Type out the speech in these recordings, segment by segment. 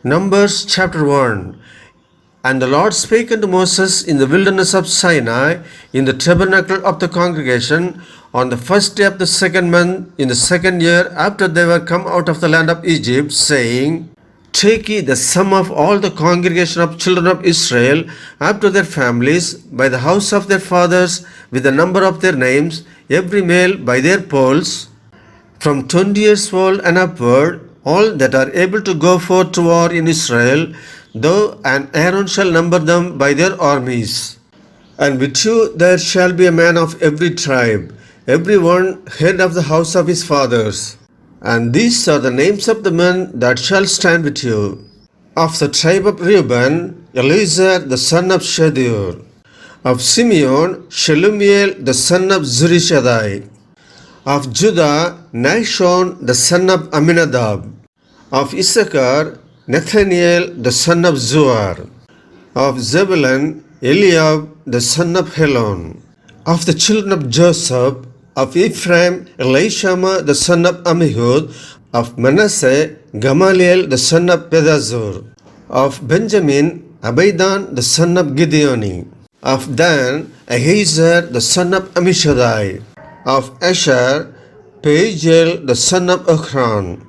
Numbers chapter 1. And the Lord spake unto Moses in the wilderness of Sinai, in the tabernacle of the congregation, on the first day of the second month, in the second year after they were come out of the land of Egypt, saying, Take ye the sum of all the congregation of children of Israel after their families, by the house of their fathers, with the number of their names, every male by their polls, from 20 years old and upward, all that are able to go forth to war in Israel, and Aaron shall number them by their armies. And with you there shall be a man of every tribe, every one head of the house of his fathers. And these are the names of the men that shall stand with you. Of the tribe of Reuben, Eleazar the son of Shedeur. Of Simeon, Shelumiel the son of Zurishaddai. Of Judah, Nahshon the son of Aminadab. Of Issachar, Nathaniel the son of Zuar. Of Zebulun, Eliab the son of Helon. Of the children of Joseph, of Ephraim, Elishama the son of Ammihud. Of Manasseh, Gamaliel the son of Pedazur. Of Benjamin, Abidan the son of Gideoni. Of Dan, Ahiezer the son of Ammishaddai. Of Asher, Pagiel the son of Ochran.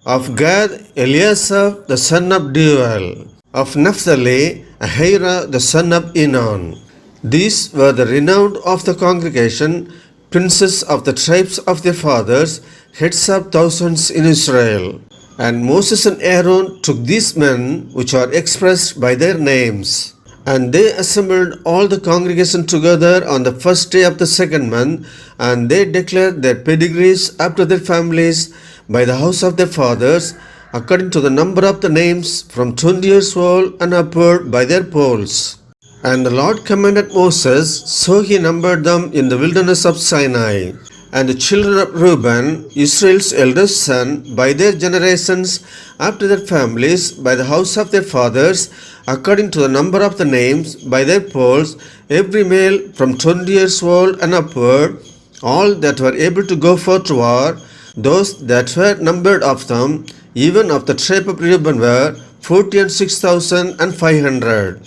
Of Gad, Eliasaph the son of Deuel. Of Naphtali, Ahira the son of Enon. These were the renowned of the congregation, princes of the tribes of their fathers, heads of thousands in Israel. And Moses and Aaron took these men, which are expressed by their names. And they assembled all the congregation together on the first day of the second month, and they declared their pedigrees after their families by the house of their fathers, according to the number of the names, from 20 years old and upward by their polls. And the Lord commanded Moses, so he numbered them in the wilderness of Sinai. And the children of Reuben, Israel's eldest son, by their generations, after their families, by the house of their fathers, according to the number of the names, by their polls, every male from 20 years old and upward, all that were able to go forth to war, those that were numbered of them, even of the tribe of Reuben, were 46,500.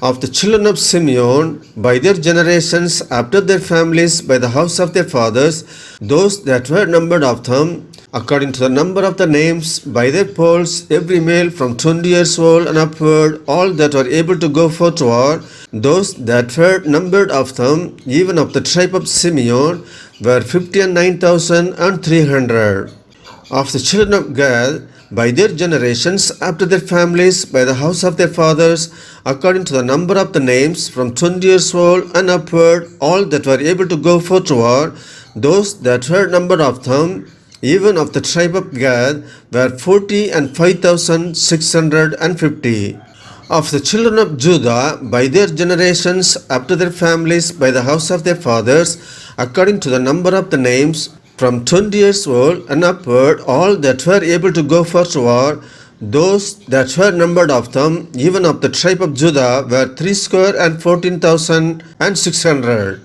Of the children of Simeon, by their generations, after their families, by the house of their fathers, those that were numbered of them, according to the number of the names, by their polls, every male from 20 years old and upward, all that were able to go forth to war, those that were numbered of them, even of the tribe of Simeon, were 59,300. Of the children of Gad, by their generations, after their families, by the house of their fathers, according to the number of the names, from 20 years old and upward, all that were able to go forth to war, those that were numbered of them, even of the tribe of Gad, were 45,650. Of the children of Judah, by their generations, after their families, by the house of their fathers, according to the number of the names, from 20 years old and upward, all that were able to go forth to war, those that were numbered of them, even of the tribe of Judah, were 314,600.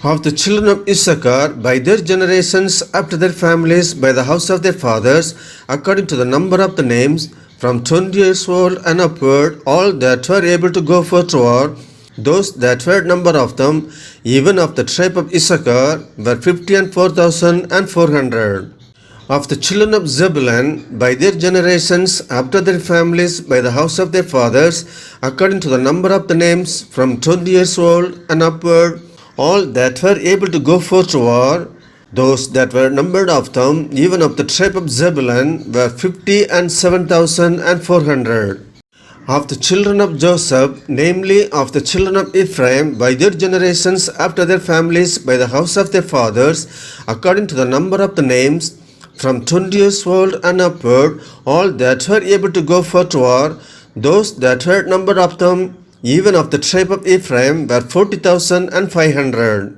Of the children of Issachar, by their generations, after their families, by the house of their fathers, according to the number of the names, from 20 years old and upward, all that were able to go forth to war, those that were number of them, even of the tribe of Issachar, were 54,400. Of the children of Zebulun, by their generations, after their families, by the house of their fathers, according to the number of the names, from 20 years old and upward, all that were able to go forth to war, those that were numbered of them, even of the tribe of Zebulun, were 57,400. Of the children of Joseph, namely of the children of Ephraim, by their generations, after their families, by the house of their fathers, according to the number of the names, from 20 years old and upward, all that were able to go forth to war, those that were numbered of them, even of the tribe of Ephraim, were 40,500.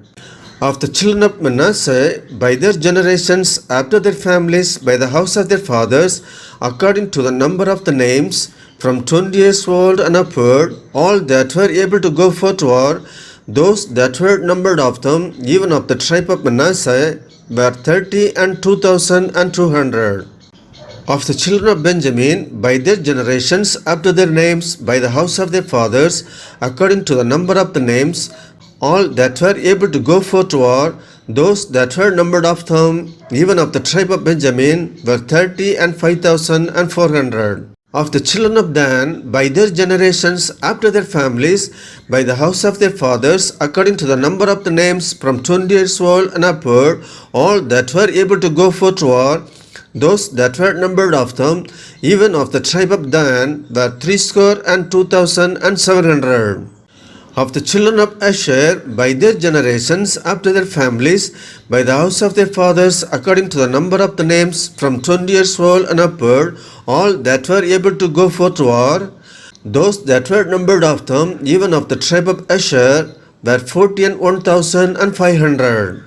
Of the children of Manasseh, by their generations, after their families, by the house of their fathers, according to the number of the names, from 20 years old and upward, all that were able to go forth to war, those that were numbered of them, even of the tribe of Manasseh, were 32,200. Of the children of Benjamin, by their generations, up to their names, by the house of their fathers, according to the number of the names, all that were able to go forth to war, those that were numbered of them, even of the tribe of Benjamin, were 30,05,400. Of the children of Dan, by their generations, after their families, by the house of their fathers, according to the number of the names, from 20 years old and upward, all that were able to go forth to war, those that were numbered of them, even of the tribe of Dan, were 62,700. Of the children of Asher, by their generations, after their families, by the house of their fathers, according to the number of the names, from 20 years old and upward, all that were able to go forth to war, those that were numbered of them, even of the tribe of Asher, were 41,500.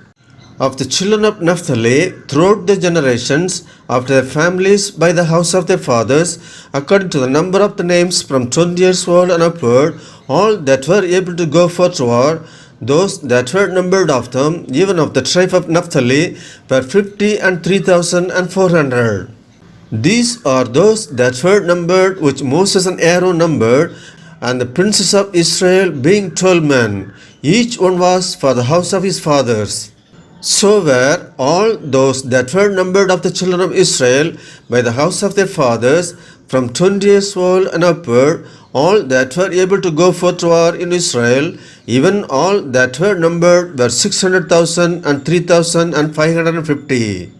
Of the children of Naphtali, throughout the generations, after their families, by the house of their fathers, according to the number of the names, from 20 years old and upward, all that were able to go forth to war, those that were numbered of them, even of the tribe of Naphtali, were 53,400. These are those that were numbered, which Moses and Aaron numbered, and the princes of Israel, being 12 men, each one was for the house of his fathers. So were all those that were numbered of the children of Israel by the house of their fathers, from 20 years old and upward, all that were able to go forth to war in Israel, even all that were numbered were 600,000 and 3,550.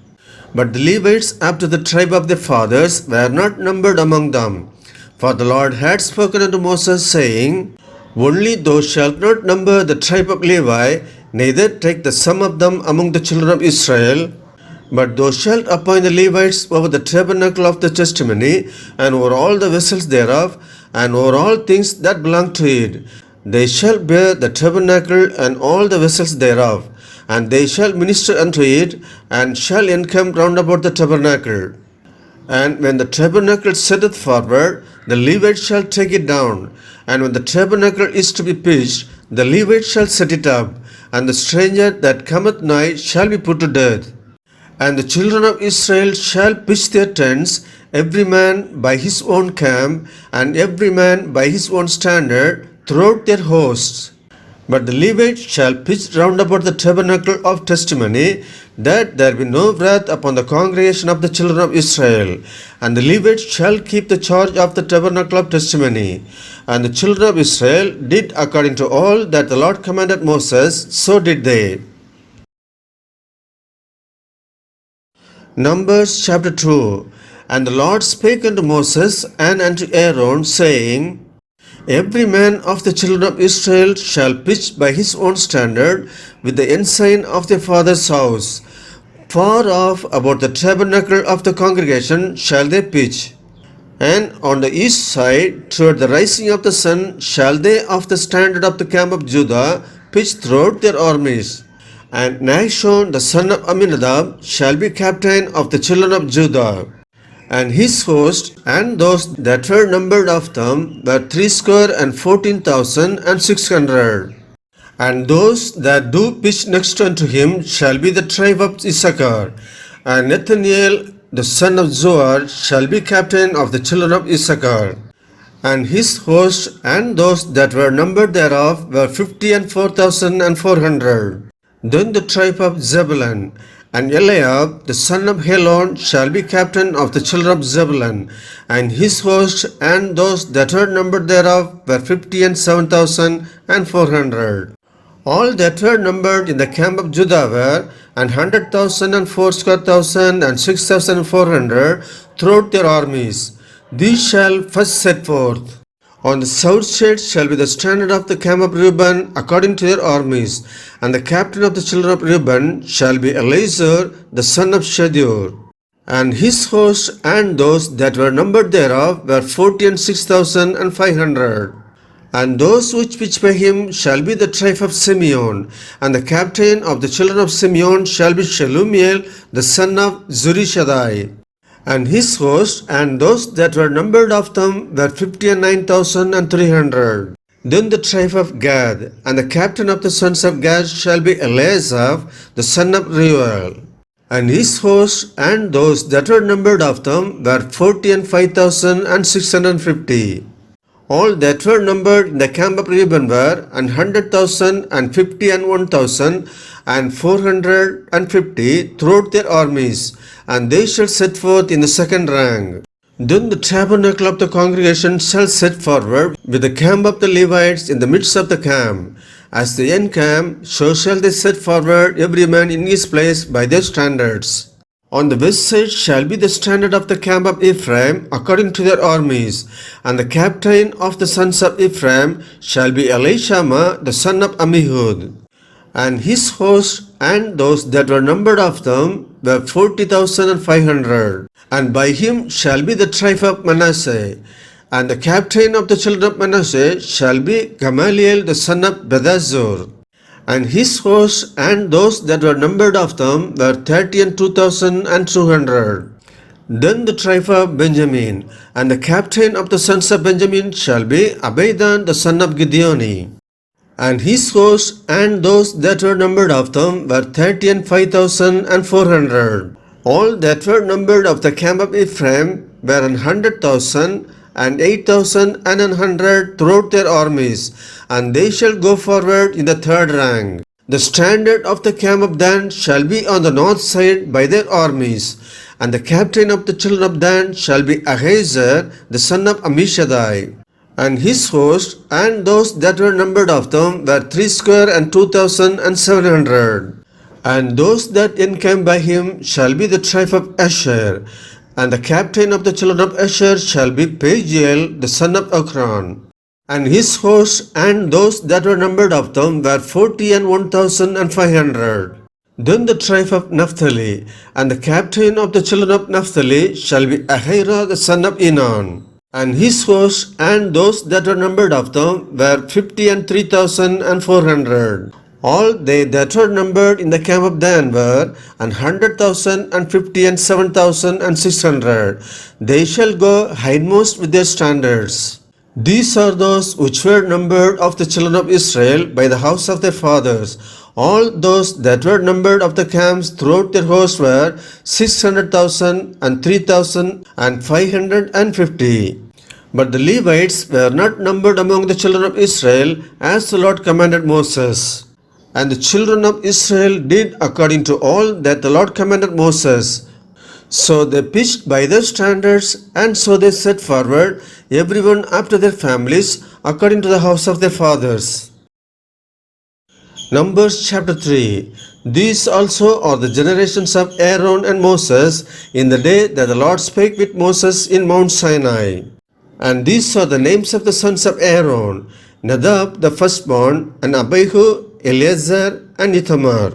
But the Levites after the tribe of their fathers were not numbered among them. For the Lord had spoken unto Moses, saying, Only thou shalt not number the tribe of Levi, neither take the sum of them among the children of Israel, but thou shalt appoint the Levites over the tabernacle of the testimony, and over all the vessels thereof, and over all things that belong to it. They shall bear the tabernacle and all the vessels thereof, and they shall minister unto it, and shall encamp round about the tabernacle. And when the tabernacle setteth forward, the Levites shall take it down, and when the tabernacle is to be pitched, the Levites shall set it up, and the stranger that cometh nigh shall be put to death. And the children of Israel shall pitch their tents, every man by his own camp, and every man by his own standard, throughout their hosts. But the Levites shall pitch round about the tabernacle of testimony, that there be no wrath upon the congregation of the children of Israel. And the Levites shall keep the charge of the tabernacle of testimony. And the children of Israel did according to all that the Lord commanded Moses, so did they. Numbers chapter 2. And the Lord spake unto Moses and unto Aaron, saying, Every man of the children of Israel shall pitch by his own standard with the ensign of their father's house. Far off about the tabernacle of the congregation shall they pitch. And on the east side, toward the rising of the sun, shall they of the standard of the camp of Judah pitch throughout their armies. And Nahshon the son of Amminadab shall be captain of the children of Judah. And his host, and those that were numbered of them, were 314,600. And those that do pitch next unto him shall be the tribe of Issachar. And Nathaniel the son of Zoar shall be captain of the children of Issachar. And his host, and those that were numbered thereof, were 54,400. Then the tribe of Zebulun, and Eliab the son of Helon shall be captain of the children of Zebulun, and his host, and those that were numbered thereof, were 57,400. All that were numbered in the camp of Judah were 100,000 and 80,000 and 6,400 throughout their armies. These shall first set forth. On the south side shall be the standard of the camp of Reuben according to their armies, and the captain of the children of Reuben shall be Eleazar the son of Shedeur. And his host, and those that were numbered thereof, were 46,500. And those which pitch by him shall be the tribe of Simeon, and the captain of the children of Simeon shall be Shelumiel the son of Zurishaddai. And his host, and those that were numbered of them, were 59,300. Then the tribe of Gad, and the captain of the sons of Gad shall be Eliasaph the son of Reuel. And his host and those that were numbered of them were 40 and 5,650. All that were numbered in the camp of Reuben were 100,000 and 50 and 1,000 and 450 throughout their armies, and they shall set forth in the second rank. Then the tabernacle of the congregation shall set forward with the camp of the Levites in the midst of the camp. As they encamp, so shall they set forward every man in his place by their standards. On the west side shall be the standard of the camp of Ephraim according to their armies, and the captain of the sons of Ephraim shall be Elishama the son of Ammihud. And his host and those that were numbered of them were 40,500. And by him shall be the tribe of Manasseh. And the captain of the children of Manasseh shall be Gamaliel the son of Pedahzur. And his host and those that were numbered of them were 30 and 2,200. Then the tribe of Benjamin, and the captain of the sons of Benjamin shall be Abidan the son of Gideoni. And his host and those that were numbered of them were 30 and 5,400. All that were numbered of the camp of Ephraim were 100,000 and 8,100 throughout their armies, and they shall go forward in the third rank. The standard of the camp of Dan shall be on the north side by their armies, and the captain of the children of Dan shall be Ahiezer the son of Ammishaddai. And his host and those that were numbered of them were 62,700. And those that encamp by him shall be the tribe of Asher. And the captain of the children of Asher shall be Pagiel the son of Okran. And his host and those that were numbered of them were 40 and 1,500. Then the tribe of Naphtali, and the captain of the children of Naphtali shall be Ahira the son of Enan. And his host and those that were numbered of them were 50 and 3,400. All they that were numbered in the camp of Dan were 100,000 and 50 and 7,600. They shall go hindmost with their standards. These are those which were numbered of the children of Israel by the house of their fathers. All those that were numbered of the camps throughout their host were 600,000 and 3,550. But the Levites were not numbered among the children of Israel, as the Lord commanded Moses. And the children of Israel did according to all that the Lord commanded Moses. So they pitched by their standards, and so they set forward, everyone after their families, according to the house of their fathers. Numbers chapter 3. These also are the generations of Aaron and Moses in the day that the Lord spake with Moses in Mount Sinai. And these are the names of the sons of Aaron, Nadab the firstborn, and Abihu, Eleazar, and Ithamar.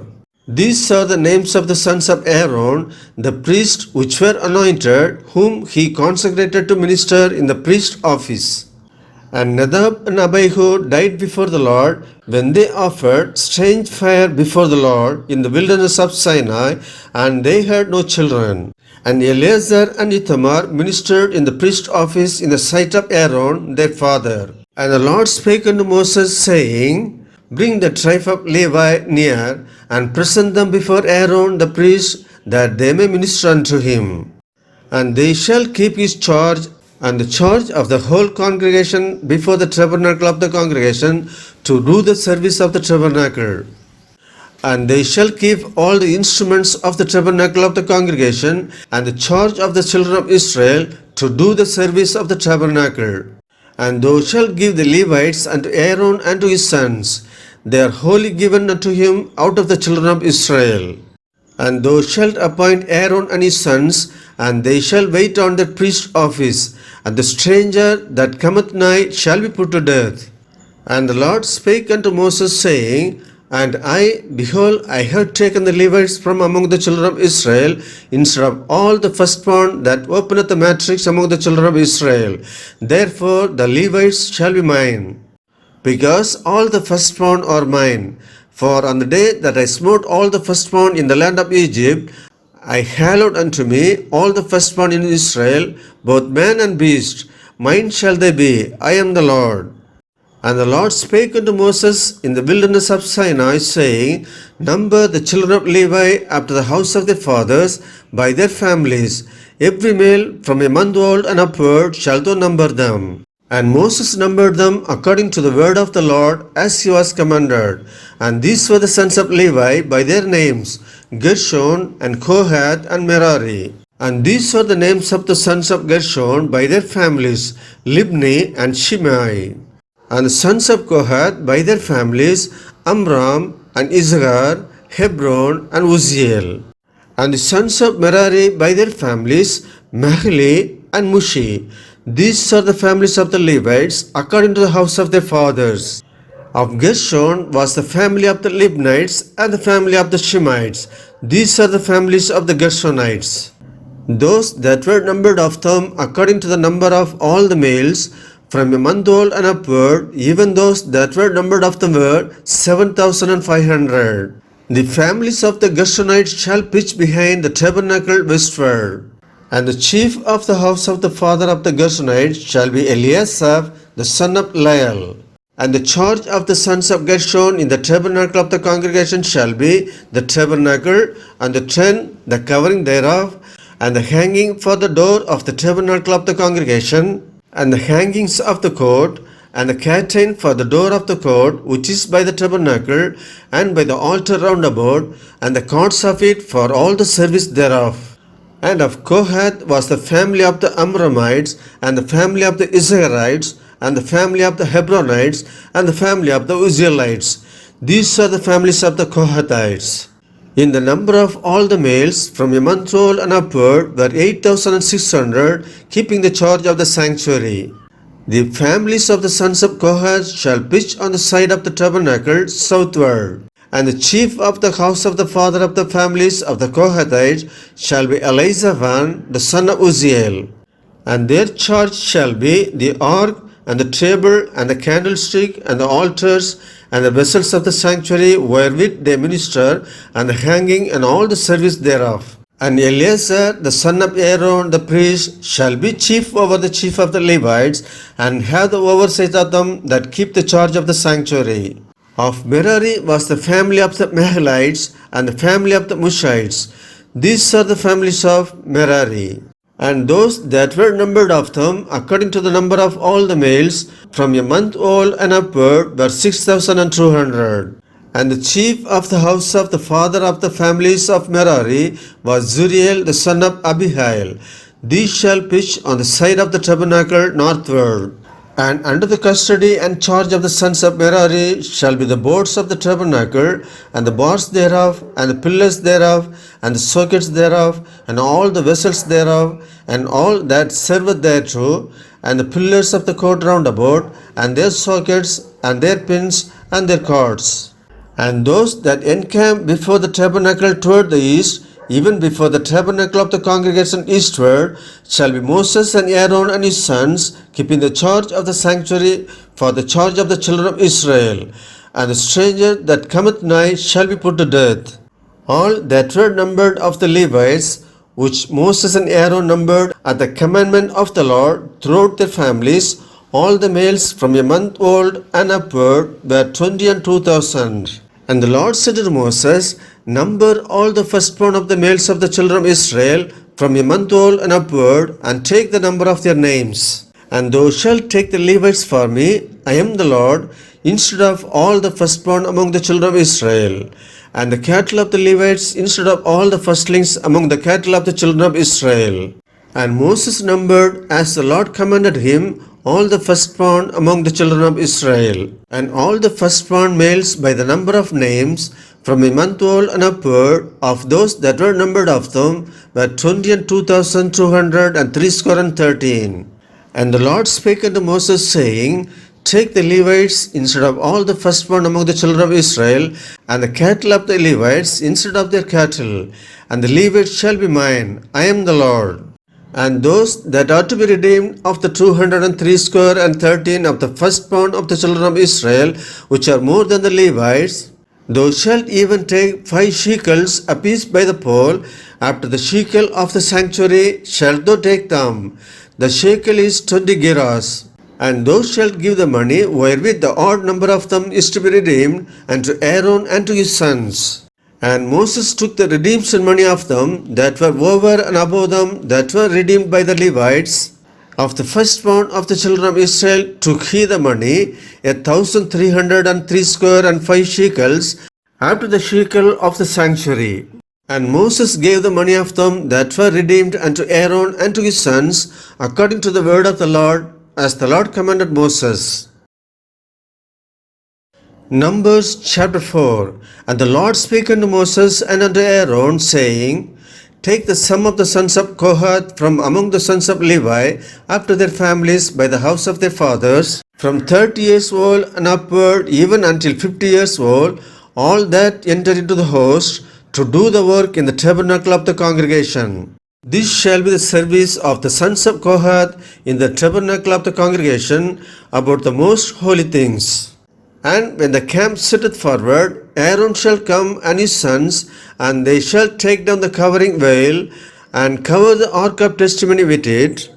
These are the names of the sons of Aaron, the priests which were anointed, whom he consecrated to minister in the priest office. And Nadab and Abihu died before the Lord when they offered strange fire before the Lord in the wilderness of Sinai, and they had no children. And Eleazar and Ithamar ministered in the priest office in the sight of Aaron their father. And the Lord spake unto Moses, saying, Bring the tribe of Levi near, and present them before Aaron the priest, that they may minister unto him. And they shall keep his charge, and the charge of the whole congregation before the tabernacle of the congregation, to do the service of the tabernacle. And they shall keep all the instruments of the tabernacle of the congregation, and the charge of the children of Israel, to do the service of the tabernacle. And thou shalt give the Levites unto Aaron and to his sons. They are wholly given unto him out of the children of Israel. And thou shalt appoint Aaron and his sons, and they shall wait on the priest office, and the stranger that cometh nigh shall be put to death. And the Lord spake unto Moses, saying, And I, behold, I have taken the Levites from among the children of Israel, instead of all the firstborn that openeth the matrix among the children of Israel. Therefore the Levites shall be mine, because all the firstborn are mine. For on the day that I smote all the firstborn in the land of Egypt, I hallowed unto me all the firstborn in Israel, both man and beast. Mine shall they be, I am the Lord. And the Lord spake unto Moses in the wilderness of Sinai, saying, Number the children of Levi after the house of their fathers by their families. Every male from a month old and upward shalt thou number them. And Moses numbered them according to the word of the Lord, as he was commanded. And these were the sons of Levi by their names, Gershon and Kohath and Merari. And these are the names of the sons of Gershon by their families, Libni and Shimei. And the sons of Kohath by their families, Amram and Issachar, Hebron and Uzziel. And the sons of Merari by their families, Mahli and Mushi. These are the families of the Levites according to the house of their fathers. Of Gershon was the family of the Libnites and the family of the Shemites. These are the families of the Gershonites. Those that were numbered of them according to the number of all the males, from a month old and upward, even those that were numbered of them were 7,500. The families of the Gershonites shall pitch behind the tabernacle westward. And the chief of the house of the father of the Gershonites shall be Eliasaph, the son of Lael. And the charge of the sons of Gershon in the tabernacle of the congregation shall be the tabernacle, and the tent, the covering thereof, and the hanging for the door of the tabernacle of the congregation, and the hangings of the court, and the curtain for the door of the court, which is by the tabernacle, and by the altar round about, and the cords of it for all the service thereof. And of Kohath was the family of the Amramites, and the family of the Issacharites, and the family of the Hebronites, and the family of the Uzzielites. These are the families of the Kohathites. In the number of all the males from a month old and upward were 8,600, keeping the charge of the sanctuary. The families of the sons of Kohath shall pitch on the side of the tabernacle southward. And the chief of the house of the father of the families of the Kohathites shall be Elizaphan, the son of Uzziel. And their charge shall be the ark, and the table, and the candlestick, and the altars, and the vessels of the sanctuary wherewith they minister, and the hanging, and all the service thereof. And Eleazar, the son of Aaron, the priest, shall be chief over the chief of the Levites, and have the oversight of them that keep the charge of the sanctuary. Of Merari was the family of the Mahlites, and the family of the Mushites. These are the families of Merari. And those that were numbered of them, according to the number of all the males, from a month old and upward, were 6,200. And the chief of the house of the father of the families of Merari was Zuriel, the son of Abihail. These shall pitch on the side of the tabernacle northward. And under the custody and charge of the sons of Merari shall be the boards of the tabernacle, and the bars thereof, and the pillars thereof, and the sockets thereof, and all the vessels thereof, and all that serveth thereto, and the pillars of the court round about, and their sockets, and their pins, and their cords. And those that encamp before the tabernacle toward the east, even before the tabernacle of the congregation eastward, shall be Moses and Aaron and his sons, keeping the charge of the sanctuary for the charge of the children of Israel. And the stranger that cometh nigh shall be put to death. All that were numbered of the Levites, which Moses and Aaron numbered at the commandment of the Lord throughout their families, all the males from a month old and upward were 22,000. And the Lord said to Moses, Number all the firstborn of the males of the children of Israel from a month old and upward, and take the number of their names. And thou shalt take the Levites for me, I am the Lord, instead of all the firstborn among the children of Israel, and the cattle of the Levites instead of all the firstlings among the cattle of the children of Israel. And Moses numbered, as the Lord commanded him, all the firstborn among the children of Israel, and all the firstborn males by the number of names, from a month old and upward, of those that were numbered of them, were 22,213. And the Lord spake unto Moses, saying, Take the Levites instead of all the firstborn among the children of Israel, and the cattle of the Levites instead of their cattle, and the Levites shall be mine, I am the Lord. And those that are to be redeemed of the 213 of the firstborn of the children of Israel, which are more than the Levites, thou shalt even take 5 shekels apiece by the pole. After the shekel of the sanctuary shalt thou take them. The shekel is 20 gerahs. And thou shalt give the money wherewith the odd number of them is to be redeemed unto Aaron and to his sons. And Moses took the redemption money of them that were over and above them that were redeemed by the Levites. Of the firstborn of the children of Israel took he the money, 1,303 square and 5 shekels, after the shekel of the sanctuary. And Moses gave the money of them that were redeemed unto Aaron and to his sons, according to the word of the Lord, as the Lord commanded Moses. Numbers chapter 4. And the Lord spake unto Moses and unto Aaron, saying, Take the sum of the sons of Kohath from among the sons of Levi, after their families by the house of their fathers, from 30 years old and upward, even until 50 years old, all that enter into the host, to do the work in the tabernacle of the congregation. This shall be the service of the sons of Kohath in the tabernacle of the congregation about the most holy things. And when the camp setteth forward, Aaron shall come and his sons, and they shall take down the covering veil, and cover the ark of testimony with it,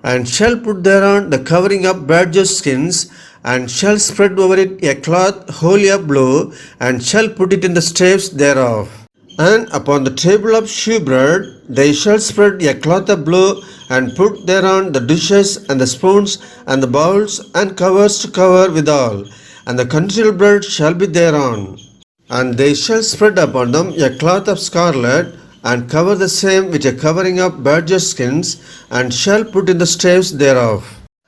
and shall put thereon the covering of badger skins, and shall spread over it a cloth wholly of blue, and shall put it in the staves thereof. And upon the table of shewbread they shall spread a cloth of blue, and put thereon the dishes, and the spoons, and the bowls, and covers to cover withal. And the continual bread shall be thereon. And they shall spread upon them a cloth of scarlet, and cover the same with a covering of badger skins, and shall put in the staves thereof.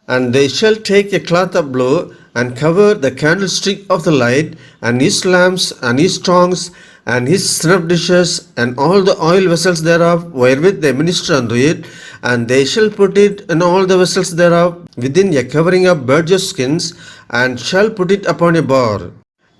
And they shall take a cloth of blue, and cover the candlestick of the light, and his lamps, and his tongs, and his snuff dishes, and all the oil vessels thereof, wherewith they minister unto it, and they shall put it in all the vessels thereof within a covering of badger skins, and shall put it upon a bar.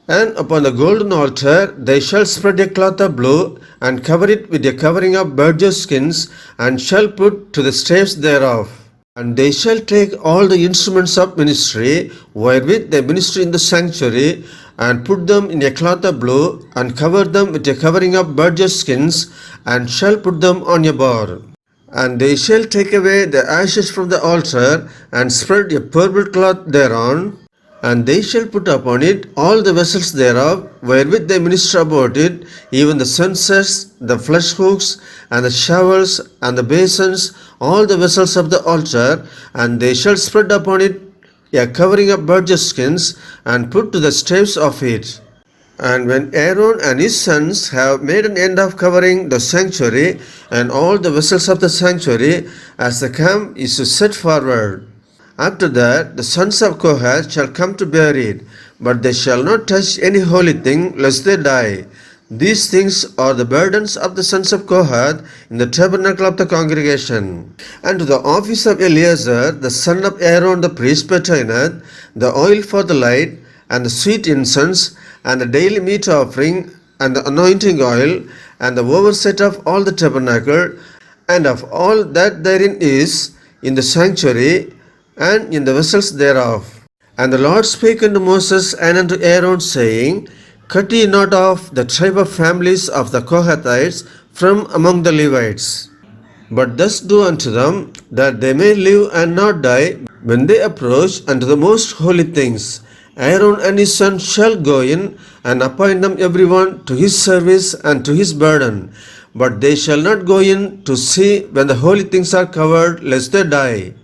And upon the golden altar they shall spread a cloth of blue, and cover it with a covering of badger skins, and shall put to the staves thereof. And they shall take all the instruments of ministry, wherewith they minister in the sanctuary, and put them in a cloth of blue, and cover them with a covering of badger skins, and shall put them on a bar. And they shall take away the ashes from the altar, and spread a purple cloth thereon, and they shall put upon it all the vessels thereof, wherewith they minister about it, even the censers, the flesh hooks, and the shovels, and the basins, all the vessels of the altar, and they shall spread upon it a covering of badger skins, and put to the staves of it. And when Aaron and his sons have made an end of covering the sanctuary, and all the vessels of the sanctuary, as the camp is to set forward, after that the sons of Kohath shall come to bear it, but they shall not touch any holy thing, lest they die. These things are the burdens of the sons of Kohath in the tabernacle of the congregation. And to the office of Eleazar, the son of Aaron the priest, pertaineth the oil for the light, and the sweet incense, and the daily meat offering, and the anointing oil, and the oversight of all the tabernacle, and of all that therein is, in the sanctuary, and in the vessels thereof. And the Lord spake unto Moses and unto Aaron, saying, Cut ye not off the tribe of families of the Kohathites from among the Levites, but thus do unto them, that they may live and not die, when they approach unto the most holy things. Aaron and his sons shall go in, and appoint them every one to his service and to his burden. But they shall not go in to see when the holy things are covered, lest they die.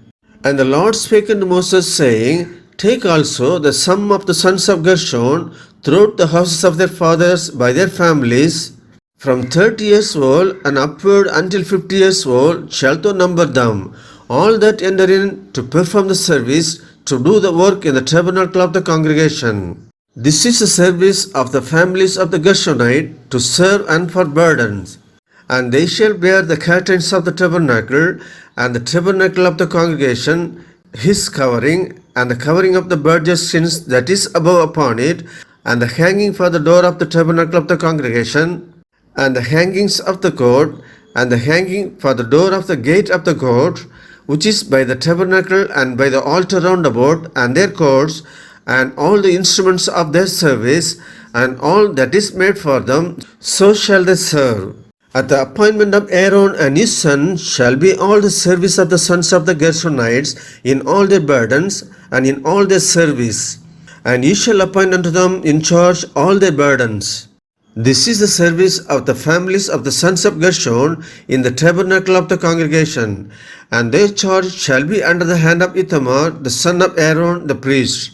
And the Lord spake unto Moses, saying, Take also the sum of the sons of Gershon throughout the houses of their fathers by their families, from 30 years old and upward until 50 years old shalt thou number them, all that enter in to perform the service, to do the work in the tabernacle of the congregation. This is the service of the families of the Gershonite, to serve and for burdens. And they shall bear the curtains of the tabernacle, and the tabernacle of the congregation, his covering, and the covering of the badger skins that is above upon it, and the hanging for the door of the tabernacle of the congregation, and the hangings of the court, and the hanging for the door of the gate of the court, which is by the tabernacle and by the altar round about, and their courts, and all the instruments of their service, and all that is made for them, so shall they serve. At the appointment of Aaron and his sons shall be all the service of the sons of the Gershonites in all their burdens, and in all their service. And ye shall appoint unto them in charge all their burdens. This is the service of the families of the sons of Gershon in the tabernacle of the congregation, and their charge shall be under the hand of Ithamar, the son of Aaron, the priest.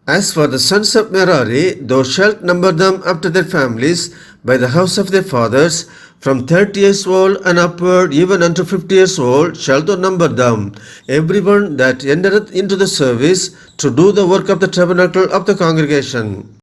As for the sons of Merari, thou shalt number them after their families by the house of their fathers, from 30 years old and upward, even unto 50 years old, shalt thou number them, every one that entereth into the service to do the work of the tabernacle of the congregation.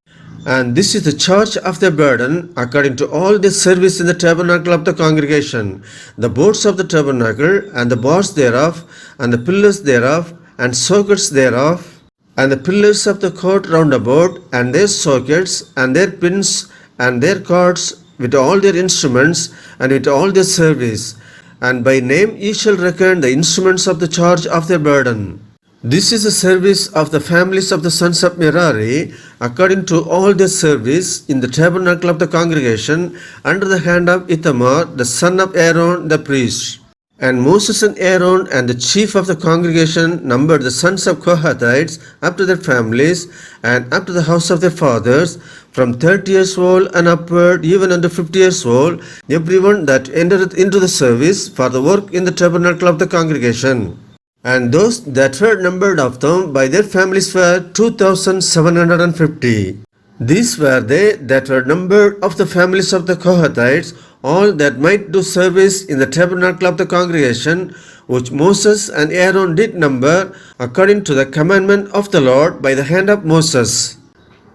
And this is the charge of their burden, according to all their service in the tabernacle of the congregation, the boards of the tabernacle, and the bars thereof, and the pillars thereof, and sockets thereof, and the pillars of the court round about, and their sockets, and their pins, and their cords, with all their instruments, and with all their service. And by name ye shall reckon the instruments of the charge of their burden. This is the service of the families of the sons of Merari, according to all their service in the tabernacle of the congregation, under the hand of Ithamar, the son of Aaron, the priest. And Moses and Aaron and the chief of the congregation numbered the sons of Kohathites after their families, and after the house of their fathers, from 30 years old and upward, even unto 50 years old, every one that entereth into the service for the work in the tabernacle of the congregation. And those that were numbered of them by their families were 2,750. These were they that were numbered of the families of the Kohathites, all that might do service in the tabernacle of the congregation, which Moses and Aaron did number, according to the commandment of the Lord by the hand of Moses.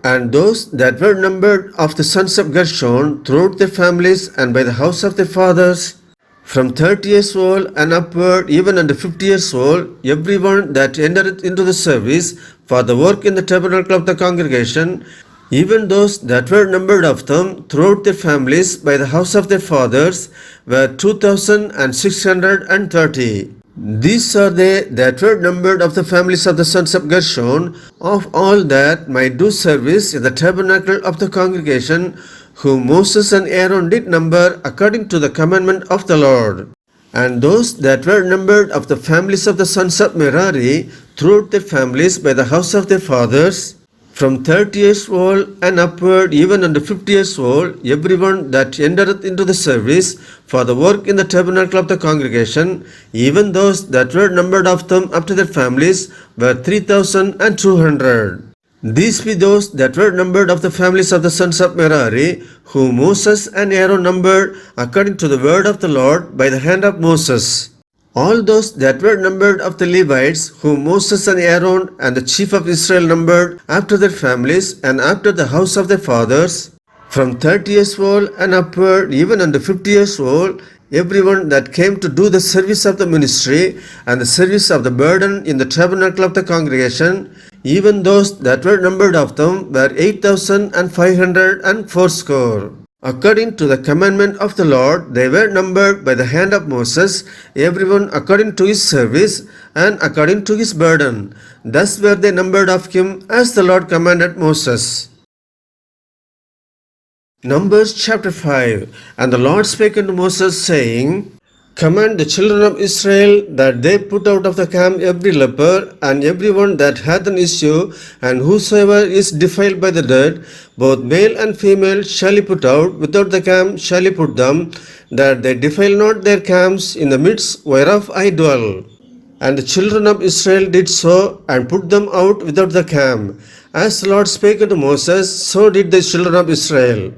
And those that were numbered of the sons of Gershon throughout their families and by the house of their fathers, from 30 years old and upward, even unto 50 years old, every one that entereth into the service for the work in the tabernacle of the congregation, even those that were numbered of them throughout their families by the house of their fathers, were 2,630. These are they that were numbered of the families of the sons of Gershon, of all that might do service in the tabernacle of the congregation, whom Moses and Aaron did number according to the commandment of the Lord. And those that were numbered of the families of the sons of Merari throughout their families by the house of their fathers, from 30 years old and upward, even unto 50 years old, every one that entereth into the service for the work in the tabernacle of the congregation, even those that were numbered of them after their families, were 3,200. These be those that were numbered of the families of the sons of Merari, whom Moses and Aaron numbered according to the word of the Lord by the hand of Moses. All those that were numbered of the Levites, whom Moses and Aaron and the chief of Israel numbered after their families and after the house of their fathers, from 30 years old and upward, even unto 50 years old, everyone that came to do the service of the ministry and the service of the burden in the tabernacle of the congregation, even those that were numbered of them were 8,580. According to the commandment of the Lord, they were numbered by the hand of Moses, everyone according to his service and according to his burden. Thus were they numbered of him, as the Lord commanded Moses. Numbers chapter 5. And the Lord spake unto Moses, saying, Command the children of Israel that they put out of the camp every leper, and every one that hath an issue, and whosoever is defiled by the dead, both male and female shall he put out, without the camp shall he put them, that they defile not their camps in the midst whereof I dwell. And the children of Israel did so, and put them out without the camp. As the Lord spake unto Moses, so did the children of Israel.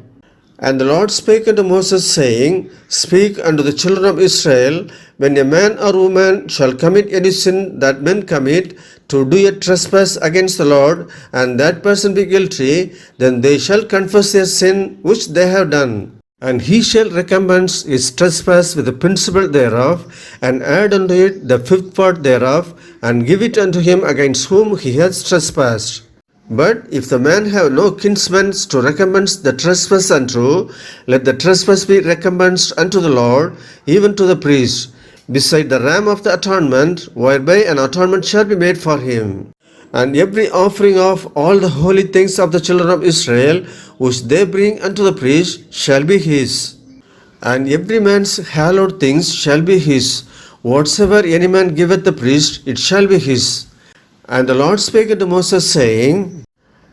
And the Lord spake unto Moses, saying, Speak unto the children of Israel, when a man or woman shall commit any sin that men commit, to do a trespass against the Lord, and that person be guilty, then they shall confess their sin which they have done. And he shall recompense his trespass with the principal thereof, and add unto it the fifth part thereof, and give it unto him against whom he hath trespassed. But if the man have no kinsmen to recompense the trespass unto, let the trespass be recompensed unto the Lord, even to the priest, beside the ram of the atonement, whereby an atonement shall be made for him. And every offering of all the holy things of the children of Israel, which they bring unto the priest, shall be his. And every man's hallowed things shall be his. Whatsoever any man giveth the priest, it shall be his. And the Lord spake unto Moses, saying,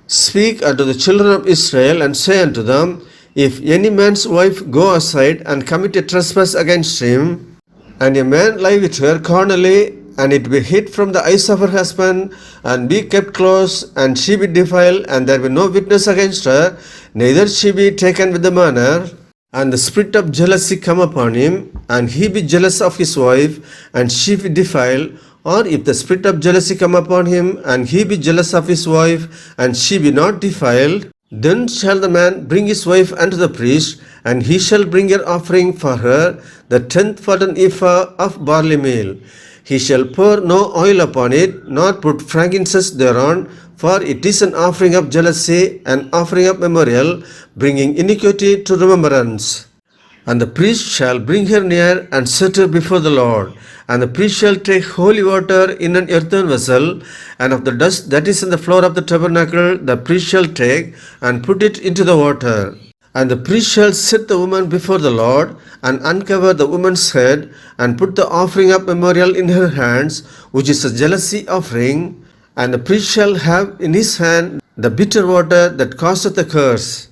Speak unto the children of Israel, and say unto them, If any man's wife go aside and commit a trespass against him, and a man lie with her carnally, and it be hid from the eyes of her husband, and be kept close, and she be defiled, and there be no witness against her, neither she be taken with the manner, and the spirit of jealousy come upon him, and he be jealous of his wife, and she be defiled, or if the spirit of jealousy come upon him, and he be jealous of his wife, and she be not defiled, then shall the man bring his wife unto the priest, and he shall bring her offering for her, the 10th part an ephah of barley meal. He shall pour no oil upon it, nor put frankincense thereon, for it is an offering of jealousy, an offering of memorial, bringing iniquity to remembrance. And the priest shall bring her near and set her before the Lord. And the priest shall take holy water in an earthen vessel, and of the dust that is in the floor of the tabernacle the priest shall take, and put it into the water. And the priest shall set the woman before the Lord, and uncover the woman's head, and put the offering of memorial in her hands, which is a jealousy offering. And the priest shall have in his hand the bitter water that causeth a curse.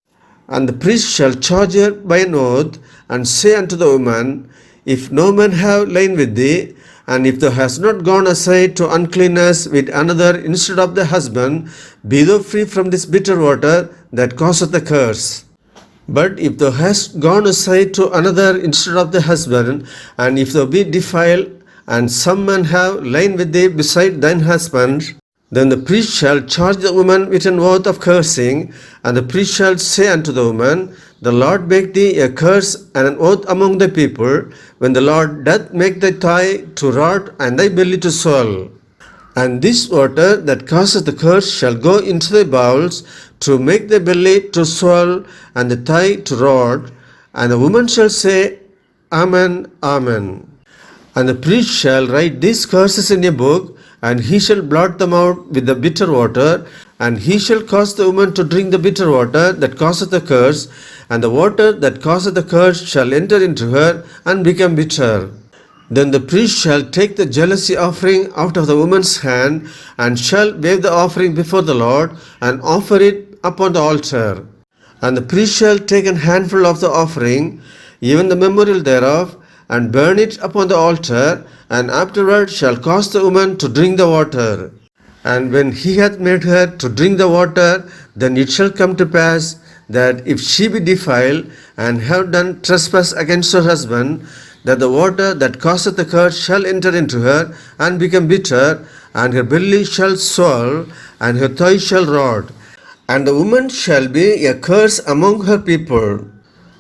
And the priest shall charge her by an oath, and say unto the woman, If no man have lain with thee, and if thou hast not gone aside to uncleanness with another instead of the husband, be thou free from this bitter water that causeth a curse. But if thou hast gone aside to another instead of the husband, and if thou be defiled, and some man have lain with thee beside thine husband, then the priest shall charge the woman with an oath of cursing, and the priest shall say unto the woman, The Lord make thee a curse and an oath among the people, when the Lord doth make thy thigh to rot and thy belly to swell. And this water that causeth the curse shall go into thy bowels, to make the belly to swell and the thigh to rot. And the woman shall say, Amen, Amen. And the priest shall write these curses in a book, and he shall blot them out with the bitter water, and he shall cause the woman to drink the bitter water that causeth the curse, and the water that causeth the curse shall enter into her and become bitter. Then the priest shall take the jealousy offering out of the woman's hand, and shall wave the offering before the Lord, and offer it upon the altar. And the priest shall take an handful of the offering, even the memorial thereof, and burn it upon the altar, and afterward shall cause the woman to drink the water. And when he hath made her to drink the water, then it shall come to pass, that if she be defiled, and have done trespass against her husband, that the water that causeth the curse shall enter into her, and become bitter, and her belly shall swell, and her thigh shall rot. And the woman shall be a curse among her people.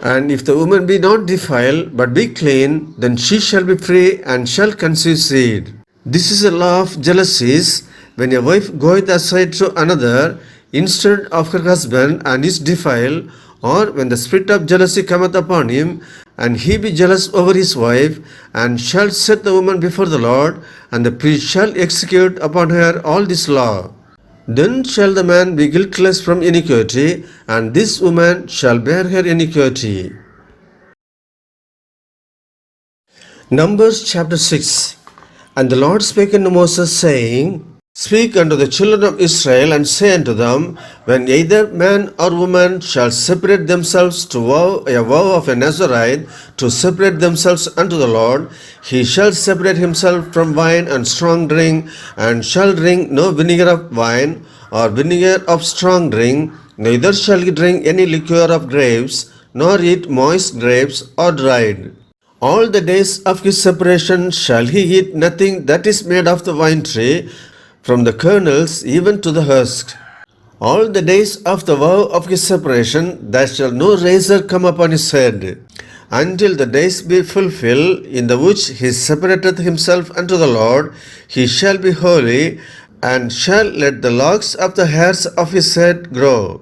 And if the woman be not defiled, but be clean, then she shall be free, and shall conceive seed. This is a law of jealousies, when a wife goeth aside to another instead of her husband, and is defiled, or when the spirit of jealousy cometh upon him, and he be jealous over his wife, and shall set the woman before the Lord, and the priest shall execute upon her all this law. Then shall the man be guiltless from iniquity, and this woman shall bear her iniquity. Numbers chapter 6. And the Lord spake unto Moses, saying, Speak unto the children of Israel, and say unto them, When either man or woman shall separate themselves to vow a vow of a Nazarite, to separate themselves unto the Lord, he shall separate himself from wine and strong drink, and shall drink no vinegar of wine, or vinegar of strong drink, neither shall he drink any liquor of grapes, nor eat moist grapes or dried. All the days of his separation shall he eat nothing that is made of the vine tree, from the kernels even to the husk. All the days of the vow of his separation, there shall no razor come upon his head, until the days be fulfilled, in the which he separateth himself unto the Lord. He shall be holy, and shall let the locks of the hairs of his head grow.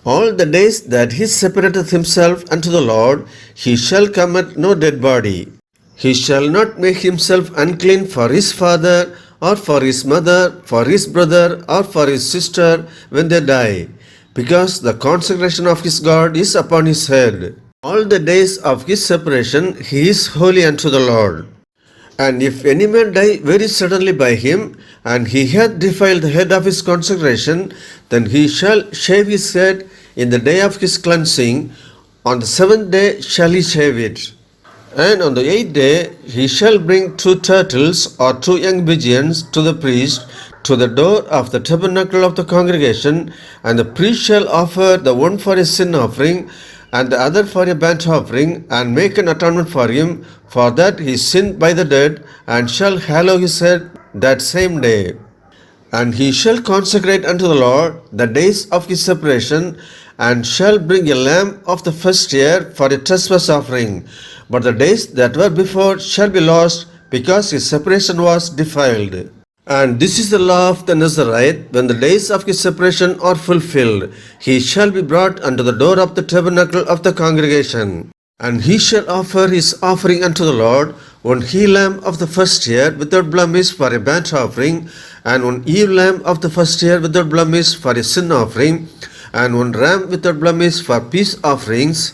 All the days that he separateth himself unto the Lord, he shall commit no dead body. He shall not make himself unclean for his father, or for his mother, for his brother, or for his sister, when they die, because the consecration of his God is upon his head. All the days of his separation he is holy unto the Lord. And if any man die very suddenly by him, and he hath defiled the head of his consecration, then he shall shave his head in the day of his cleansing. On the seventh day shall he shave it. And on the eighth day he shall bring 2 turtles or 2 young pigeons to the priest to the door of the tabernacle of the congregation, and the priest shall offer the one for a sin offering, and the other for a burnt offering, and make an atonement for him, for that he sinned by the dead, and shall hallow his head that same day. And he shall consecrate unto the Lord the days of his separation, and shall bring a lamb of the first year for a trespass offering. But the days that were before shall be lost, because his separation was defiled. And this is the law of the Nazarite: when the days of his separation are fulfilled, he shall be brought unto the door of the tabernacle of the congregation. And he shall offer his offering unto the Lord, 1 he-lamb of the first year without blemish for a burnt offering, and 1 ewe-lamb of the first year without blemish for a sin offering, and 1 ram without blemish for peace offerings,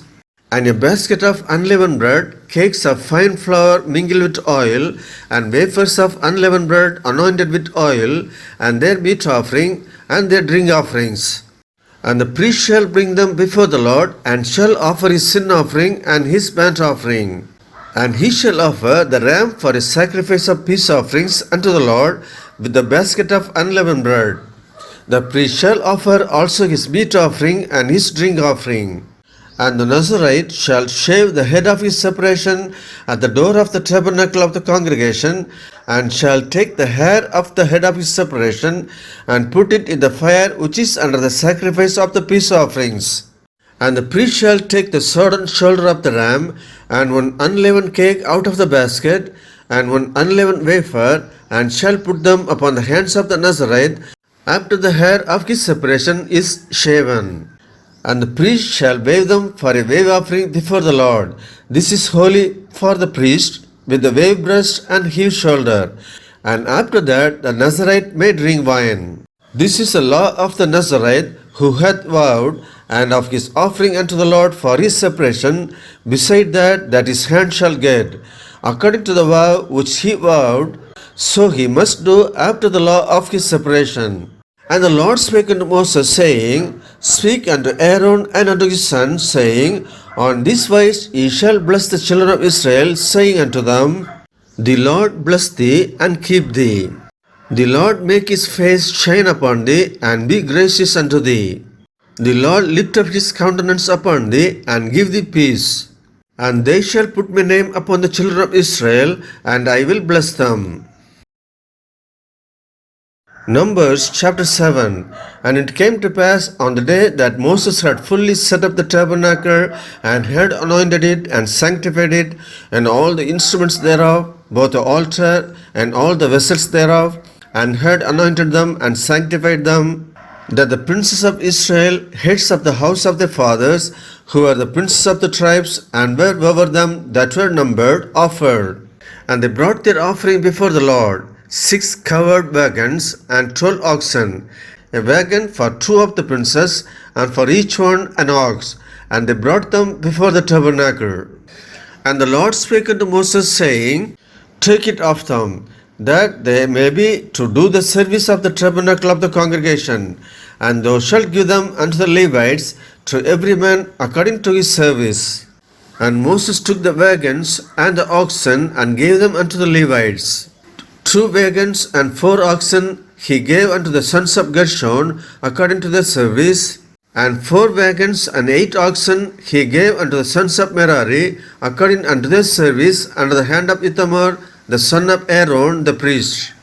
and a basket of unleavened bread, cakes of fine flour mingled with oil, and wafers of unleavened bread anointed with oil, and their meat offering, and their drink offerings. And the priest shall bring them before the Lord, and shall offer his sin offering and his burnt offering. And he shall offer the ram for a sacrifice of peace offerings unto the Lord, with the basket of unleavened bread. The priest shall offer also his meat offering and his drink offering. And the Nazarite shall shave the head of his separation at the door of the tabernacle of the congregation, and shall take the hair of the head of his separation, and put it in the fire which is under the sacrifice of the peace offerings. And the priest shall take the sodden shoulder of the ram, and 1 unleavened cake out of the basket, and 1 unleavened wafer, and shall put them upon the hands of the Nazarite, after the hair of his separation is shaven. And the priest shall wave them for a wave offering before the Lord. This is holy for the priest, with the wave breast and heave shoulder. And after that the Nazarite may drink wine. This is the law of the Nazarite, who hath vowed, and of his offering unto the Lord for his separation, beside that his hand shall get, according to the vow which he vowed, so he must do after the law of his separation. And the Lord spake unto Moses, saying, Speak unto Aaron and unto his sons, saying, On this wise ye shall bless the children of Israel, saying unto them, The Lord bless thee and keep thee. The Lord make his face shine upon thee, and be gracious unto thee. The Lord lift up his countenance upon thee, and give thee peace. And they shall put my name upon the children of Israel, and I will bless them. Numbers chapter 7. And it came to pass on the day that Moses had fully set up the tabernacle, and had anointed it, and sanctified it, and all the instruments thereof, both the altar and all the vessels thereof, and had anointed them and sanctified them, that the princes of Israel, heads of the house of their fathers, who were the princes of the tribes, and were over them that were numbered, offered. And they brought their offering before the Lord, 6 covered wagons, and 12 oxen, a wagon for 2 of the princes, and for each one an ox. And they brought them before the tabernacle. And the Lord spake unto Moses, saying, Take it of them, that they may be to do the service of the tabernacle of the congregation, and thou shalt give them unto the Levites, to every man according to his service. And Moses took the wagons and the oxen, and gave them unto the Levites. 2 wagons and 4 oxen he gave unto the sons of Gershon according to their service, and 4 wagons and 8 oxen he gave unto the sons of Merari according unto their service, under the hand of Ithamar the son of Aaron the priest.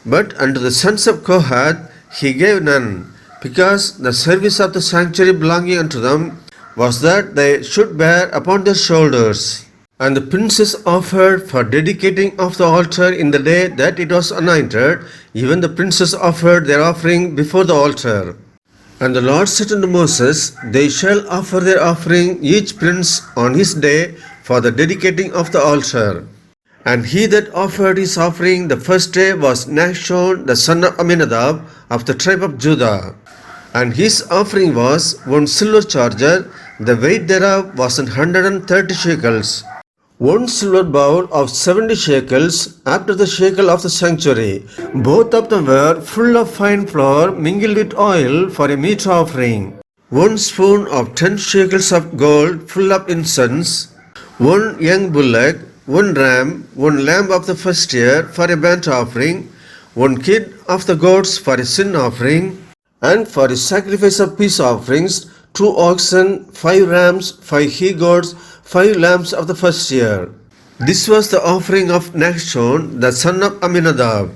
But unto the sons of Kohath he gave none, because the service of the sanctuary belonging unto them was that they should bear upon their shoulders. And the princes offered for dedicating of the altar in the day that it was anointed. Even the princes offered their offering before the altar. And the Lord said unto Moses, They shall offer their offering, each prince on his day, for the dedicating of the altar. And he that offered his offering the first day was Nahshon the son of Amminadab, of the tribe of Judah. And his offering was 1 silver charger, the weight thereof was 130 shekels. one silver bowl of 70 shekels after the shekel of the sanctuary. Both of them were full of fine flour mingled with oil for a meat offering. 1 spoon of 10 shekels of gold full of incense. 1 young bullock, 1 ram, 1 lamb of the first year for a burnt offering. 1 kid of the goats for a sin offering. And for a sacrifice of peace offerings, 2 oxen, 5 rams, 5 he-goats, 5 lambs of the first year. This was the offering of Nachshon, the son of Amminadab.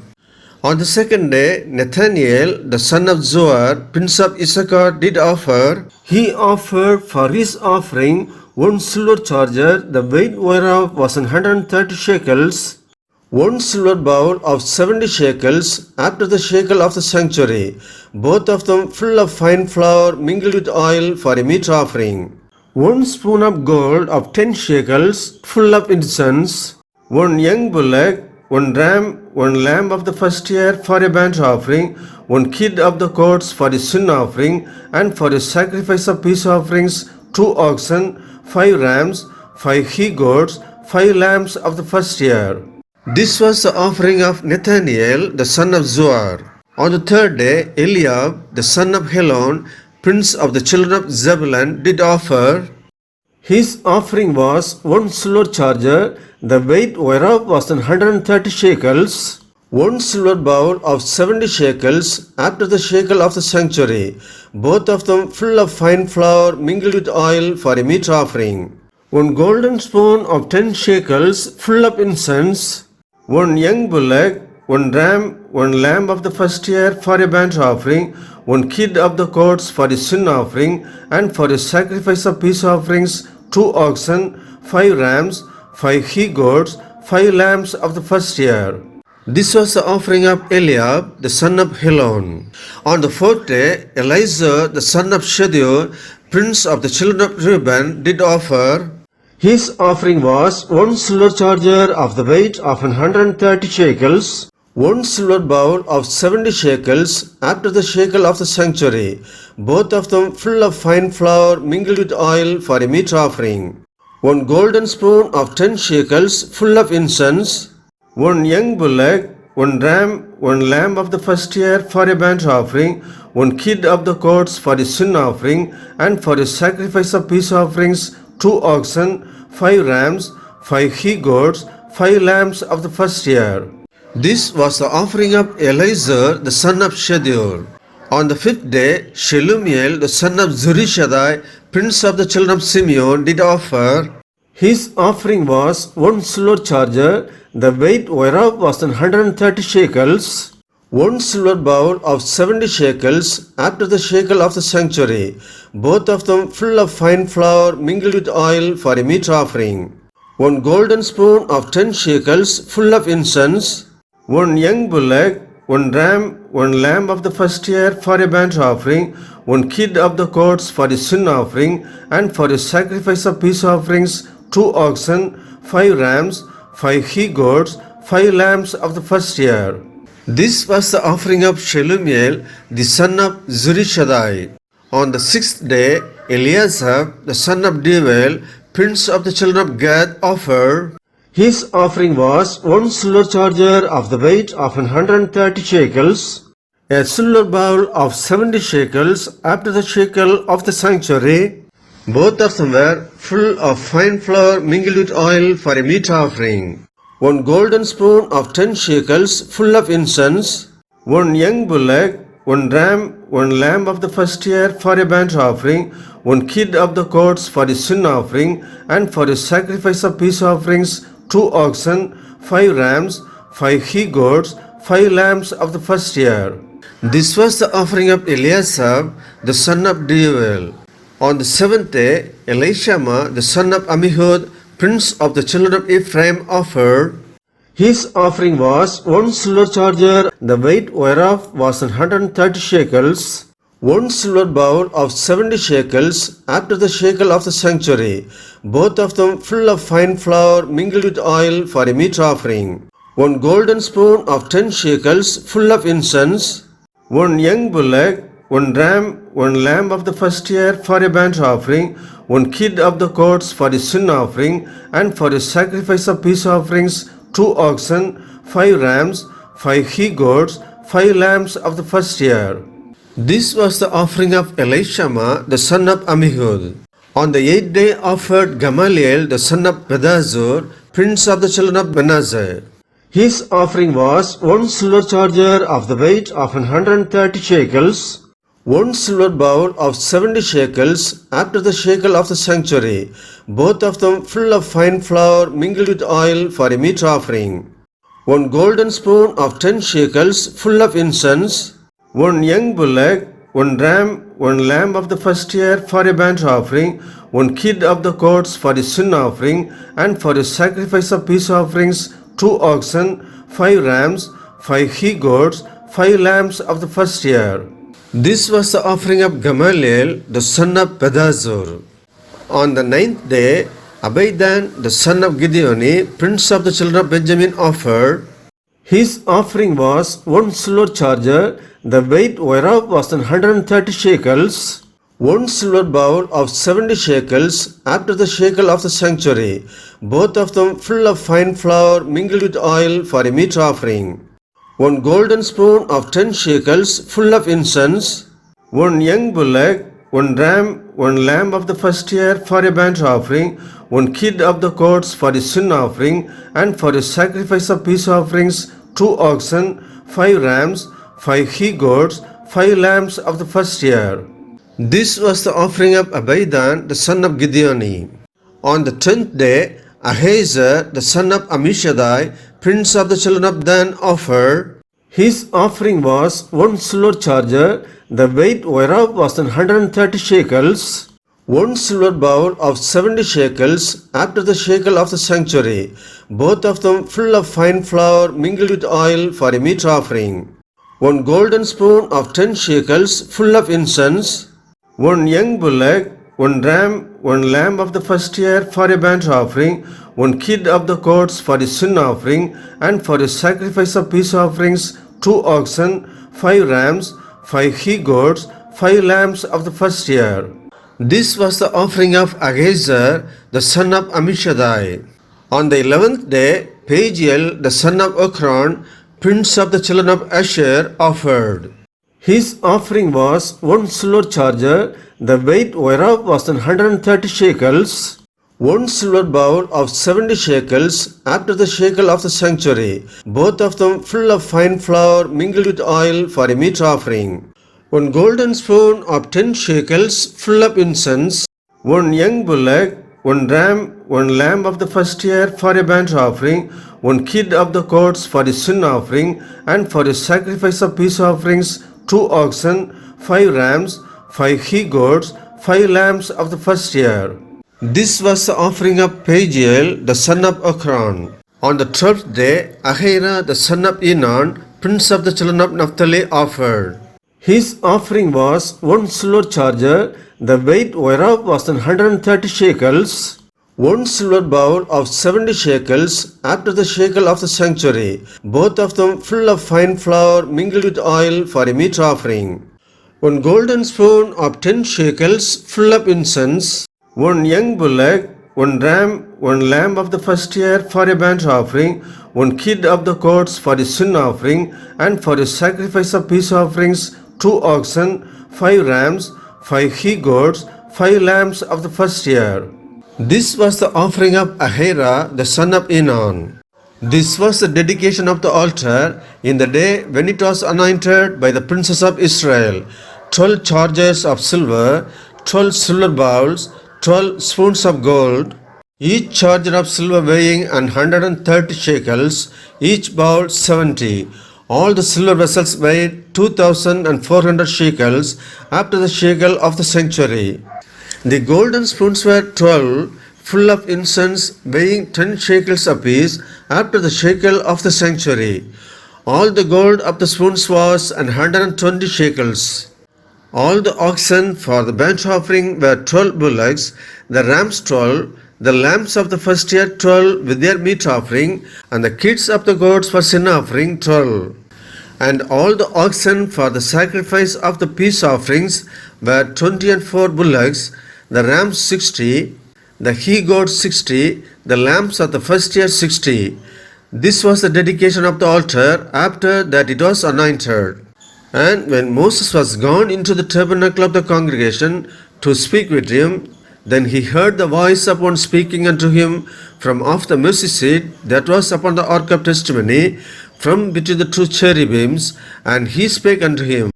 On the second day, Nathaniel, the son of Zoar, prince of Issachar, did offer. He offered for his offering 1 silver charger, the weight whereof was 130 shekels, 1 silver bowl of 70 shekels after the shekel of the sanctuary, both of them full of fine flour mingled with oil for a meat offering. 1 spoon of gold of 10 shekels full of incense. 1 young bullock, 1 ram, 1 lamb of the first year for a burnt offering. 1 kid of the goats for a sin offering, and for a sacrifice of peace offerings, 2 oxen, 5 rams, 5 he-goats, 5 lambs of the first year. This was the offering of Nathaniel, the son of Zoar. On the third day, Eliab, the son of Helon, prince of the children of Zebulun, did offer. His offering was 1 silver charger, the weight whereof was 130 shekels, 1 silver bowl of 70 shekels after the shekel of the sanctuary, both of them full of fine flour mingled with oil for a meat offering. 1 golden spoon of 10 shekels full of incense. 1 young bullock, 1 ram, 1 lamb of the first year for a burnt offering. 1 kid of the goats for a sin offering, and for a sacrifice of peace offerings, 2 oxen, 5 rams, 5 he-goats, 5 lambs of the first year. This was the offering of Eliab, the son of Helon. On the fourth day, Eliezer, the son of Shedeur, prince of the children of Reuben, did offer. His offering was 1 silver charger of the weight of 130 shekels, 1 silver bowl of 70 shekels after the shekel of the sanctuary, both of them full of fine flour mingled with oil for a meat offering. 1 golden spoon of 10 shekels full of incense. 1 young bullock, 1 ram, 1 lamb of the first year for a burnt offering. 1 kid of the goats for a sin offering, and for a sacrifice of peace offerings, 2 oxen, 5 rams, 5 he-goats, 5 lambs of the first year. This was the offering of Eliezer, the son of Shedeur. On the fifth day, Shelumiel, the son of Zurishaddai, prince of the children of Simeon, did offer. His offering was 1 silver charger, the weight whereof was 130 shekels, 1 silver bowl of 70 shekels after the shekel of the sanctuary, both of them full of fine flour mingled with oil for a meat offering. 1 golden spoon of 10 shekels full of incense. 1 young bullock, 1 ram, 1 lamb of the first year for a burnt offering. 1 kid of the goats for a sin offering, and for a sacrifice of peace offerings, 2 oxen, 5 rams, 5 he-goats, 5 lambs of the first year. This was the offering of Shelumiel, the son of Zurishaddai. On the sixth day, Eliasaph, the son of Deuel, prince of the children of Gad, offered. His offering was 1 silver charger of the weight of 130 shekels, a silver bowl of 70 shekels after the shekel of the sanctuary. Both of them were full of fine flour mingled with oil for a meat offering. 1 golden spoon of 10 shekels full of incense. 1 young bullock, 1 ram, 1 lamb of the first year for a burnt offering. 1 kid of the goats for a sin offering, and for a sacrifice of peace offerings, 2 oxen, 5 rams, 5 he-goats, 5 lambs of the first year. This was the offering of Eliasaph, the son of Deuel. On the seventh day, Elishama, the son of Ammihud, prince of the children of Ephraim, offered. His offering was 1 silver charger, the weight whereof was 130 shekels, 1 silver bowl of 70 shekels after the shekel of the sanctuary, both of them full of fine flour mingled with oil for a meat offering. 1 golden spoon of 10 shekels full of incense. 1 young bullock, one ram, one lamb of the first year for a burnt offering, one kid of the goats for a sin offering, and for a sacrifice of peace offerings, 2 oxen, 5 rams, 5 he-goats, 5 lambs of the first year. This was the offering of Elishama, the son of Ammihud. On the 8th day offered Gamaliel, the son of Pedazur, prince of the children of Manasseh. His offering was 1 silver charger of the weight of 130 shekels, 1 silver bowl of 70 shekels after the shekel of the sanctuary, both of them full of fine flour mingled with oil for a meat offering, 1 golden spoon of 10 shekels full of incense, 1 young bullock, 1 ram, 1 lamb of the first year for a burnt offering, 1 kid of the goats for a sin offering, and for a sacrifice of peace offerings, 2 oxen, 5 rams, 5 he-goats, 5 lambs of the first year. This was the offering of Gamaliel, the son of Pedazur. On the 9th day, Abidan, the son of Gideoni, prince of the children of Benjamin, offered. His offering was 1 silver charger, the weight whereof was 130 shekels, 1 silver bowl of 70 shekels after the shekel of the sanctuary, both of them full of fine flour mingled with oil for a meat offering, 1 golden spoon of 10 shekels full of incense, 1 young bullock, 1 ram, 1 lamb of the first year for a burnt offering, 1 kid of the goats for a sin offering, and for a sacrifice of peace offerings, 2 oxen, 5 rams, 5 he-goats, 5 lambs of the first year. This was the offering of Abidan, the son of Gideoni. On the 10th day, Ahiezer, the son of Ammishaddai, prince of the children of Dan, offered. His offering was 1 silver charger, the weight whereof was 130 shekels, 1 silver bowl of 70 shekels after the shekel of the sanctuary, both of them full of fine flour mingled with oil for a meat offering, 1 golden spoon of 10 shekels full of incense, 1 young bullock, 1 ram, 1 lamb of the first year for a burnt offering, 1 kid of the goats for a sin offering, and for a sacrifice of peace offerings, 2 oxen, 5 rams, 5 he-goats, 5 lambs of the first year. This was the offering of Ahiezer, the son of Ammishaddai. On the 11th day, Pagiel, the son of Okran, prince of the children of Asher, offered. His offering was 1 silver charger, the weight whereof was 130 shekels, 1 silver bowl of 70 shekels after the shekel of the sanctuary, both of them full of fine flour mingled with oil for a meat offering, 1 golden spoon of 10 shekels full of incense, 1 young bullock, 1 ram, 1 lamb of the first year for a burnt offering, 1 kid of the goats for a sin offering, and for a sacrifice of peace offerings, 2 oxen, 5 rams, 5 he-goats, 5 lambs of the first year. This was the offering of Pagiel, the son of Okran. On the 12th day, Ahira, the son of Enan, prince of the children of Naphtali, offered. His offering was 1 silver charger, the weight whereof was 130 shekels, 1 silver bowl of 70 shekels after the shekel of the sanctuary, both of them full of fine flour mingled with oil for a meat offering, 1 golden spoon of 10 shekels full of incense, 1 young bullock, 1 ram, 1 lamb of the first year for a burnt offering, 1 kid of the goats for a sin offering, and for a sacrifice of peace offerings, 2 oxen, 5 rams, 5 he-goats, 5 lambs of the first year. This was the offering of Ahira, the son of Enan. This was the dedication of the altar in the day when it was anointed by the princes of Israel. 12 chargers of silver, 12 silver bowls, 12 spoons of gold, each charger of silver weighing 130 shekels, each bowl 70. All the silver vessels weighed 2,400 shekels after the shekel of the sanctuary. The golden spoons were 12, full of incense, weighing 10 shekels apiece after the shekel of the sanctuary. All the gold of the spoons was 120 shekels. All the oxen for the burnt offering were 12 bullocks, the rams 12, the lambs of the first year 12 with their meat offering, and the kids of the goats for sin offering 12. And all the oxen for the sacrifice of the peace offerings were 24 bullocks, the rams 60, the he goats 60, the lambs of the first year 60. This was the dedication of the altar after that it was anointed. And when Moses was gone into the tabernacle of the congregation to speak with him, then he heard the voice of one speaking unto him from off the mercy seat that was upon the ark of testimony, from between the two cherubims, and he spake unto him.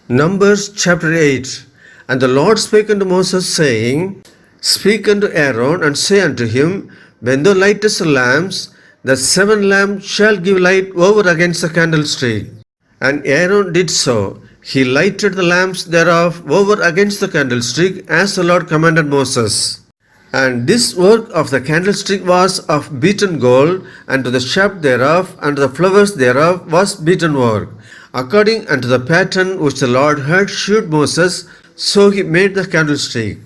Numbers chapter 8. And the Lord spake unto Moses, saying, Speak unto Aaron, and say unto him, When thou lightest the lamps, the 7 lamps shall give light over against the candlestick. And Aaron did so. He lighted the lamps thereof over against the candlestick, as the Lord commanded Moses. And this work of the candlestick was of beaten gold, and to the shaft thereof, and to the flowers thereof was beaten work, according unto the pattern which the Lord had shewed Moses, so he made the candlestick.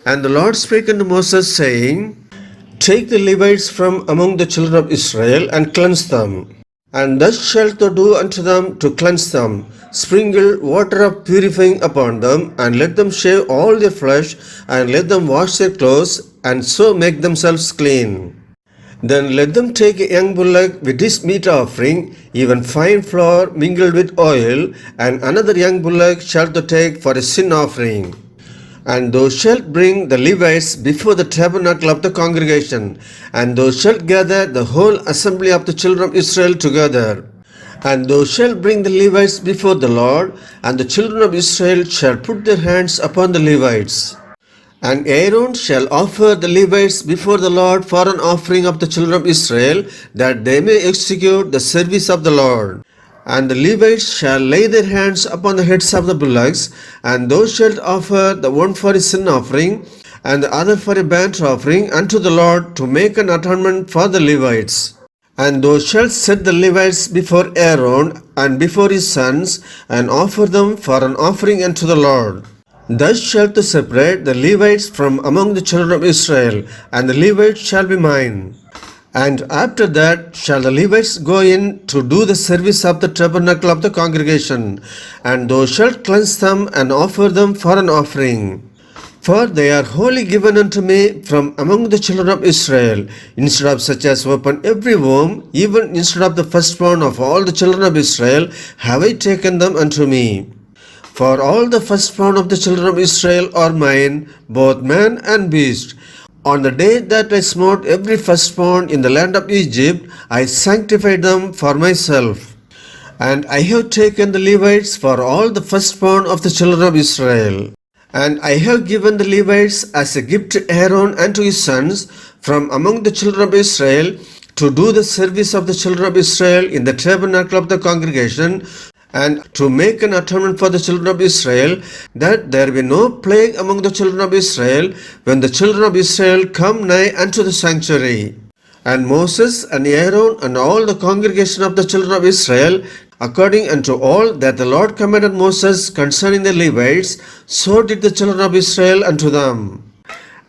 And the Lord spake unto Moses, saying, Take the Levites from among the children of Israel, and cleanse them. And thus shalt thou do unto them to cleanse them. Sprinkle water of purifying upon them, and let them shave all their flesh, and let them wash their clothes, and so make themselves clean. Then let them take a young bullock with his meat offering, even fine flour mingled with oil, and another young bullock shalt thou take for a sin offering. And thou shalt bring the Levites before the tabernacle of the congregation, and thou shalt gather the whole assembly of the children of Israel together. And thou shalt bring the Levites before the Lord, and the children of Israel shall put their hands upon the Levites. And Aaron shall offer the Levites before the Lord for an offering of the children of Israel, that they may execute the service of the Lord. And the Levites shall lay their hands upon the heads of the bullocks, and thou shalt offer the one for a sin offering, and the other for a burnt offering unto the Lord, to make an atonement for the Levites. And thou shalt set the Levites before Aaron and before his sons, and offer them for an offering unto the Lord. Thus shalt thou separate the Levites from among the children of Israel, and the Levites shall be mine. And after that shall the Levites go in to do the service of the tabernacle of the congregation, and thou shalt cleanse them and offer them for an offering. For they are wholly given unto me from among the children of Israel. Instead of such as open every womb, even instead of the firstborn of all the children of Israel, have I taken them unto me. For all the firstborn of the children of Israel are mine, both man and beast. On the day that I smote every firstborn in the land of Egypt, I sanctified them for myself. And I have taken the Levites for all the firstborn of the children of Israel. And I have given the Levites as a gift to Aaron and to his sons from among the children of Israel, to do the service of the children of Israel in the tabernacle of the congregation, and to make an atonement for the children of Israel, that there be no plague among the children of Israel, when the children of Israel come nigh unto the sanctuary. And Moses and Aaron and all the congregation of the children of Israel, according unto all that the Lord commanded Moses concerning the Levites, so did the children of Israel unto them.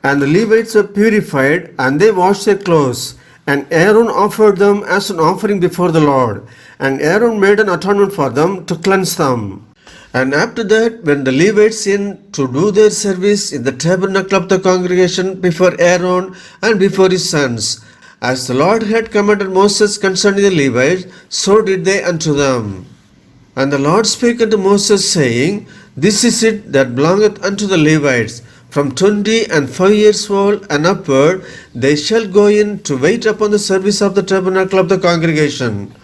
And the Levites were purified, and they washed their clothes. And Aaron offered them as an offering before the Lord. And Aaron made an atonement for them to cleanse them. And after that, when the Levites in to do their service in the tabernacle of the congregation before Aaron and before his sons, as the Lord had commanded Moses concerning the Levites, so did they unto them. And the Lord spake unto Moses, saying, This is it that belongeth unto the Levites. From 25 years old and upward, they shall go in to wait upon the service of the tabernacle of the congregation.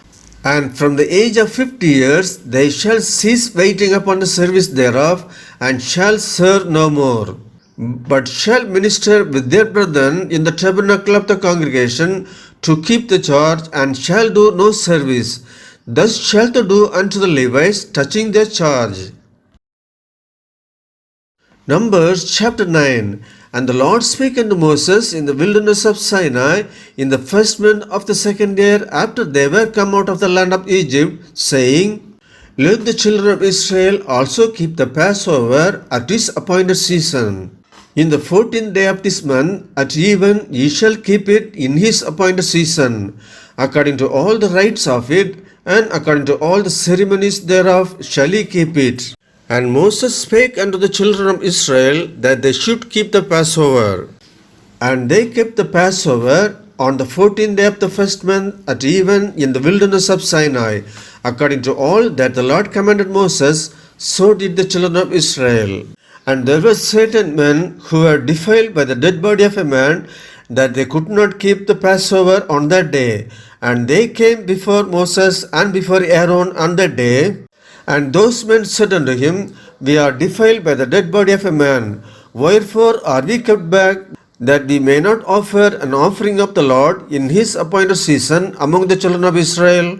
And from the age of 50 years, they shall cease waiting upon the service thereof, and shall serve no more, but shall minister with their brethren in the tabernacle of the congregation, to keep the charge, and shall do no service. Thus shalt thou do unto the Levites touching their charge. Numbers chapter 9. And the Lord spake unto Moses in the wilderness of Sinai in the first month of the second year after they were come out of the land of Egypt, saying, Let the children of Israel also keep the Passover at his appointed season. In the 14th day of this month at even ye shall keep it in his appointed season, according to all the rites of it, and according to all the ceremonies thereof shall ye keep it. And Moses spake unto the children of Israel that they should keep the Passover. And they kept the Passover on the 14th day of the first month at even in the wilderness of Sinai, according to all that the Lord commanded Moses, so did the children of Israel. And there were certain men who were defiled by the dead body of a man, that they could not keep the Passover on that day. And they came before Moses and before Aaron on that day. And those men said unto him, We are defiled by the dead body of a man. Wherefore are we kept back, that we may not offer an offering of the Lord in his appointed season among the children of Israel?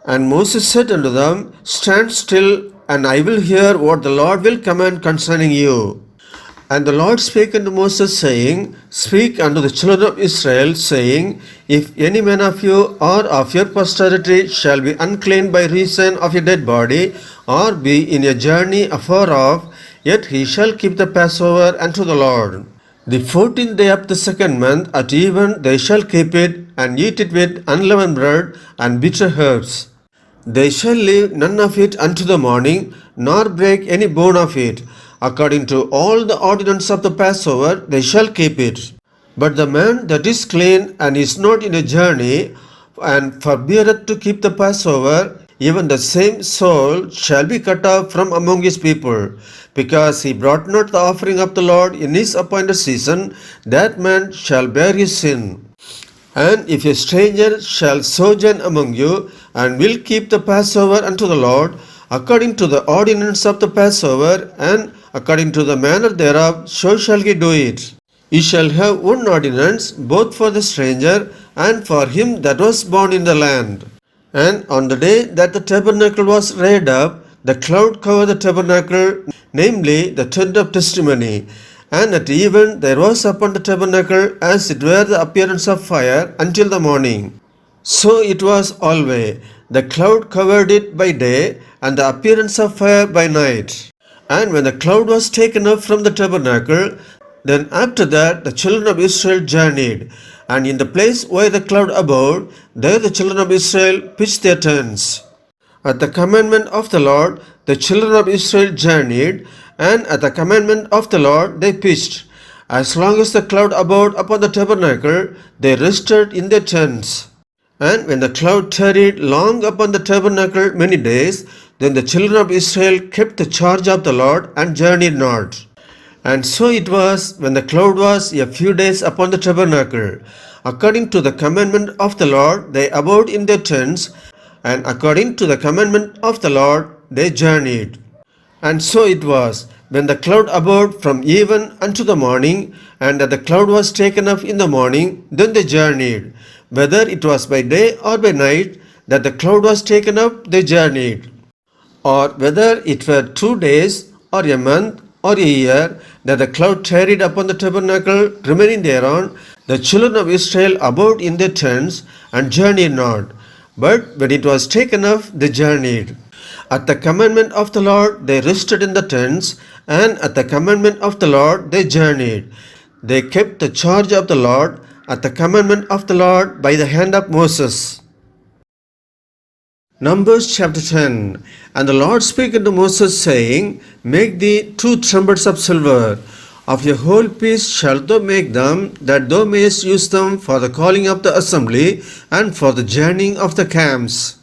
And Moses said unto them, Stand still, and I will hear what the Lord will command concerning you. And the Lord spake unto Moses, saying, Speak unto the children of Israel, saying, If any man of you or of your posterity shall be unclean by reason of a dead body, or be in a journey afar off, yet he shall keep the Passover unto the Lord. The 14th day of the second month at even they shall keep it, and eat it with unleavened bread and bitter herbs. They shall leave none of it unto the morning, nor break any bone of it. According to all the ordinance of the Passover, they shall keep it. But the man that is clean and is not in a journey, and forbeareth to keep the Passover, even the same soul shall be cut off from among his people, because he brought not the offering of the Lord in his appointed season, that man shall bear his sin. And if a stranger shall sojourn among you, and will keep the Passover unto the Lord, according to the ordinance of the Passover, and according to the manner thereof, so shall he do it. Ye shall have one ordinance, both for the stranger and for him that was born in the land. And on the day that the tabernacle was raised up, the cloud covered the tabernacle, namely the tent of testimony. And at even there was upon the tabernacle as it were the appearance of fire until the morning. So it was always. The cloud covered it by day, and the appearance of fire by night. And when the cloud was taken up from the tabernacle, then after that the children of Israel journeyed. And in the place where the cloud abode, there the children of Israel pitched their tents. At the commandment of the Lord, the children of Israel journeyed, and at the commandment of the Lord they pitched. As long as the cloud abode upon the tabernacle, they rested in their tents. And when the cloud tarried long upon the tabernacle many days, then the children of Israel kept the charge of the Lord and journeyed not. And so it was when the cloud was a few days upon the tabernacle. According to the commandment of the Lord, they abode in their tents, and according to the commandment of the Lord, they journeyed. And so it was, when the cloud abode from even unto the morning, and that the cloud was taken up in the morning, then they journeyed. Whether it was by day or by night, that the cloud was taken up, they journeyed. Or whether it were 2 days, or a month, or a year, that the cloud tarried upon the tabernacle, remaining thereon, the children of Israel abode in their tents, and journeyed not. But when it was taken up, they journeyed. At the commandment of the Lord they rested in the tents, and at the commandment of the Lord they journeyed. They kept the charge of the Lord at the commandment of the Lord by the hand of Moses. Numbers chapter 10. And the Lord spake unto Moses, saying, Make thee 2 trumpets of silver. Of a whole piece shalt thou make them, that thou mayest use them for the calling of the assembly, and for the journeying of the camps.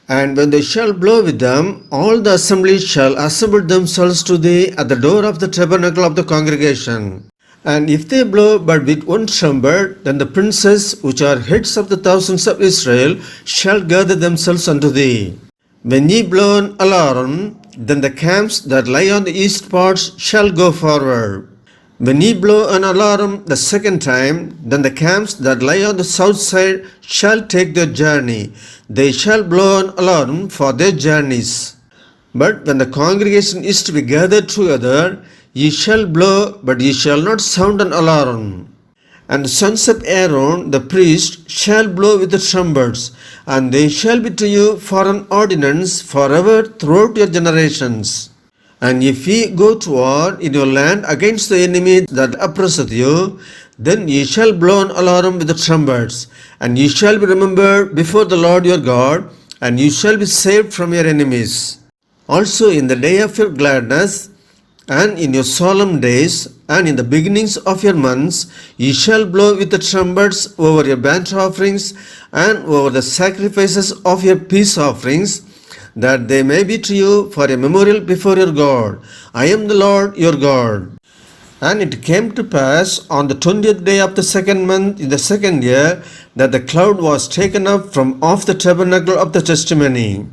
And when they shall blow with them, all the assembly shall assemble themselves to thee at the door of the tabernacle of the congregation. And if they blow but with one trumpet, then the princes, which are heads of the thousands of Israel, shall gather themselves unto thee. When ye blow an alarm, then the camps that lie on the east parts shall go forward. When ye blow an alarm the second time, then the camps that lie on the south side shall take their journey. They shall blow an alarm for their journeys. But when the congregation is to be gathered together, ye shall blow, but ye shall not sound an alarm. And the sons of Aaron the priest shall blow with the trumpets, and they shall be to you for an ordinance forever throughout your generations. And if ye go to war in your land against the enemy that oppresseth you, then ye shall blow an alarm with the trumpets, and ye shall be remembered before the Lord your God, and you shall be saved from your enemies. Also in the day of your gladness, and in your solemn days, and in the beginnings of your months, ye shall blow with the trumpets over your burnt offerings, and over the sacrifices of your peace offerings, that they may be to you for a memorial before your God. I am the Lord your God. And it came to pass on the 20th day of the second month in the second year, that the cloud was taken up from off the tabernacle of the testimony.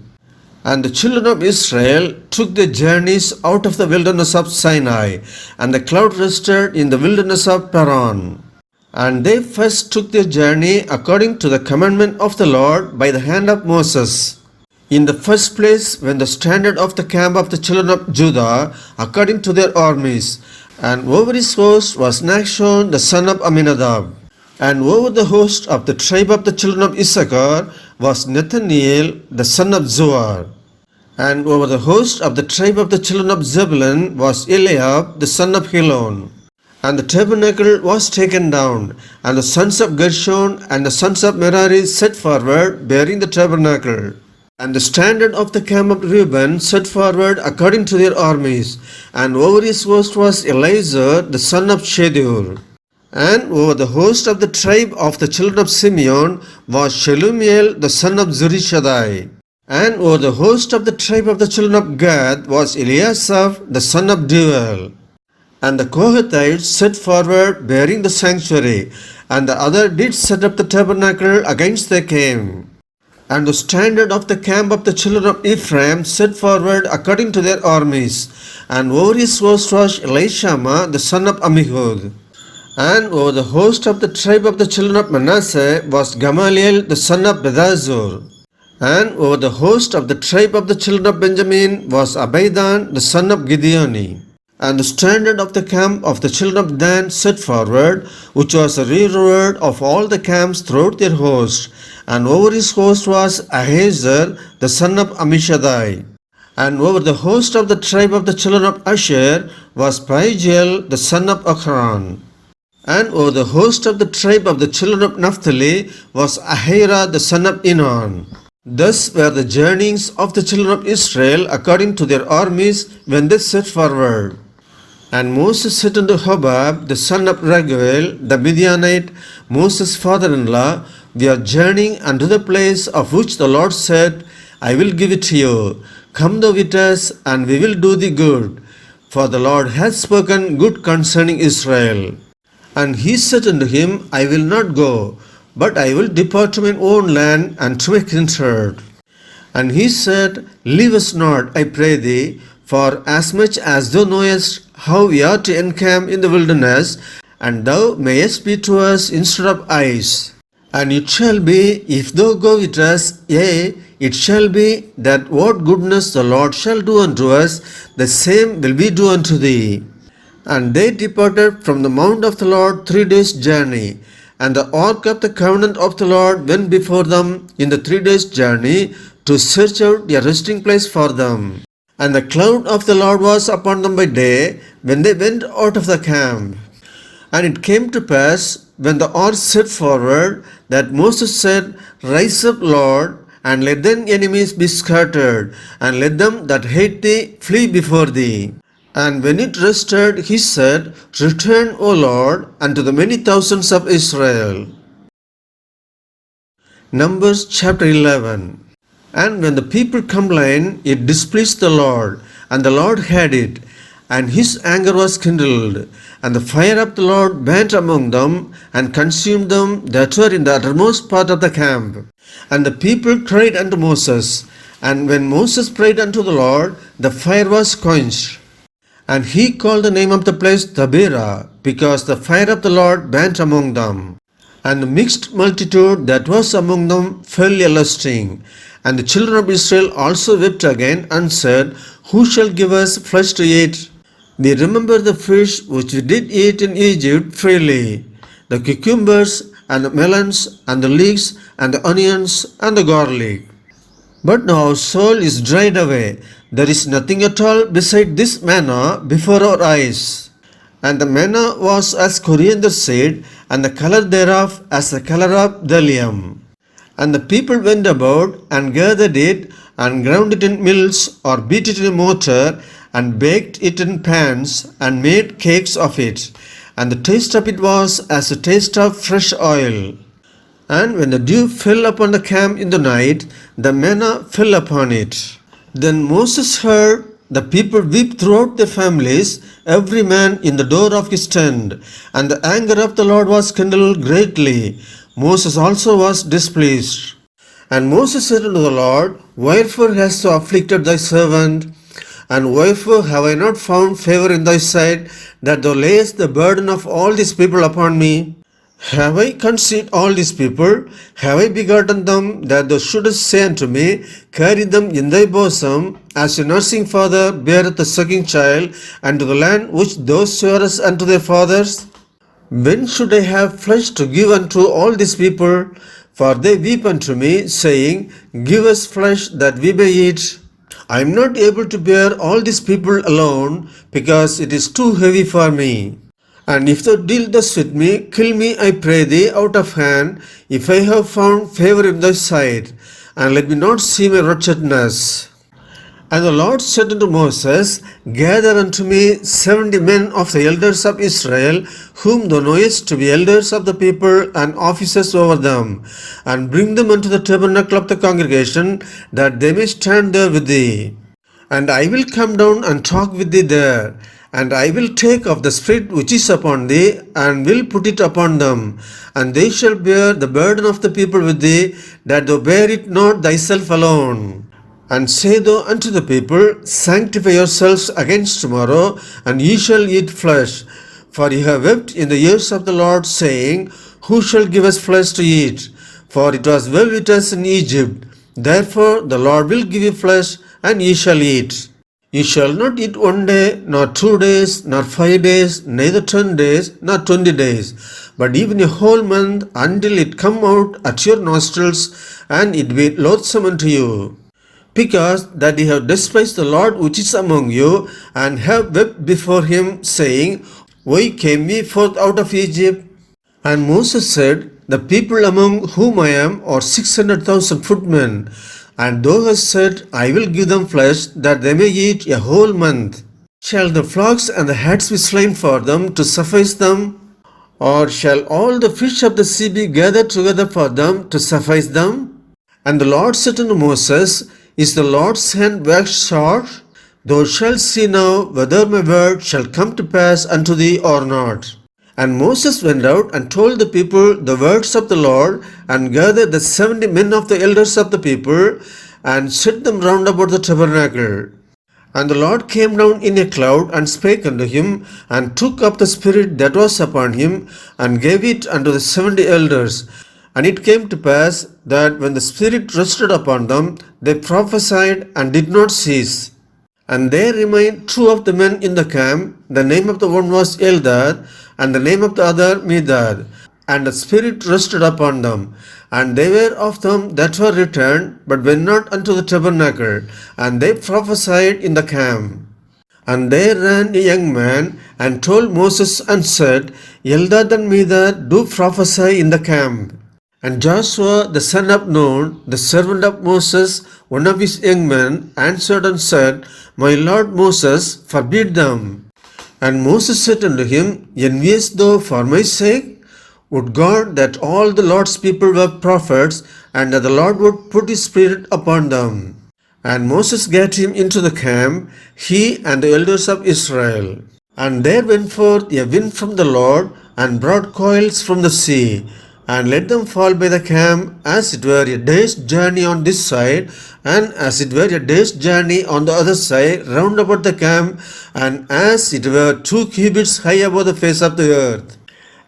And the children of Israel took their journeys out of the wilderness of Sinai, and the cloud rested in the wilderness of Paran. And they first took their journey according to the commandment of the Lord by the hand of Moses. In the first place, when the standard of the camp of the children of Judah, according to their armies, and over his host was Nachshon the son of Amminadab. And over the host of the tribe of the children of Issachar was Nathaniel the son of Zuar. And over the host of the tribe of the children of Zebulun was Eliab the son of Helon. And the tabernacle was taken down, and the sons of Gershon and the sons of Merari set forward, bearing the tabernacle. And the standard of the camp of Reuben set forward according to their armies, and over his host was Eleazar the son of Shedur. And over the host of the tribe of the children of Simeon was Shelumiel the son of Zurishaddai. And over the host of the tribe of the children of Gad was Eliasaph the son of Deuel. And the Kohathites set forward, bearing the sanctuary, and the other did set up the tabernacle against they came. And the standard of the camp of the children of Ephraim set forward according to their armies, and over his host was Elishama the son of Ammihud. And over the host of the tribe of the children of Manasseh was Gamaliel the son of Pedahzur. And over the host of the tribe of the children of Benjamin was Abidan the son of Gideoni. And the standard of the camp of the children of Dan set forward, which was a rearward of all the camps throughout their host. And over his host was Ahiezer the son of Ammishaddai. And over the host of the tribe of the children of Asher was Pagiel the son of Ochran. And over the host of the tribe of the children of Naphtali was Ahira the son of Enon. Thus were the journeyings of the children of Israel according to their armies when they set forward. And Moses said unto Hobab the son of Raguel the Midianite, Moses' father-in-law, we are journeying unto the place of which the Lord said, I will give it to you. Come thou with us, and we will do thee good. For the Lord hath spoken good concerning Israel. And he said unto him, I will not go, but I will depart to mine own land and to my kindred. And he said, Leave us not, I pray thee, for as much as thou knowest how we are to encamp in the wilderness, and thou mayest be to us instead of eyes. And it shall be, if thou go with us, yea, it shall be that what goodness the Lord shall do unto us, the same will we do unto thee. And they departed from the mount of the Lord 3 days' journey. And the ark of the covenant of the Lord went before them in the 3 days' journey to search out a resting place for them. And the cloud of the Lord was upon them by day when they went out of the camp. And it came to pass, when the ark set forward, that Moses said, Rise up, Lord, and let thine enemies be scattered, and let them that hate thee flee before thee. And when it rested, he said, Return, O Lord, unto the many thousands of Israel. Numbers chapter 11. And when the people complained, it displeased the Lord, and the Lord had it, and his anger was kindled. And the fire of the Lord burnt among them, and consumed them that were in the uttermost part of the camp. And the people cried unto Moses. And when Moses prayed unto the Lord, the fire was quenched. And he called the name of the place Taberah, because the fire of the Lord burnt among them. And the mixed multitude that was among them fell a lusting. And the children of Israel also wept again, and said, Who shall give us flesh to eat? We remember the fish which we did eat in Egypt freely, the cucumbers, and the melons, and the leeks, and the onions, and the garlic. But now our soul is dried away. There is nothing at all beside this manna before our eyes. And the manna was as coriander seed, and the color thereof as the color of bdellium. And the people went about and gathered it and ground it in mills or beat it in a mortar and baked it in pans and made cakes of it. And the taste of it was as the taste of fresh oil. And when the dew fell upon the camp in the night, the manna fell upon it. Then Moses heard the people weep throughout their families, every man in the door of his tent. And the anger of the Lord was kindled greatly. Moses also was displeased. And Moses said unto the Lord, Wherefore hast thou afflicted thy servant? And wherefore have I not found favor in thy sight, that thou layest the burden of all these people upon me? Have I conceived all these people? Have I begotten them, that thou shouldest say unto me, Carry them in thy bosom, as a nursing father beareth a sucking child, unto the land which thou swearest unto their fathers? When should I have flesh to give unto all these people? For they weep unto me, saying, Give us flesh that we may eat. I am not able to bear all these people alone, because it is too heavy for me. And if thou deal thus with me, kill me, I pray thee, out of hand, if I have found favor in thy sight, and let me not see my wretchedness. And the Lord said unto Moses, Gather unto me 70 men of the elders of Israel, whom thou knowest to be elders of the people and officers over them, and bring them unto the tabernacle of the congregation, that they may stand there with thee. And I will come down and talk with thee there. And I will take of the Spirit which is upon thee, and will put it upon them. And they shall bear the burden of the people with thee, that thou bear it not thyself alone. And say thou unto the people, Sanctify yourselves against tomorrow, and ye shall eat flesh. For ye have wept in the ears of the Lord, saying, Who shall give us flesh to eat? For it was well with us in Egypt. Therefore the Lord will give you flesh, and ye shall eat. Ye shall not eat 1 day, nor 2 days, nor 5 days, neither 10 days, nor 20 days, but even a whole month, until it come out at your nostrils, and it be loathsome unto you. Because that ye have despised the Lord which is among you, and have wept before him, saying, Why came we forth out of Egypt? And Moses said, The people among whom I am are 600,000 footmen. And thou hast said, I will give them flesh, that they may eat a whole month. Shall the flocks and the herds be slain for them, to suffice them? Or shall all the fish of the sea be gathered together for them, to suffice them? And the Lord said unto Moses, Is the Lord's hand waxed short? Thou shalt see now whether my word shall come to pass unto thee or not. And Moses went out and told the people the words of the Lord, and gathered the 70 men of the elders of the people, and set them round about the tabernacle. And the Lord came down in a cloud, and spake unto him, and took up the Spirit that was upon him, and gave it unto the 70 elders. And it came to pass, that when the Spirit rested upon them, they prophesied, and did not cease. And there remained 2 of the men in the camp. The name of the one was Eldad, and the name of the other Medad. And the Spirit rested upon them. And they were of them that were returned, but went not unto the tabernacle. And they prophesied in the camp. And there ran a young man, and told Moses, and said, Eldad and Medad do prophesy in the camp. And Joshua the son of Nun, the servant of Moses, one of his young men, answered and said, My Lord Moses, forbid them. And Moses said unto him, Enviest thou for my sake? Would God that all the Lord's people were prophets, and that the Lord would put his Spirit upon them. And Moses gat him into the camp, he and the elders of Israel. And there went forth a wind from the Lord, and brought coils from the sea, and let them fall by the camp, as it were a day's journey on this side, and as it were a day's journey on the other side, round about the camp, and as it were 2 cubits high above the face of the earth.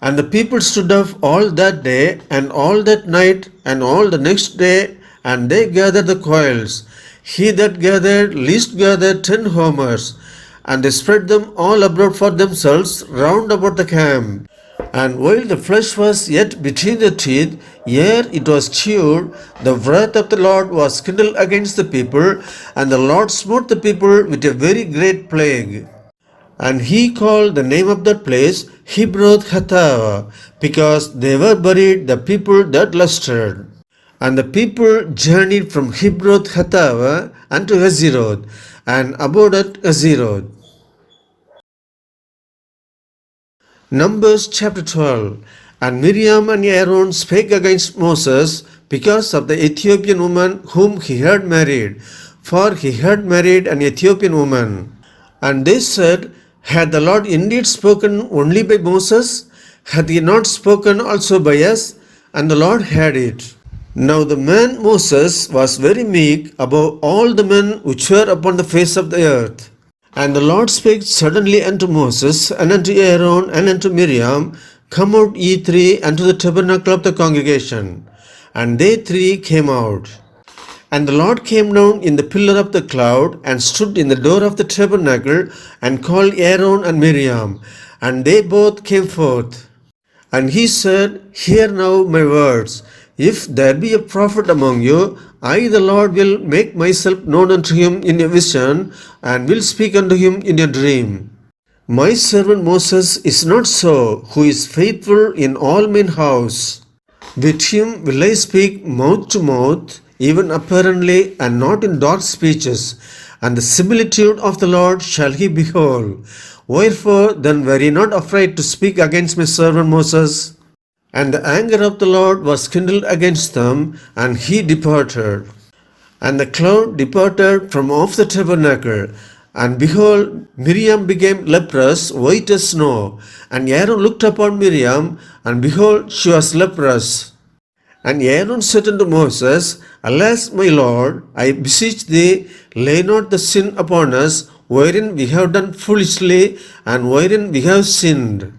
And the people stood up all that day, and all that night, and all the next day, and they gathered the coils. He that gathered least gathered 10 homers, and they spread them all abroad for themselves round about the camp. And while the flesh was yet between the teeth, ere it was chewed, the wrath of the Lord was kindled against the people, and the Lord smote the people with a very great plague. And he called the name of that place Hebroth Hathava, because they were buried the people that lusted. And the people journeyed from Hebroth Hattava unto Hazeroth, and abode at Hazeroth. Numbers chapter 12. And Miriam and Aaron spake against Moses because of the Ethiopian woman whom he had married, for he had married an Ethiopian woman. And they said, Had the Lord indeed spoken only by Moses? Hath he not spoken also by us? And the Lord had it. Now the man Moses was very meek above all the men which were upon the face of the earth. And the Lord spake suddenly unto Moses, and unto Aaron, and unto Miriam, Come out ye three unto the tabernacle of the congregation. And they three came out. And the Lord came down in the pillar of the cloud, and stood in the door of the tabernacle, and called Aaron and Miriam. And they both came forth. And he said, Hear now my words. If there be a prophet among you, I the Lord will make myself known unto him in a vision, and will speak unto him in a dream. My servant Moses is not so, who is faithful in all mine house. With him will I speak mouth to mouth, even apparently, and not in dark speeches. And the similitude of the Lord shall he behold. Wherefore then were ye not afraid to speak against my servant Moses? And the anger of the Lord was kindled against them, and he departed. And the cloud departed from off the tabernacle. And behold, Miriam became leprous, white as snow. And Aaron looked upon Miriam, and behold, she was leprous. And Aaron said unto Moses, Alas, my Lord, I beseech thee, lay not the sin upon us, wherein we have done foolishly, and wherein we have sinned.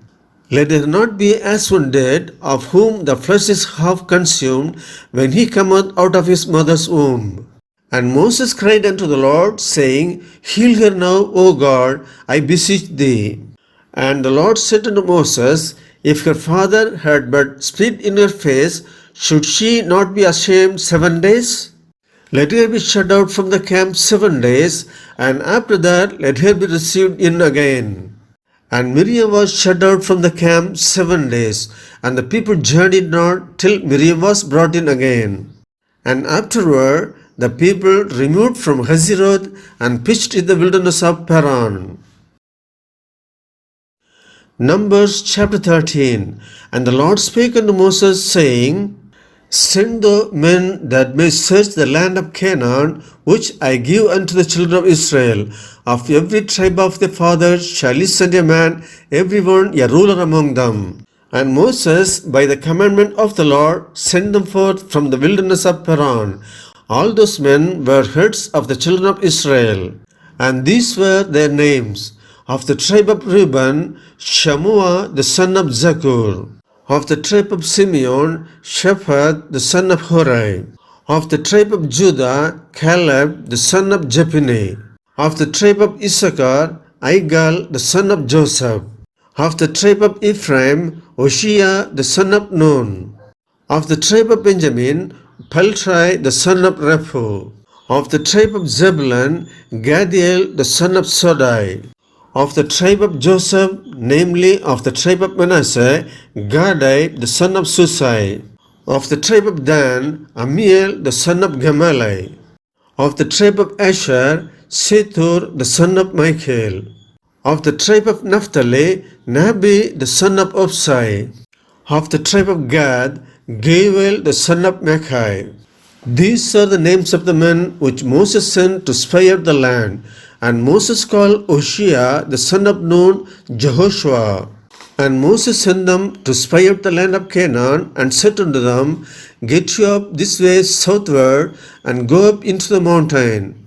Let there not be as one dead, of whom the flesh is half consumed, when he cometh out of his mother's womb. And Moses cried unto the Lord, saying, Heal her now, O God, I beseech thee. And the Lord said unto Moses, If her father had but spit in her face, should she not be ashamed 7 days? Let her be shut out from the camp 7 days, and after that let her be received in again. And Miriam was shut out from the camp 7 days, and the people journeyed not till Miriam was brought in again. And afterward the people removed from Hazeroth and pitched in the wilderness of Paran. Numbers chapter 13. And the Lord spake unto Moses, saying, Send thou men that may search the land of Canaan, which I give unto the children of Israel. Of every tribe of their fathers shall ye send a man, every one a ruler among them. And Moses, by the commandment of the Lord, sent them forth from the wilderness of Paran. All those men were heads of the children of Israel. And these were their names. Of the tribe of Reuben, Shammua the son of Zakur. Of the tribe of Simeon, Shaphat the son of Hori. Of the tribe of Judah, Caleb the son of Jephunneh. Of the tribe of Issachar, Igal the son of Joseph. Of the tribe of Ephraim, Hoshea the son of Nun. Of the tribe of Benjamin, Paltrai the son of Raphu. Of the tribe of Zebulun, Gadiel the son of Sodai. Of the tribe of Joseph, namely of the tribe of Manasseh, Gadai the son of Susai. Of the tribe of Dan, Amiel the son of Gamalai. Of the tribe of Asher, Sethur the son of Michael. Of the tribe of Naphtali, Nabi the son of Opsai. Of the tribe of Gad, Geuel the son of Machai. These are the names of the men which Moses sent to spy out the land. And Moses called Hoshea the son of Nun Jehoshua. And Moses sent them to spy out the land of Canaan, and said unto them, Get you up this way southward, and go up into the mountain,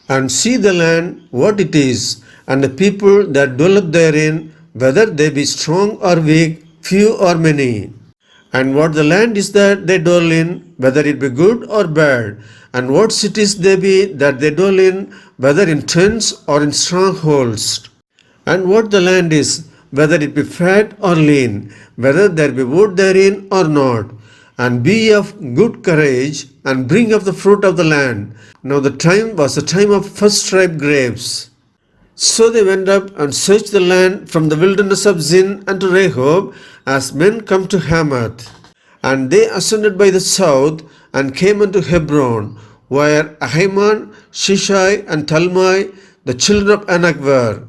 and see the land, what it is, and the people that dwelleth therein, whether they be strong or weak, few or many. And what the land is that they dwell in, whether it be good or bad, and what cities they be that they dwell in, whether in tents or in strongholds. And what the land is, whether it be fat or lean, whether there be wood therein or not. And be ye of good courage, and bring of the fruit of the land. Now the time was the time of first ripe grapes. So they went up and searched the land from the wilderness of Zin unto Rehob, as men come to Hamath. And they ascended by the south, and came unto Hebron, where Ahiman, Shishai, and Talmai, the children of Anak were.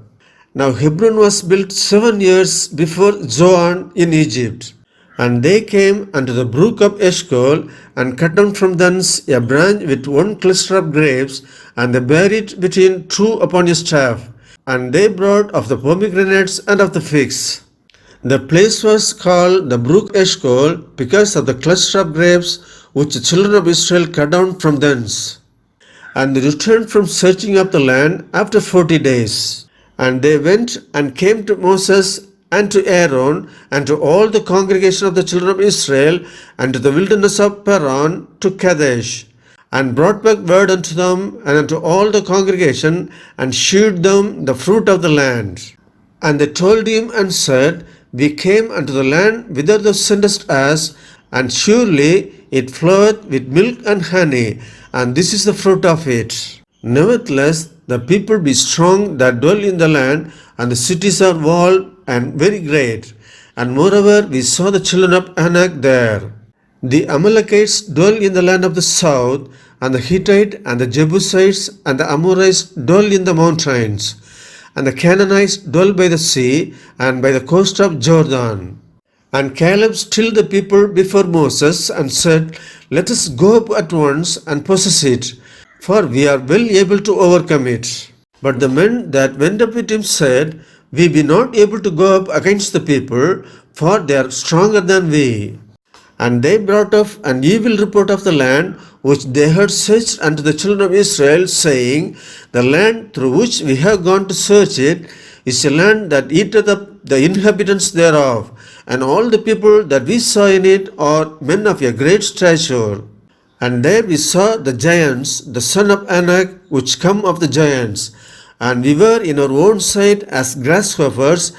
Now Hebron was built 7 years before Zoan in Egypt. And they came unto the brook of Eshcol, and cut down from thence a branch with one cluster of grapes, and they bare it between two upon a staff. And they brought of the pomegranates and of the figs. The place was called the brook Eshcol, because of the cluster of grapes which the children of Israel cut down from thence. And they returned from searching up the land after 40 days. And they went and came to Moses and to Aaron and to all the congregation of the children of Israel and to the wilderness of Paran to Kadesh, and brought back word unto them and unto all the congregation, and shewed them the fruit of the land. And they told him and said, We came unto the land whither thou sendest us, and surely it floweth with milk and honey, and this is the fruit of it. Nevertheless, the people be strong that dwell in the land, and the cities are walled and very great. And moreover, we saw the children of Anak there. The Amalekites dwell in the land of the south, and the Hittite and the Jebusites and the Amorites dwell in the mountains, and the Canaanites dwell by the sea and by the coast of Jordan. And Caleb stilled the people before Moses and said, Let us go up at once and possess it, for we are well able to overcome it. But the men that went up with him said, We be not able to go up against the people, for they are stronger than we. And they brought up an evil report of the land which they had searched unto the children of Israel, saying, The land through which we have gone to search it is a land that eateth up the inhabitants thereof, and all the people that we saw in it are men of a great stature. And there we saw the giants, the son of Anak, which come of the giants. And we were in our own sight as grasshoppers,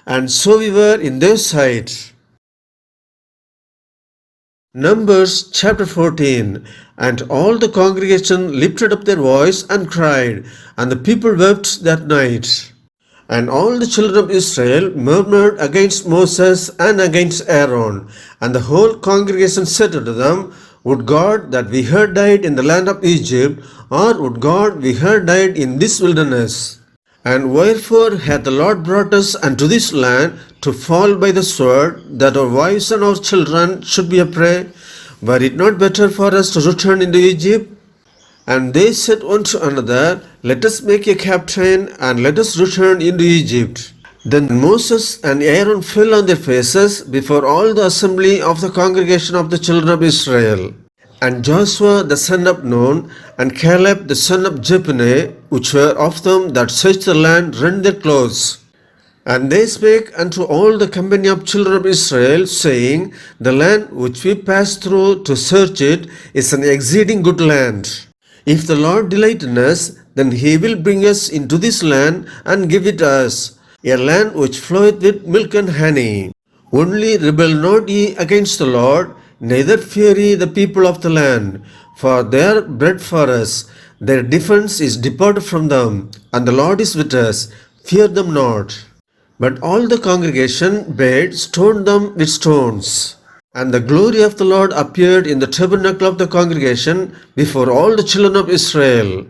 and so we were in their sight. Numbers chapter 14. And all the congregation lifted up their voice and cried, and the people wept that night. And all the children of Israel murmured against Moses and against Aaron. And the whole congregation said unto them, Would God that we had died in the land of Egypt, or would God we had died in this wilderness? And wherefore hath the Lord brought us unto this land to fall by the sword, that our wives and our children should be a prey? Were it not better for us to return into Egypt? And they said one to another, Let us make a captain, and let us return into Egypt. Then Moses and Aaron fell on their faces before all the assembly of the congregation of the children of Israel. And Joshua the son of Nun and Caleb the son of Jephunneh, which were of them that searched the land, rent their clothes. And they spake unto all the company of children of Israel, saying, The land which we passed through to search it is an exceeding good land. If the Lord delight in us, then he will bring us into this land and give it us, a land which floweth with milk and honey. Only rebel not ye against the Lord, neither fear ye the people of the land, for they are bread for us. Their defense is departed from them, and the Lord is with us. Fear them not. But all the congregation bade stone them with stones. And the glory of the Lord appeared in the tabernacle of the congregation before all the children of Israel.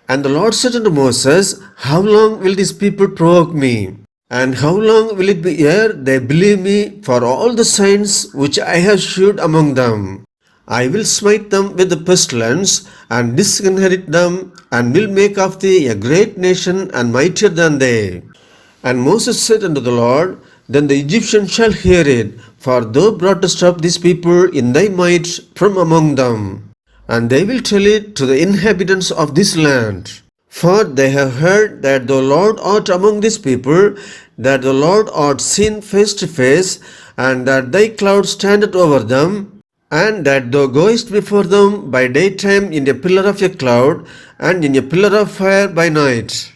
And the Lord said unto Moses, How long will these people provoke me? And how long will it be ere they believe me for all the signs which I have shewed among them? I will smite them with the pestilence, and disinherit them, and will make of thee a great nation and mightier than they. And Moses said unto the Lord, Then the Egyptians shall hear it, for thou broughtest up these people in thy might from among them. And they will tell it to the inhabitants of this land. For they have heard that the Lord art among these people, that the Lord art seen face to face, and that thy cloud standeth over them, and that thou goest before them by daytime in a pillar of a cloud, and in a pillar of fire by night.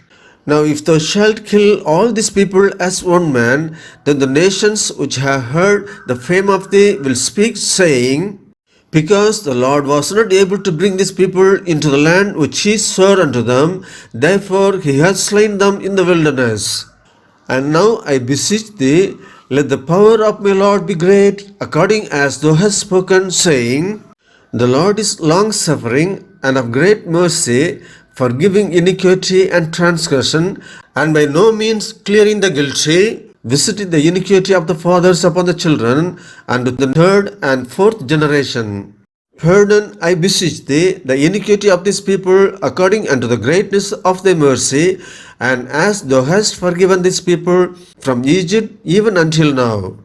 Now if thou shalt kill all these people as one man, then the nations which have heard the fame of thee will speak, saying, Because the Lord was not able to bring these people into the land which he swore unto them, therefore he hath slain them in the wilderness. And now I beseech thee, let the power of my Lord be great, according as thou hast spoken, saying, The Lord is long-suffering and of great mercy, forgiving iniquity and transgression, and by no means clearing the guilty, visiting the iniquity of the fathers upon the children, and to the third and fourth generation. Pardon, I beseech thee, the iniquity of this people according unto the greatness of thy mercy, and as thou hast forgiven this people from Egypt even until now.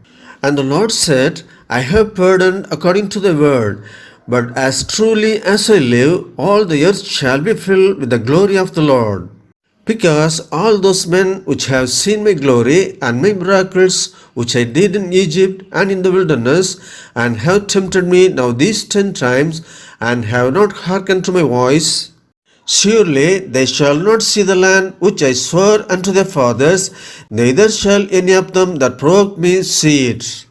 And the Lord said, I have pardoned according to thy word, but as truly as I live, all the earth shall be filled with the glory of the Lord. Because all those men which have seen my glory and my miracles which I did in Egypt and in the wilderness, and have tempted me now these 10 times, and have not hearkened to my voice, surely they shall not see the land which I swore unto their fathers, neither shall any of them that provoked me see it.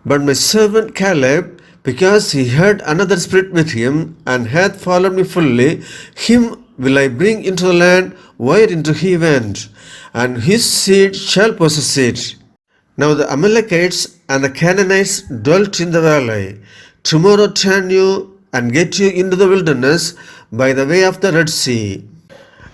But my servant Caleb, because he had another spirit with him, and hath followed me fully, him will I bring into the land whereinto he went, and his seed shall possess it. Now the Amalekites and the Canaanites dwelt in the valley. Tomorrow turn you and get you into the wilderness by the way of the Red Sea.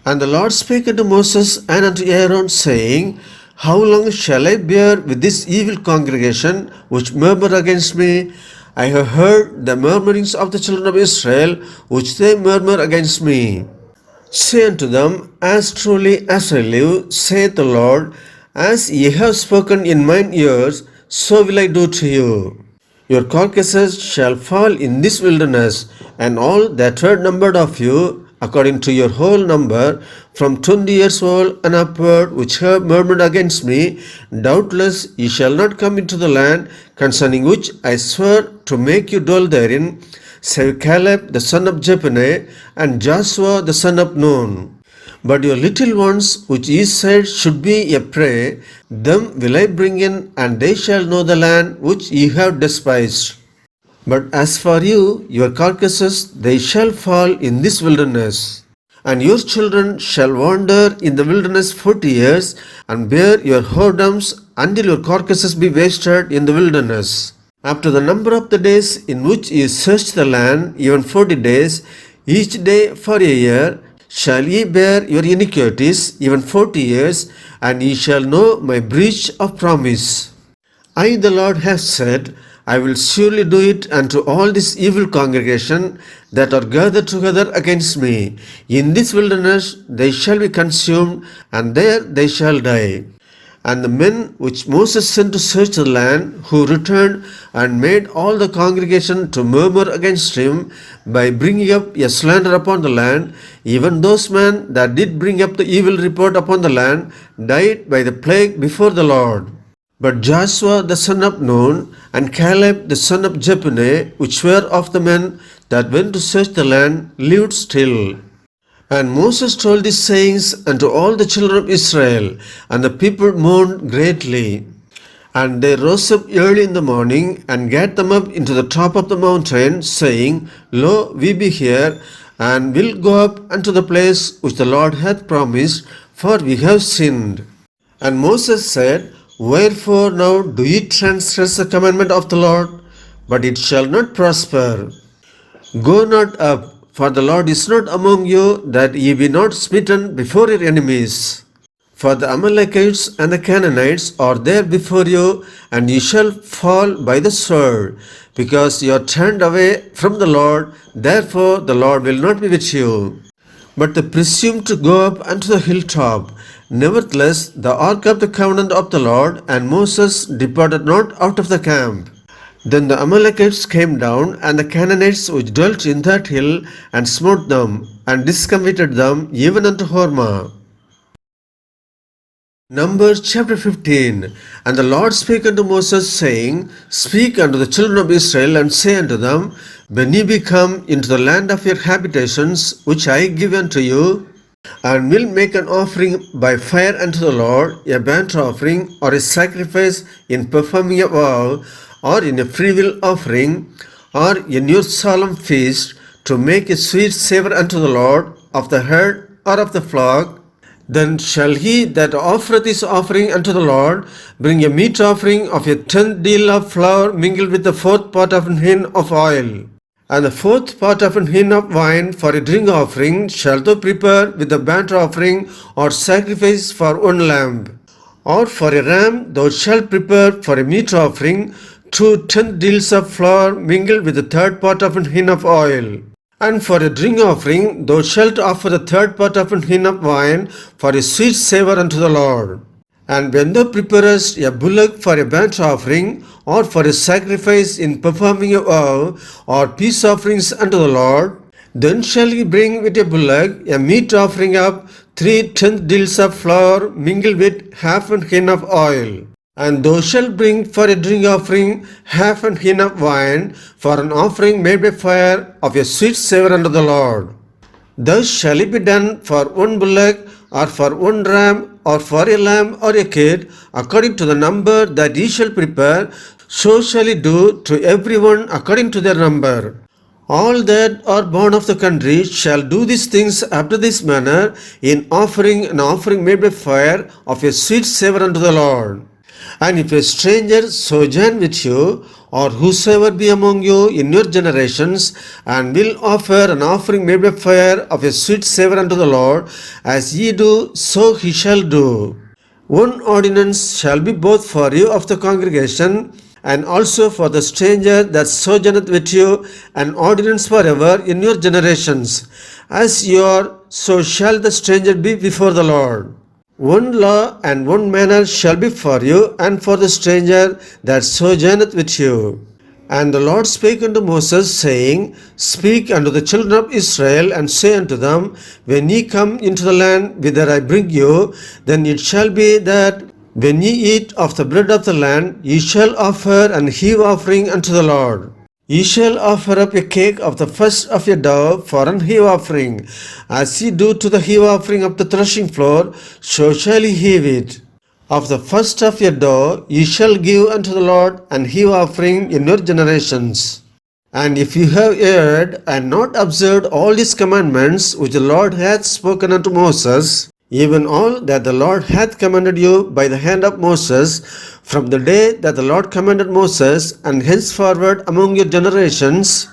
And the Lord spake unto Moses and unto Aaron, saying, How long shall I bear with this evil congregation which murmur against me? I have heard the murmurings of the children of Israel, which they murmur against me. Say unto them, As truly as I live, saith the Lord, as ye have spoken in mine ears, so will I do to you. Your carcasses shall fall in this wilderness, and all that were numbered of you, according to your whole number, from 20 years old and upward, which have murmured against me, doubtless ye shall not come into the land concerning which I swear to make you dwell therein, save Caleb the son of Jephunneh and Joshua the son of Nun. But your little ones, which ye said should be a prey, them will I bring in, and they shall know the land which ye have despised. But as for you, your carcasses, they shall fall in this wilderness. And your children shall wander in the wilderness 40 years, and bear your whoredoms until your carcasses be wasted in the wilderness. After the number of the days in which ye search the land, even 40 days, each day for a year, shall ye bear your iniquities, even 40 years, and ye shall know my breach of promise. I, the Lord, have said, I will surely do it unto all this evil congregation that are gathered together against me. In this wilderness they shall be consumed, and there they shall die. And the men which Moses sent to search the land, who returned and made all the congregation to murmur against him by bringing up a slander upon the land, even those men that did bring up the evil report upon the land, died by the plague before the Lord. But Joshua the son of Nun and Caleb the son of Jephunneh, which were of the men that went to search the land, lived still. And Moses told these sayings unto all the children of Israel, and the people mourned greatly. And they rose up early in the morning, and gat them up into the top of the mountain, saying, Lo, we be here, and will go up unto the place which the Lord hath promised, for we have sinned. And Moses said, Wherefore now do ye transgress the commandment of the Lord? But it shall not prosper. Go not up, for the Lord is not among you, that ye be not smitten before your enemies. For the Amalekites and the Canaanites are there before you, and ye shall fall by the sword, because ye are turned away from the Lord, therefore the Lord will not be with you. But they presumed to go up unto the hilltop. Nevertheless, the ark of the covenant of the Lord and Moses departed not out of the camp. Then the Amalekites came down, and the Canaanites which dwelt in that hill, and smote them, and discomfited them, even unto Hormah. Numbers chapter 15. And the Lord spake unto Moses, saying, Speak unto the children of Israel, and say unto them, When ye be come into the land of your habitations, which I give unto you, and will make an offering by fire unto the Lord, a burnt offering, or a sacrifice in performing a vow, or in a freewill offering, or in your solemn feast, to make a sweet savour unto the Lord, of the herd or of the flock, then shall he that offereth his offering unto the Lord bring a meat offering of a 10th deal of flour mingled with the 4th part of an hin of oil. And the fourth part of an hin of wine for a drink offering shalt thou prepare with the burnt offering or sacrifice for one lamb. Or for a ram thou shalt prepare for a meat offering 2 deals of flour mingled with the third part of an hin of oil. And for a drink offering thou shalt offer the third part of an hin of wine for a sweet savour unto the Lord. And when thou preparest a bullock for a burnt offering, or for a sacrifice in performing a vow, or peace offerings unto the Lord, then shall ye bring with a bullock a meat offering of 3 deals of flour mingled with half an hin of oil. And thou shalt bring for a drink offering half an hin of wine for an offering made by fire of a sweet savour unto the Lord. Thus shall it be done for one bullock, or for one ram, or for a lamb or a kid, according to the number that ye shall prepare, so shall ye do to every one according to their number. All that are born of the country shall do these things after this manner, in offering an offering made by fire of a sweet savour unto the Lord. And if a stranger sojourn with you, or whosoever be among you in your generations, and will offer an offering made by fire of a sweet savour unto the Lord, as ye do, so he shall do. One ordinance shall be both for you of the congregation, and also for the stranger that sojourneth with you, an ordinance forever in your generations. As you are, so shall the stranger be before the Lord. One law and one manner shall be for you and for the stranger that sojourneth with you. And the Lord spake unto Moses, saying, Speak unto the children of Israel, and say unto them, When ye come into the land whither I bring you, then it shall be that when ye eat of the bread of the land, ye shall offer an heave offering unto the Lord. Ye shall offer up a cake of the first of your dough for an heave offering. As ye do to the heave offering of the threshing floor, so shall ye heave it. Of the first of your dough ye shall give unto the Lord an heave offering in your generations. And if you have erred and not observed all these commandments which the Lord hath spoken unto Moses, even all that the Lord hath commanded you by the hand of Moses, from the day that the Lord commanded Moses, and henceforward among your generations,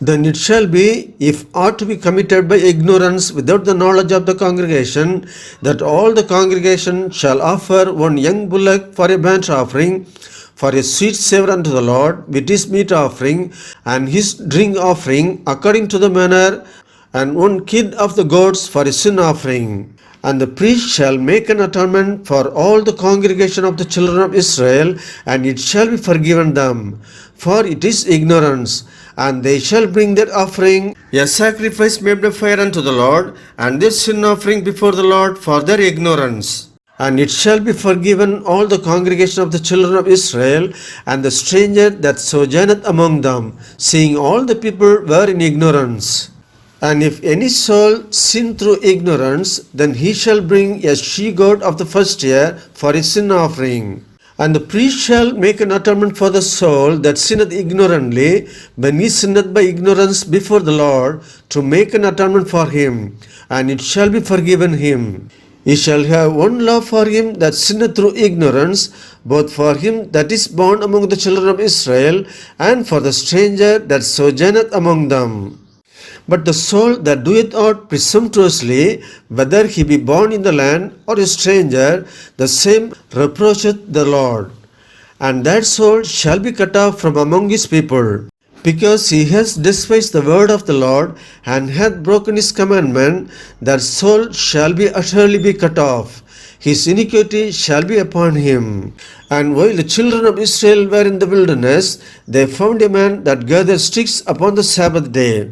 then it shall be, if aught to be committed by ignorance without the knowledge of the congregation, that all the congregation shall offer one young bullock for a burnt offering, for a sweet savour unto the Lord, with his meat offering, and his drink offering, according to the manner, and one kid of the goats for a sin offering. And the priest shall make an atonement for all the congregation of the children of Israel, and it shall be forgiven them, for it is ignorance. And they shall bring their offering, a sacrifice made by fire unto the Lord, and their sin offering before the Lord for their ignorance. And it shall be forgiven all the congregation of the children of Israel, and the stranger that sojourneth among them, seeing all the people were in ignorance. And if any soul sin through ignorance, then he shall bring a she-goat of the first year for his sin offering. And the priest shall make an atonement for the soul that sinneth ignorantly, when he sinneth by ignorance before the Lord, to make an atonement for him, and it shall be forgiven him. He shall have one law for him that sinneth through ignorance, both for him that is born among the children of Israel, and for the stranger that sojourneth among them. But the soul that doeth aught presumptuously, whether he be born in the land or a stranger, the same reproacheth the Lord. And that soul shall be cut off from among his people, because he has despised the word of the Lord, and hath broken his commandment. That soul shall be utterly be cut off. His iniquity shall be upon him. And while the children of Israel were in the wilderness, they found a man that gathered sticks upon the Sabbath day.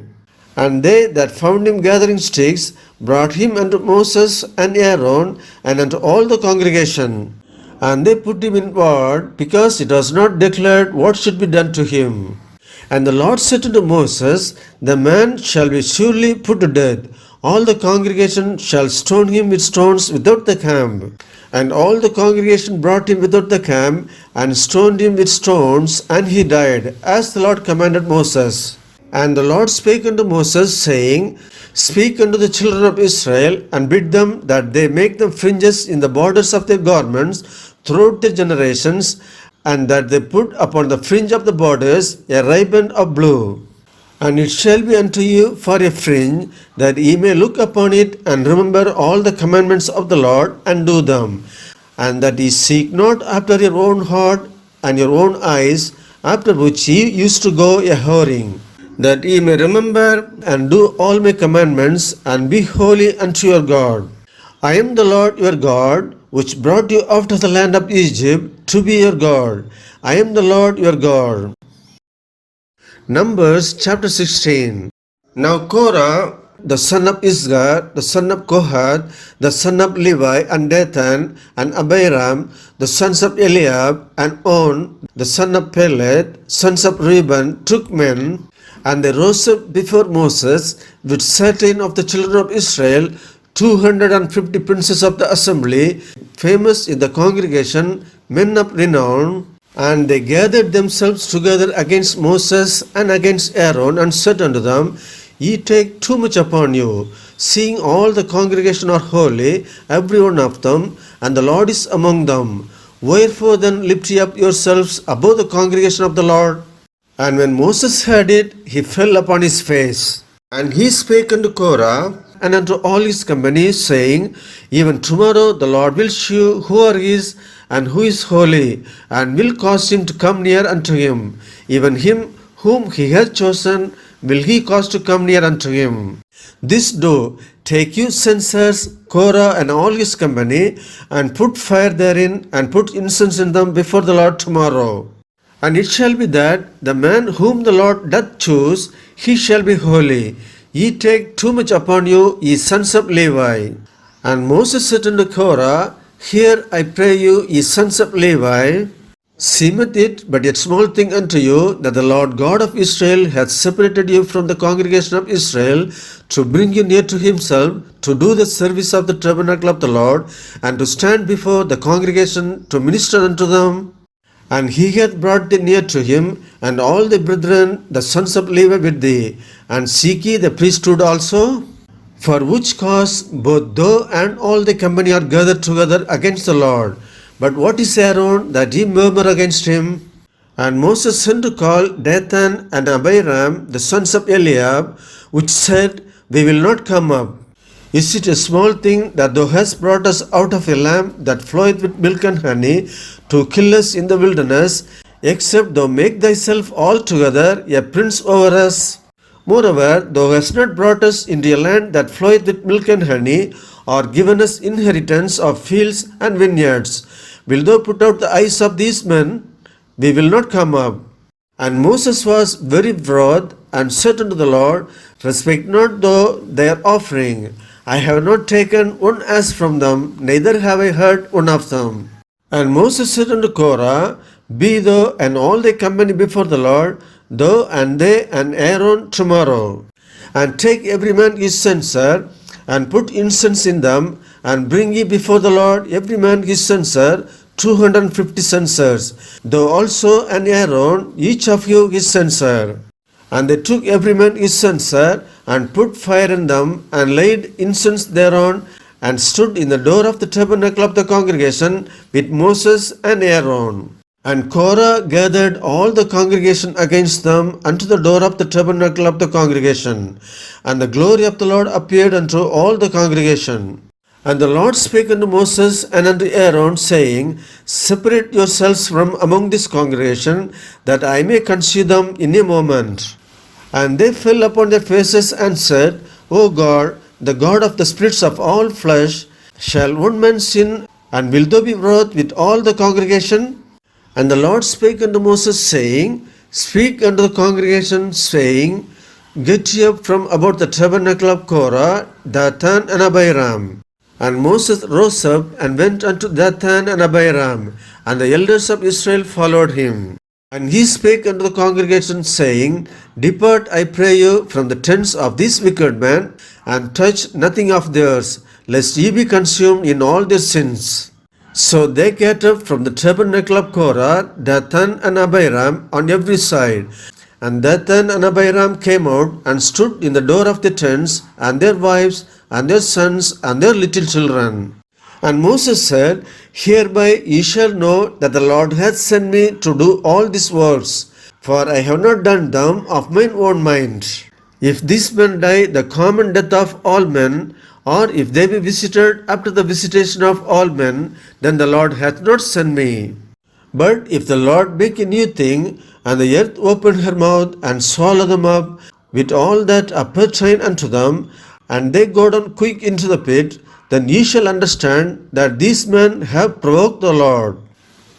And they that found him gathering sticks brought him unto Moses and Aaron, and unto all the congregation. And they put him in ward, because it was not declared what should be done to him. And the Lord said unto Moses, The man shall be surely put to death. All the congregation shall stone him with stones without the camp. And all the congregation brought him without the camp, and stoned him with stones, and he died, as the Lord commanded Moses. And the Lord spake unto Moses, saying, Speak unto the children of Israel, and bid them that they make them fringes in the borders of their garments throughout their generations, and that they put upon the fringe of the borders a riband of blue. And it shall be unto you for a fringe, that ye may look upon it, and remember all the commandments of the Lord, and do them, and that ye seek not after your own heart and your own eyes, after which ye used to go a whoring, that ye may remember and do all my commandments, and be holy unto your God. I am the Lord your God, which brought you out of the land of Egypt, to be your God. I am the Lord your God. Numbers chapter 16. Now Korah, the son of Isgar, the son of Kohath, the son of Levi, and Dathan, and Abiram, the sons of Eliab, and On, the son of Peleth, sons of Reuben, took men, and they rose up before Moses with certain of the children of Israel, 250 princes of the assembly, famous in the congregation, men of renown. And they gathered themselves together against Moses and against Aaron, and said unto them, Ye take too much upon you, seeing all the congregation are holy, every one of them, and the Lord is among them. Wherefore then lift ye up yourselves above the congregation of the Lord? And when Moses heard it, he fell upon his face. And he spake unto Korah and unto all his company, saying, Even tomorrow the Lord will shew who are his and who is holy, and will cause him to come near unto him. Even him whom he hath chosen will he cause to come near unto him. This do, take you censers, Korah and all his company, and put fire therein, and put incense in them before the Lord tomorrow. And it shall be that the man whom the Lord doth choose, he shall be holy. Ye take too much upon you, ye sons of Levi. And Moses said unto Korah, Hear, I pray you, ye sons of Levi, seemeth it but a small thing unto you, that the Lord God of Israel hath separated you from the congregation of Israel, to bring you near to himself, to do the service of the tabernacle of the Lord, and to stand before the congregation to minister unto them. And he hath brought thee near to him, and all the brethren, the sons of Levi, with thee. And seek ye the priesthood also? For which cause both thou and all the company are gathered together against the Lord. But what is Aaron, that ye murmur against him? And Moses sent to call Dathan and Abiram, the sons of Eliab, which said, We will not come up. Is it a small thing that thou hast brought us out of a lamb that floweth with milk and honey, to kill us in the wilderness, except thou make thyself altogether a prince over us? Moreover, thou hast not brought us into a land that floweth with milk and honey, or given us inheritance of fields and vineyards. Wilt thou put out the eyes of these men? We will not come up. And Moses was very wroth, and said unto the Lord, Respect not thou their offering. I have not taken one ass from them, neither have I hurt one of them. And Moses said unto Korah, Be thou and all thy company before the Lord, thou and they and Aaron tomorrow, and take every man his censer, and put incense in them, and bring ye before the Lord every man his censer, 250 censers, thou also and Aaron, each of you his censer. And they took every man his censer, and put fire in them, and laid incense thereon, and stood in the door of the tabernacle of the congregation with Moses and Aaron. And Korah gathered all the congregation against them unto the door of the tabernacle of the congregation. And the glory of the Lord appeared unto all the congregation. And the Lord spake unto Moses and unto Aaron, saying, Separate yourselves from among this congregation, that I may consume them in a moment. And they fell upon their faces and said, O God, the God of the spirits of all flesh, shall one man sin, and wilt thou be wroth with all the congregation? And the Lord spake unto Moses, saying, Speak unto the congregation, saying, Get ye up from about the tabernacle of Korah, Dathan and Abiram. And Moses rose up and went unto Dathan and Abiram, and the elders of Israel followed him. And he spake unto the congregation, saying, Depart, I pray you, from the tents of this wicked man, and touch nothing of theirs, lest ye be consumed in all their sins. So they get up from the tabernacle of Korah, Dathan and Abiram on every side. And Dathan and Abiram came out and stood in the door of the tents, and their wives, and their sons, and their little children. And Moses said, Hereby ye shall know that the Lord hath sent me to do all these works. for I have not done them of mine own mind. If these men die the common death of all men, or if they be visited after the visitation of all men, then the Lord hath not sent me. But if the Lord make a new thing, and the earth open her mouth and swallow them up, with all that appertain unto them, and they go down quick into the pit, then ye shall understand that these men have provoked the Lord.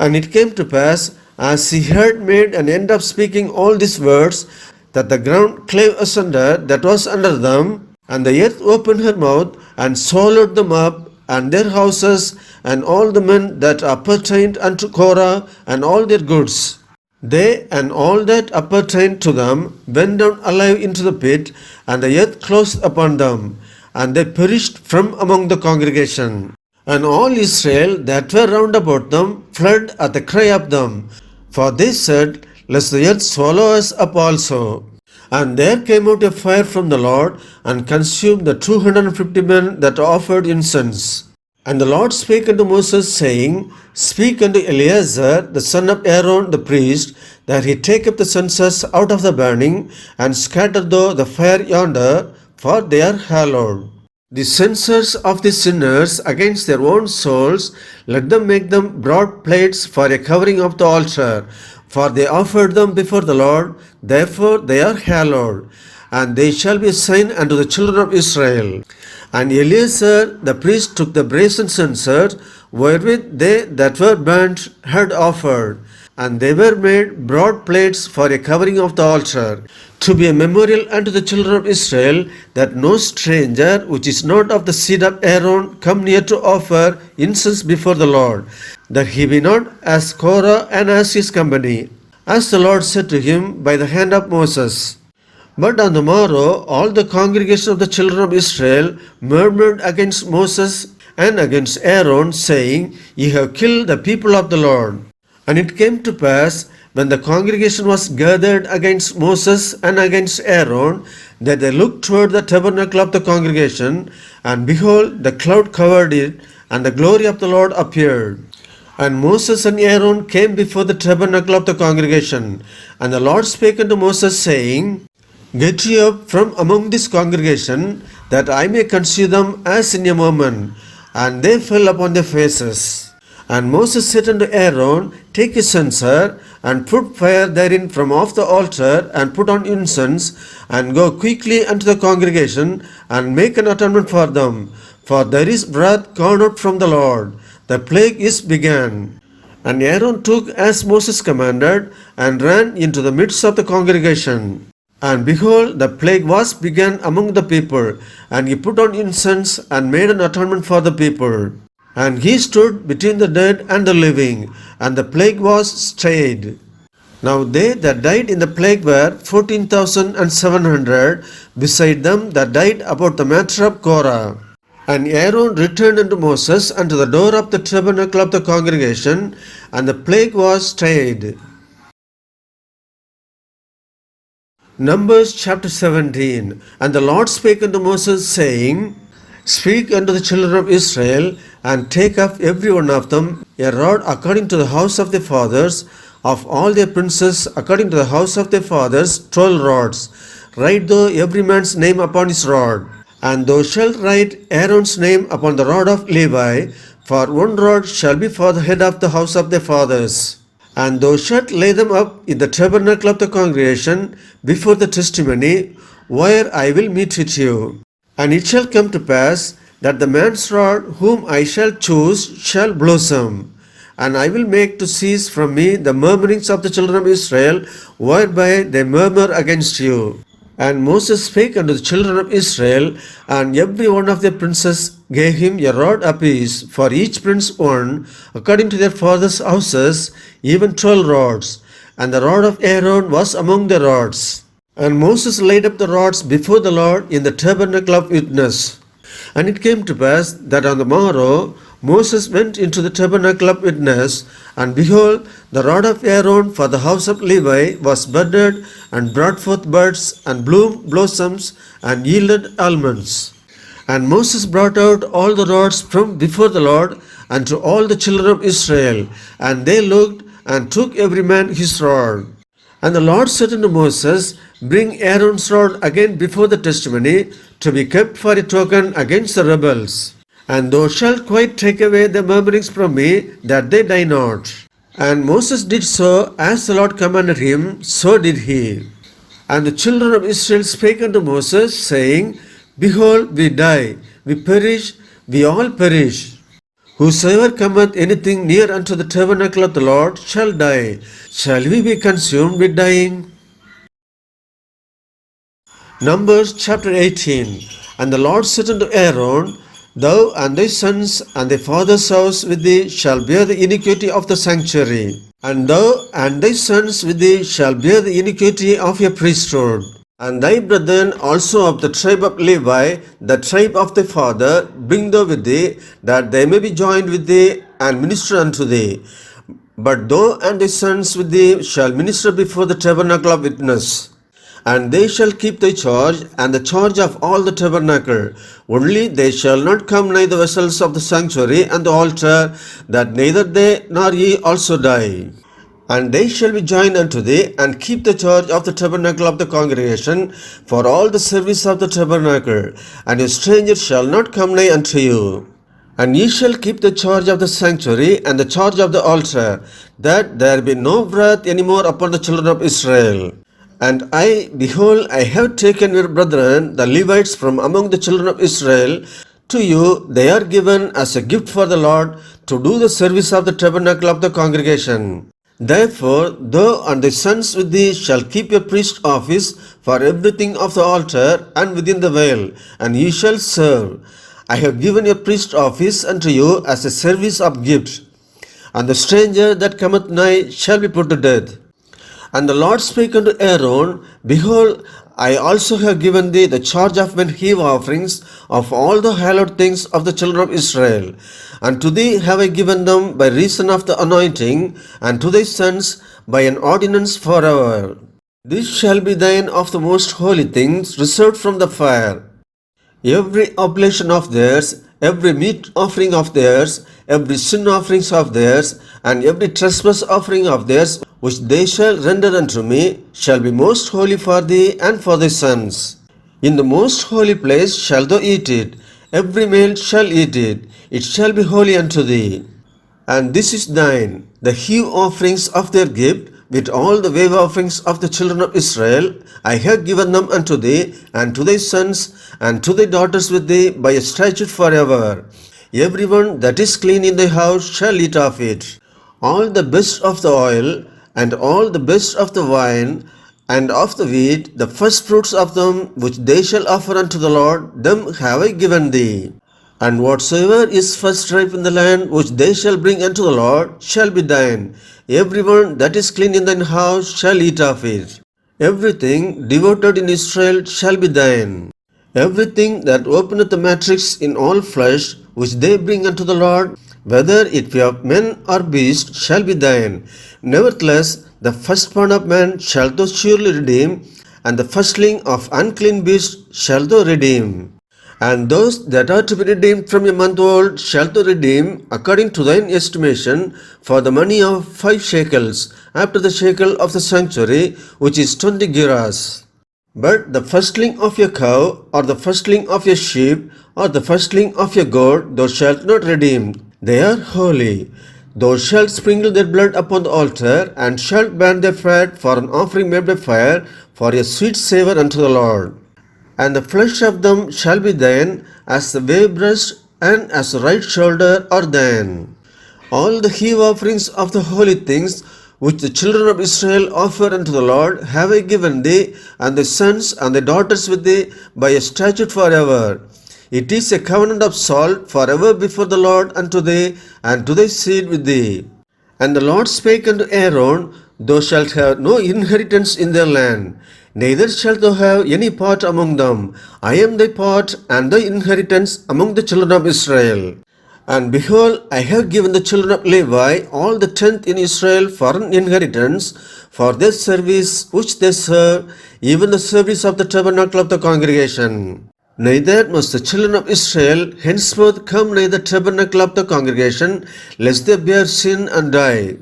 And it came to pass, as he had made an end of speaking all these words, that the ground clave asunder that was under them, and the earth opened her mouth, and swallowed them up, and their houses, and all the men that appertained unto Korah, and all their goods. They and all that appertained to them went down alive into the pit, and the earth closed upon them, and they perished from among the congregation. And all Israel that were round about them fled at the cry of them, for they said, Lest the earth swallow us up also. And there came out a fire from the Lord, and consumed the 250 men that offered incense. And the Lord spake unto Moses, saying, Speak unto Eleazar the son of Aaron the priest, that he take up the censers out of the burning, and scatter thou the fire yonder, for they are hallowed. The censers of the sinners against their own souls, let them make them broad plates for a covering of the altar, for they offered them before the Lord, therefore they are hallowed. And they shall be a sign unto the children of Israel. And Eleazar the priest took the brazen censers, wherewith they that were burnt had offered, and they were made broad plates for a covering of the altar, to be a memorial unto the children of Israel, that no stranger which is not of the seed of Aaron come near to offer incense before the Lord, that he be not as Korah and as his company, as the Lord said to him by the hand of Moses. But on the morrow all the congregation of the children of Israel murmured against Moses and against Aaron, saying, Ye have killed the people of the Lord. And it came to pass, when the congregation was gathered against Moses and against Aaron, that they looked toward the tabernacle of the congregation, and behold, the cloud covered it, and the glory of the Lord appeared. And Moses and Aaron came before the tabernacle of the congregation. And the Lord spake unto Moses, saying, Get ye up from among this congregation, that I may consume them as in a moment. And they fell upon their faces. And Moses said unto Aaron, Take a censer, and put fire therein from off the altar, and put on incense, and go quickly unto the congregation, and make an atonement for them. For there is wrath gone out from the Lord, the plague is begun. And Aaron took as Moses commanded, and ran into the midst of the congregation. And behold, the plague was begun among the people, and he put on incense, and made an atonement for the people. And he stood between the dead and the living, and the plague was stayed. Now they that died in the plague were 14,700, beside them that died about the matter of Korah. And Aaron returned unto Moses unto the door of the tabernacle of the congregation, and the plague was stayed. Numbers chapter 17. And the Lord spake unto Moses, saying, Speak unto the children of Israel, and take of every one of them a rod according to the house of their fathers, of all their princes according to the house of their fathers 12 rods. Write thou every man's name upon his rod. And thou shalt write Aaron's name upon the rod of Levi, for one rod shall be for the head of the house of their fathers. And thou shalt lay them up in the tabernacle of the congregation before the testimony, where I will meet with you. And it shall come to pass that the man's rod whom I shall choose shall blossom, and I will make to cease from me the murmurings of the children of Israel, whereby they murmur against you. And Moses spake unto the children of Israel, and every one of their princes gave him a rod apiece, for each prince one, according to their fathers' houses, even 12 rods. And the rod of Aaron was among the rods. And Moses laid up the rods before the Lord in the tabernacle of witness. And it came to pass that on the morrow Moses went into the tabernacle of witness, and behold, the rod of Aaron for the house of Levi was budded, and brought forth buds, and blossoms, and yielded almonds. And Moses brought out all the rods from before the Lord unto all the children of Israel, and they looked, and took every man his rod. And the Lord said unto Moses, Bring Aaron's rod again before the testimony, to be kept for a token against the rebels. And thou shalt quite take away the murmurings from me, that they die not. And Moses did so, as the Lord commanded him, so did he. And the children of Israel spake unto Moses, saying, Behold, we die, we perish, we all perish. Whosoever cometh anything near unto the tabernacle of the Lord shall die. Shall we be consumed with dying? Numbers chapter 18. And the Lord said unto Aaron, Thou and thy sons and thy father's house with thee shall bear the iniquity of the sanctuary. And thou and thy sons with thee shall bear the iniquity of your priesthood. And thy brethren also of the tribe of Levi, the tribe of thy father, bring thou with thee, that they may be joined with thee and minister unto thee. But thou and thy sons with thee shall minister before the tabernacle of witness. And they shall keep thy charge, and the charge of all the tabernacle. Only they shall not come nigh the vessels of the sanctuary and the altar, that neither they nor ye also die. And they shall be joined unto thee, and keep the charge of the tabernacle of the congregation, for all the service of the tabernacle. And a stranger shall not come nigh unto you. And ye shall keep the charge of the sanctuary, and the charge of the altar, that there be no wrath any more upon the children of Israel. And I, behold, I have taken your brethren, the Levites, from among the children of Israel. To you they are given as a gift for the Lord, to do the service of the tabernacle of the congregation. Therefore, thou and thy sons with thee shall keep your priest office for everything of the altar and within the veil, and ye shall serve. I have given your priest office unto you as a service of gift. And the stranger that cometh nigh shall be put to death. And the Lord spake unto Aaron, Behold, I also have given thee the charge of men heave offerings of all the hallowed things of the children of Israel. And to thee have I given them by reason of the anointing, and to thy sons by an ordinance forever. This shall be thine of the most holy things reserved from the fire. Every oblation of theirs, every meat offering of theirs, every sin offerings of theirs, and every trespass offering of theirs, which they shall render unto me, shall be most holy for thee and for thy sons. In the most holy place shalt thou eat it. Every male shall eat it. It shall be holy unto thee. And this is thine, the heave offerings of their gift, with all the wave offerings of the children of Israel. I have given them unto thee, and to thy sons, and to thy daughters with thee, by a statute forever. Every one that is clean in thy house shall eat of it. All the best of the oil, and all the best of the wine, and of the wheat, the first fruits of them, which they shall offer unto the Lord, them have I given thee. And whatsoever is first ripe in the land, which they shall bring unto the Lord, shall be thine. Every one that is clean in thine house shall eat of it. Everything devoted in Israel shall be thine. Everything that openeth the matrix in all flesh, which they bring unto the Lord, whether it be of men or beast, shall be thine. Nevertheless, the firstborn of man shalt thou surely redeem, and the firstling of unclean beasts shalt thou redeem. And those that are to be redeemed from a month old shalt thou redeem, according to thine estimation, for the money of 5 shekels, after the shekel of the sanctuary, which is 20 gerahs. But the firstling of your cow, or the firstling of your sheep, or the firstling of your goat, thou shalt not redeem. They are holy. Thou shalt sprinkle their blood upon the altar, and shalt burn their fat for an offering made by fire, for a sweet savour unto the Lord. And the flesh of them shall be thine, as the wave breast and as the right shoulder are thine. All the heave offerings of the holy things, which the children of Israel offer unto the Lord, have I given thee, and thy sons and thy daughters with thee, by a statute forever. It is a covenant of salt forever before the Lord unto thee, and to thy seed with thee. And the Lord spake unto Aaron, Thou shalt have no inheritance in their land, neither shalt thou have any part among them. I am thy part and thy inheritance among the children of Israel. And behold, I have given the children of Levi all the tenth in Israel for an inheritance, for their service which they serve, even the service of the tabernacle of the congregation. Neither must the children of Israel henceforth come nigh the tabernacle of the congregation, lest they bear sin and die.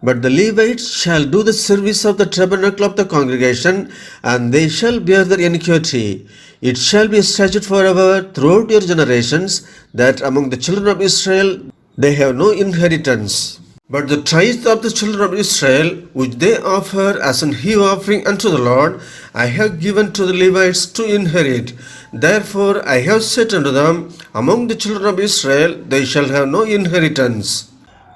But the Levites shall do the service of the tabernacle of the congregation, and they shall bear their iniquity. It shall be a statute forever throughout your generations, that among the children of Israel they have no inheritance. But the tithe of the children of Israel, which they offer as an heave offering unto the Lord, I have given to the Levites to inherit. Therefore I have said unto them, among the children of Israel they shall have no inheritance.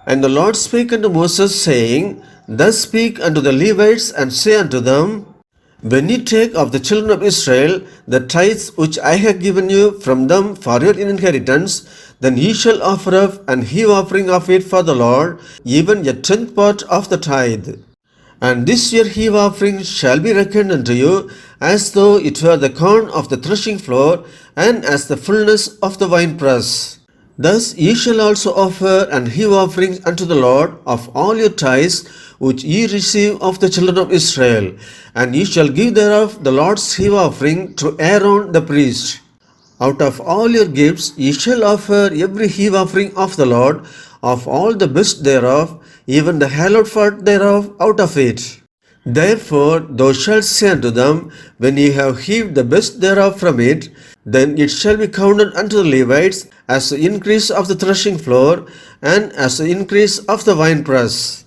And the Lord spake unto Moses, saying, Thus speak unto the Levites, and say unto them, When ye take of the children of Israel the tithes which I have given you from them for your inheritance, then ye shall offer up an heave offering of it for the Lord, even a tenth part of the tithe. And this your heave offering shall be reckoned unto you, as though it were the corn of the threshing floor, and as the fullness of the winepress. Thus ye shall also offer an heave offering unto the Lord of all your tithes which ye receive of the children of Israel, and ye shall give thereof the Lord's heave offering to Aaron the priest. Out of all your gifts ye shall offer every heave offering of the Lord, of all the best thereof, even the hallowed part thereof out of it. Therefore thou shalt say unto them, When ye have heaved the best thereof from it, then it shall be counted unto the Levites as the increase of the threshing floor, and as the increase of the winepress.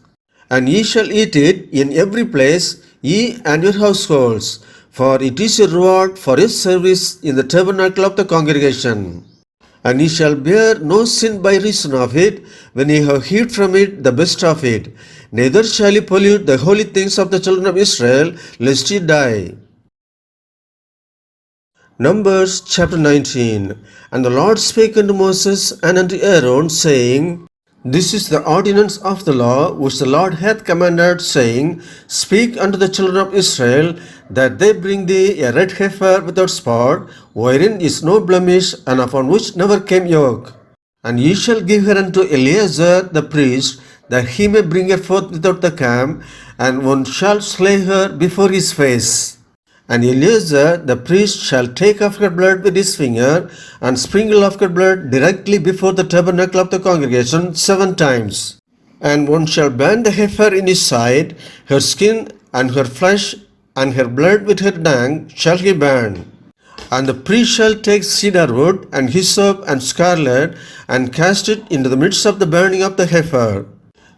And ye shall eat it in every place, ye and your households, for it is your reward for your service in the tabernacle of the congregation. And ye shall bear no sin by reason of it, when ye have heaped from it the best of it. Neither shall ye pollute the holy things of the children of Israel, lest ye die. Numbers chapter 19. And the Lord spake unto Moses and unto Aaron, saying, This is the ordinance of the law which the Lord hath commanded, saying, Speak unto the children of Israel, that they bring thee a red heifer without spot, wherein is no blemish, and upon which never came yoke. And ye shall give her unto Eleazar the priest, that he may bring her forth without the camp, and one shall slay her before his face. And Eleazar the priest shall take of her blood with his finger, and sprinkle of her blood directly before the tabernacle of the congregation 7 times. And one shall burn the heifer in his side, her skin and her flesh, and her blood with her dung shall he burn. And the priest shall take cedar wood, and hyssop, and scarlet, and cast it into the midst of the burning of the heifer.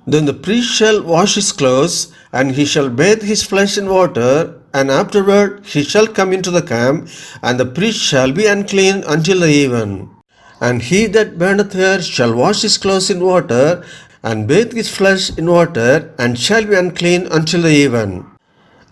Then the priest shall wash his clothes, and he shall bathe his flesh in water, and afterward he shall come into the camp, and the priest shall be unclean until the even. And he that burneth her shall wash his clothes in water, and bathe his flesh in water, and shall be unclean until the even.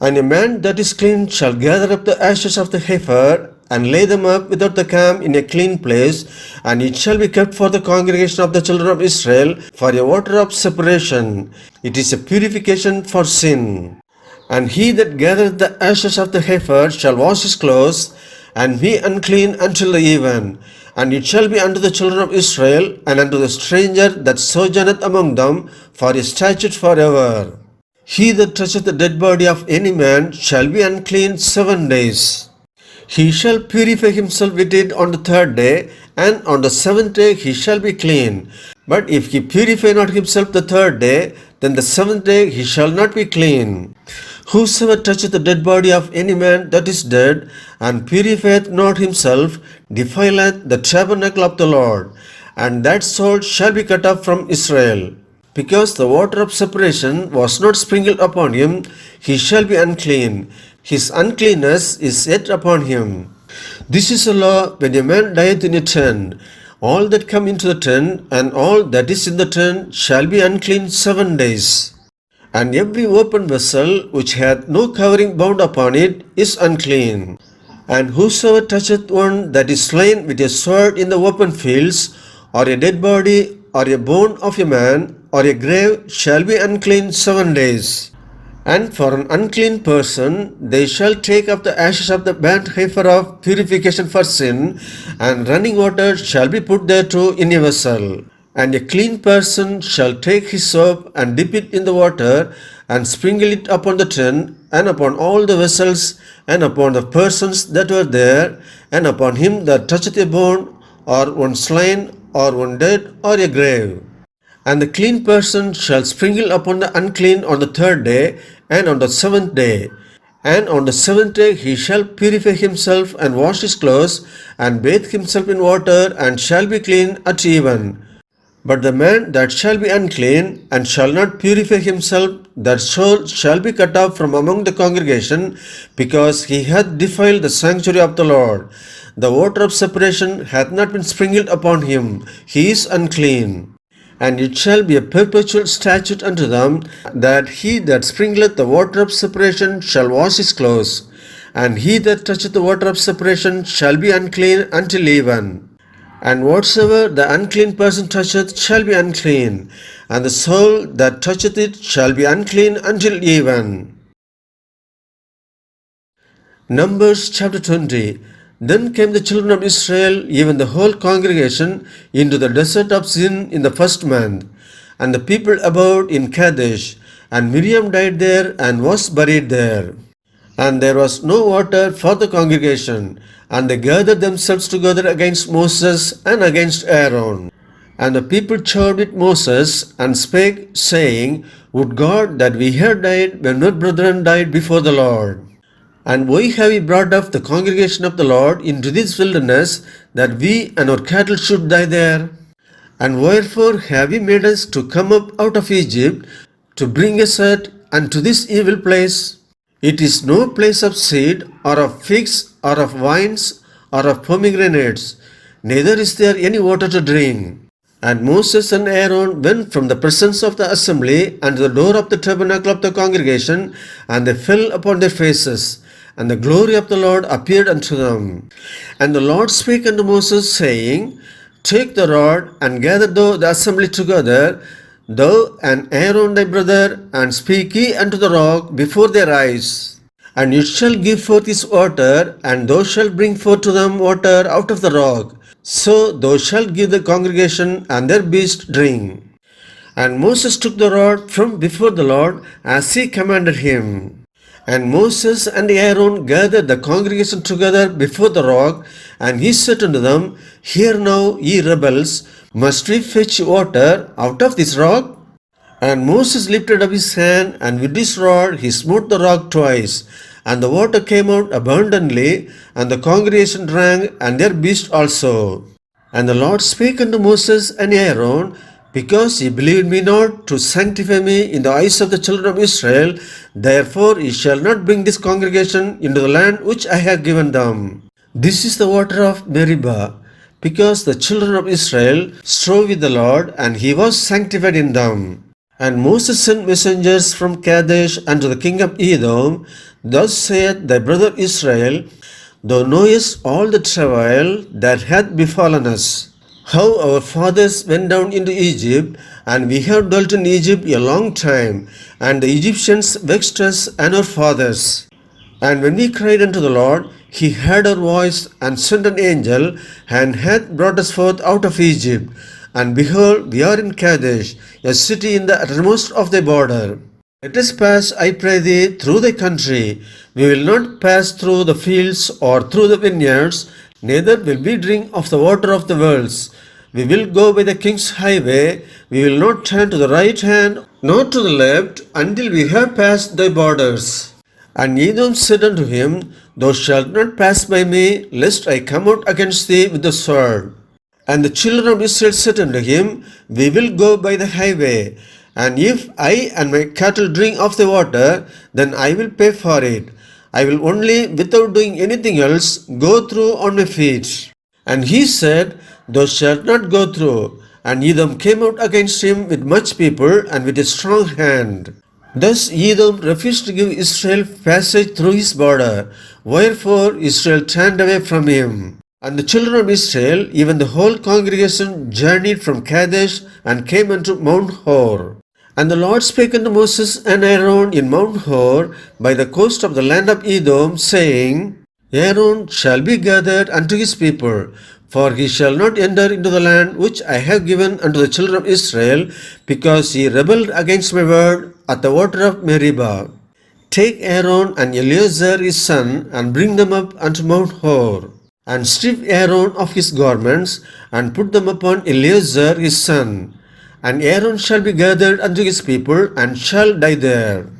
And a man that is clean shall gather up the ashes of the heifer, and lay them up without the camp in a clean place, and it shall be kept for the congregation of the children of Israel for a water of separation. It is a purification for sin. And he that gathereth the ashes of the heifer shall wash his clothes, and be unclean until the even. And it shall be unto the children of Israel, and unto the stranger that sojourneth among them, for a statute forever. He that toucheth the dead body of any man shall be unclean 7 days. He shall purify himself with it on the 3rd day, and on the 7th day he shall be clean. But if he purify not himself the 3rd day, then the 7th day he shall not be clean. Whosoever toucheth the dead body of any man that is dead, and purifieth not himself, defileth the tabernacle of the Lord, and that soul shall be cut off from Israel. Because the water of separation was not sprinkled upon him, he shall be unclean. His uncleanness is yet upon him. This is a law when a man dieth in a tent. All that come into the tent, and all that is in the tent, shall be unclean 7 days. And every open vessel which hath no covering bound upon it is unclean. And whosoever toucheth one that is slain with a sword in the open fields, or a dead body, or a bone of a man, or a grave, shall be unclean 7 days. And for an unclean person they shall take of the ashes of the burnt heifer of purification for sin, and running water shall be put thereto in a vessel. And a clean person shall take his soap, and dip it in the water, and sprinkle it upon the tent, and upon all the vessels, and upon the persons that were there, and upon him that toucheth a bone, or one slain, or one dead, or a grave. And the clean person shall sprinkle upon the unclean on the third day and on the seventh day. And on the seventh day he shall purify himself and wash his clothes and bathe himself in water and shall be clean at even. But the man that shall be unclean and shall not purify himself, that soul shall be cut off from among the congregation, because he hath defiled the sanctuary of the Lord. The water of separation hath not been sprinkled upon him, he is unclean. And it shall be a perpetual statute unto them, that he that sprinkleth the water of separation shall wash his clothes, and he that toucheth the water of separation shall be unclean until even. And whatsoever the unclean person toucheth shall be unclean, and the soul that toucheth it shall be unclean until even. Numbers chapter 20. Then came the children of Israel, even the whole congregation, into the desert of Zin in the first month. And the people abode in Kadesh, and Miriam died there and was buried there. And there was no water for the congregation, and they gathered themselves together against Moses and against Aaron. And the people chid with Moses, and spake, saying, Would God that we had died when our brethren died before the Lord! And why have we brought up the congregation of the Lord into this wilderness, that we and our cattle should die there? And wherefore have ye made us to come up out of Egypt, to bring us unto this evil place? It is no place of seed, or of figs, or of vines, or of pomegranates, neither is there any water to drink. And Moses and Aaron went from the presence of the assembly unto the door of the tabernacle of the congregation, and they fell upon their faces, and the glory of the Lord appeared unto them. And the Lord spake unto Moses, saying, Take the rod, and gather thou the assembly together, thou and Aaron thy brother, and speak ye unto the rock before their eyes. And it shall give forth his water, and thou shalt bring forth to them water out of the rock. So thou shalt give the congregation and their beasts drink. And Moses took the rod from before the Lord, as he commanded him. And Moses and Aaron gathered the congregation together before the rock, and he said unto them, Hear now, ye rebels, must we fetch water out of this rock? And Moses lifted up his hand, and with his rod he smote the rock twice, and the water came out abundantly, and the congregation drank, and their beasts also. And the Lord spake unto Moses and Aaron, Because ye believed me not to sanctify me in the eyes of the children of Israel, therefore ye shall not bring this congregation into the land which I have given them. This is the water of Meribah, because the children of Israel strove with the Lord, and he was sanctified in them. And Moses sent messengers from Kadesh unto the king of Edom, Thus saith thy brother Israel, Thou knowest all the travail that hath befallen us, how our fathers went down into Egypt, and we have dwelt in Egypt a long time, and the Egyptians vexed us and our fathers. And when we cried unto the Lord, he heard our voice, and sent an angel, and hath brought us forth out of Egypt. And behold, we are in Kadesh, a city in the uttermost of thy border. Let us pass, I pray thee, through thy country. We will not pass through the fields or through the vineyards, neither will we drink of the water of the wells. We will go by the king's highway. We will not turn to the right hand, nor to the left, until we have passed thy borders. And Edom said unto him, Thou shalt not pass by me, lest I come out against thee with the sword. And the children of Israel said unto him, We will go by the highway, and if I and my cattle drink of the water, then I will pay for it. I will only, without doing anything else, go through on my feet. And he said, Thou shalt not go through. And Edom came out against him with much people and with a strong hand. Thus Edom refused to give Israel passage through his border, wherefore Israel turned away from him. And the children of Israel, even the whole congregation, journeyed from Kadesh and came unto Mount Hor. And the Lord spake unto Moses and Aaron in Mount Hor by the coast of the land of Edom, saying, Aaron shall be gathered unto his people, for he shall not enter into the land which I have given unto the children of Israel, because he rebelled against my word at the water of Meribah. Take Aaron and Eleazar his son, and bring them up unto Mount Hor, and strip Aaron of his garments, and put them upon Eleazar his son. and Aaron shall be gathered unto his people, and shall die there.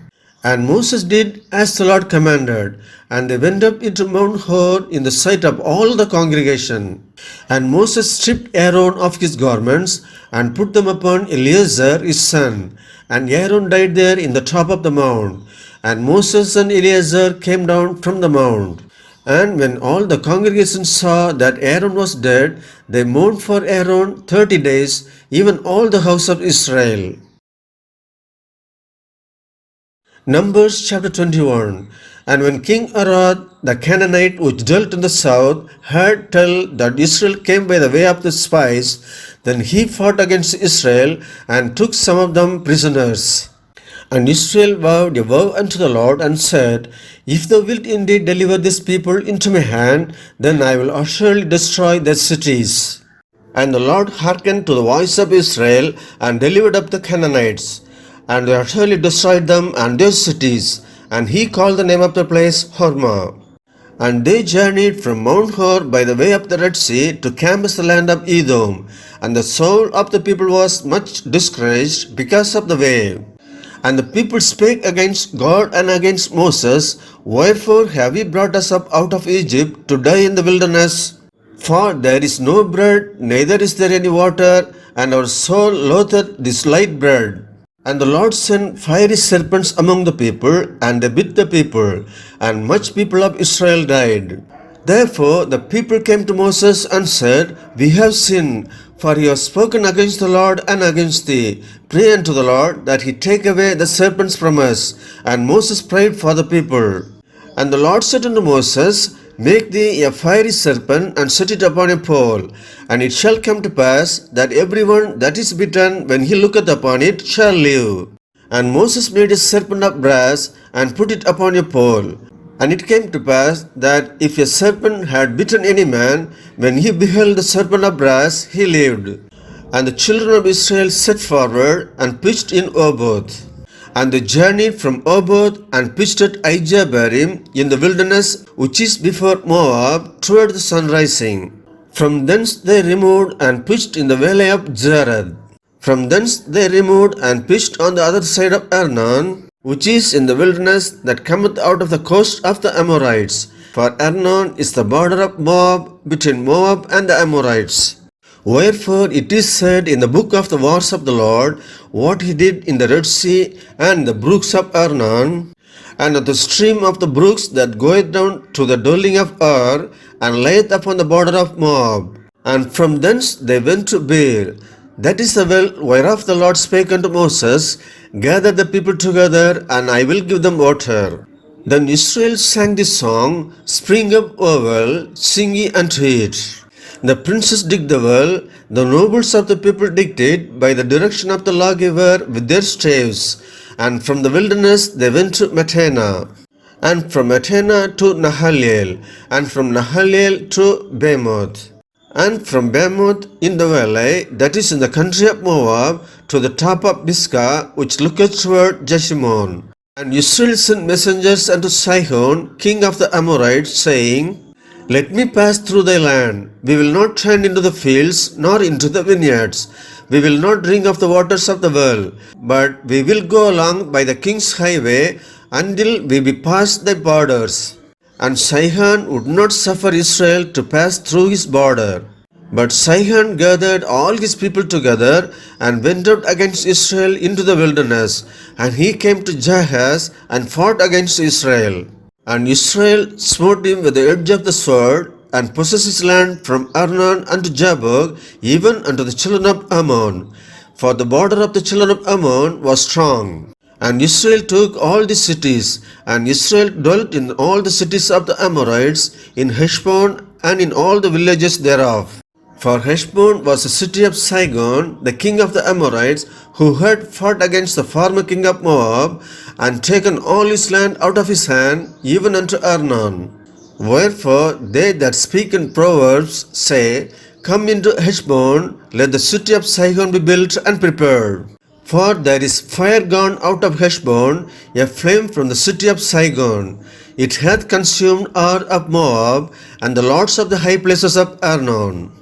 And Moses did as the Lord commanded, and they went up into Mount Hor in the sight of all the congregation. And Moses stripped Aaron of his garments, and put them upon Eleazar his son. And Aaron died there in the top of the mount. And Moses and Eleazar came down from the mount. And when all the congregation saw that Aaron was dead, they mourned for Aaron 30 days, even all the house of Israel. Numbers chapter 21. And when King Arad the Canaanite which dwelt in the south heard tell that Israel came by the way of the spies, then he fought against Israel and took some of them prisoners. And Israel vowed a vow unto the Lord and said, If thou wilt indeed deliver this people into my hand, then I will assuredly destroy their cities. And the Lord hearkened to the voice of Israel and delivered up the Canaanites. And they utterly destroyed them and their cities. And he called the name of the place Hormah. And they journeyed from Mount Hor by the way of the Red Sea to compass the land of Edom. And the soul of the people was much discouraged because of the way. And the people spake against God and against Moses, Wherefore have ye brought us up out of Egypt to die in the wilderness? For there is no bread, neither is there any water, and our soul loatheth this light bread. And the Lord sent fiery serpents among the people, and they bit the people, and much people of Israel died. Therefore the people came to Moses and said, We have sinned, for he has spoken against the Lord and against thee. Pray unto the Lord that he take away the serpents from us. And Moses prayed for the people. And the Lord said unto Moses, Make thee a fiery serpent, and set it upon a pole. And it shall come to pass, that every one that is bitten, when he looketh upon it, shall live. And Moses made a serpent of brass, and put it upon a pole. And it came to pass, that if a serpent had bitten any man, when he beheld the serpent of brass, he lived. And the children of Israel set forward, and pitched in Oboth. And they journeyed from Oboth, and pitched at Ijabarim in the wilderness, which is before Moab, toward the sunrising. From thence they removed, and pitched in the valley of Jarad. From thence they removed, and pitched on the other side of Arnon, which is in the wilderness that cometh out of the coast of the Amorites. For Arnon is the border of Moab, between Moab and the Amorites. Wherefore it is said in the book of the wars of the Lord, what he did in the Red Sea and the brooks of Arnon, and of the stream of the brooks that goeth down to the dwelling of Ar, and layeth upon the border of Moab. And from thence they went to Beer. That is the well whereof the Lord spake unto Moses, Gather the people together, and I will give them water. Then Israel sang this song, Spring up, O well, sing ye unto it. The princes digged the well, the nobles of the people digged it by the direction of the lawgiver with their staves. And from the wilderness they went to Matana, and from Matana to Nahaliel, and from Nahaliel to Bamoth. And from Bamoth in the valley, that is in the country of Moab, to the top of Pisgah, which looketh toward Jeshimon. And Israel sent messengers unto Sihon, king of the Amorites, saying, Let me pass through thy land. We will not turn into the fields, nor into the vineyards. We will not drink of the waters of the well, but we will go along by the king's highway, until we be past thy borders. And Sihon would not suffer Israel to pass through his border. But Sihon gathered all his people together, and went out against Israel into the wilderness. And he came to Jahaz, and fought against Israel. And Israel smote him with the edge of the sword, and possessed his land from Arnon unto Jabbok, even unto the children of Ammon. For the border of the children of Ammon was strong. And Israel took all the cities, and Israel dwelt in all the cities of the Amorites, in Heshbon, and in all the villages thereof. For Heshbon was the city of Sihon, the king of the Amorites, who had fought against the former king of Moab, and taken all his land out of his hand, even unto Arnon. Wherefore they that speak in Proverbs say, Come into Heshbon, let the city of Sihon be built and prepared. For there is fire gone out of Heshbon, a flame from the city of Sihon. It hath consumed Ar of Moab, and the lords of the high places of Arnon.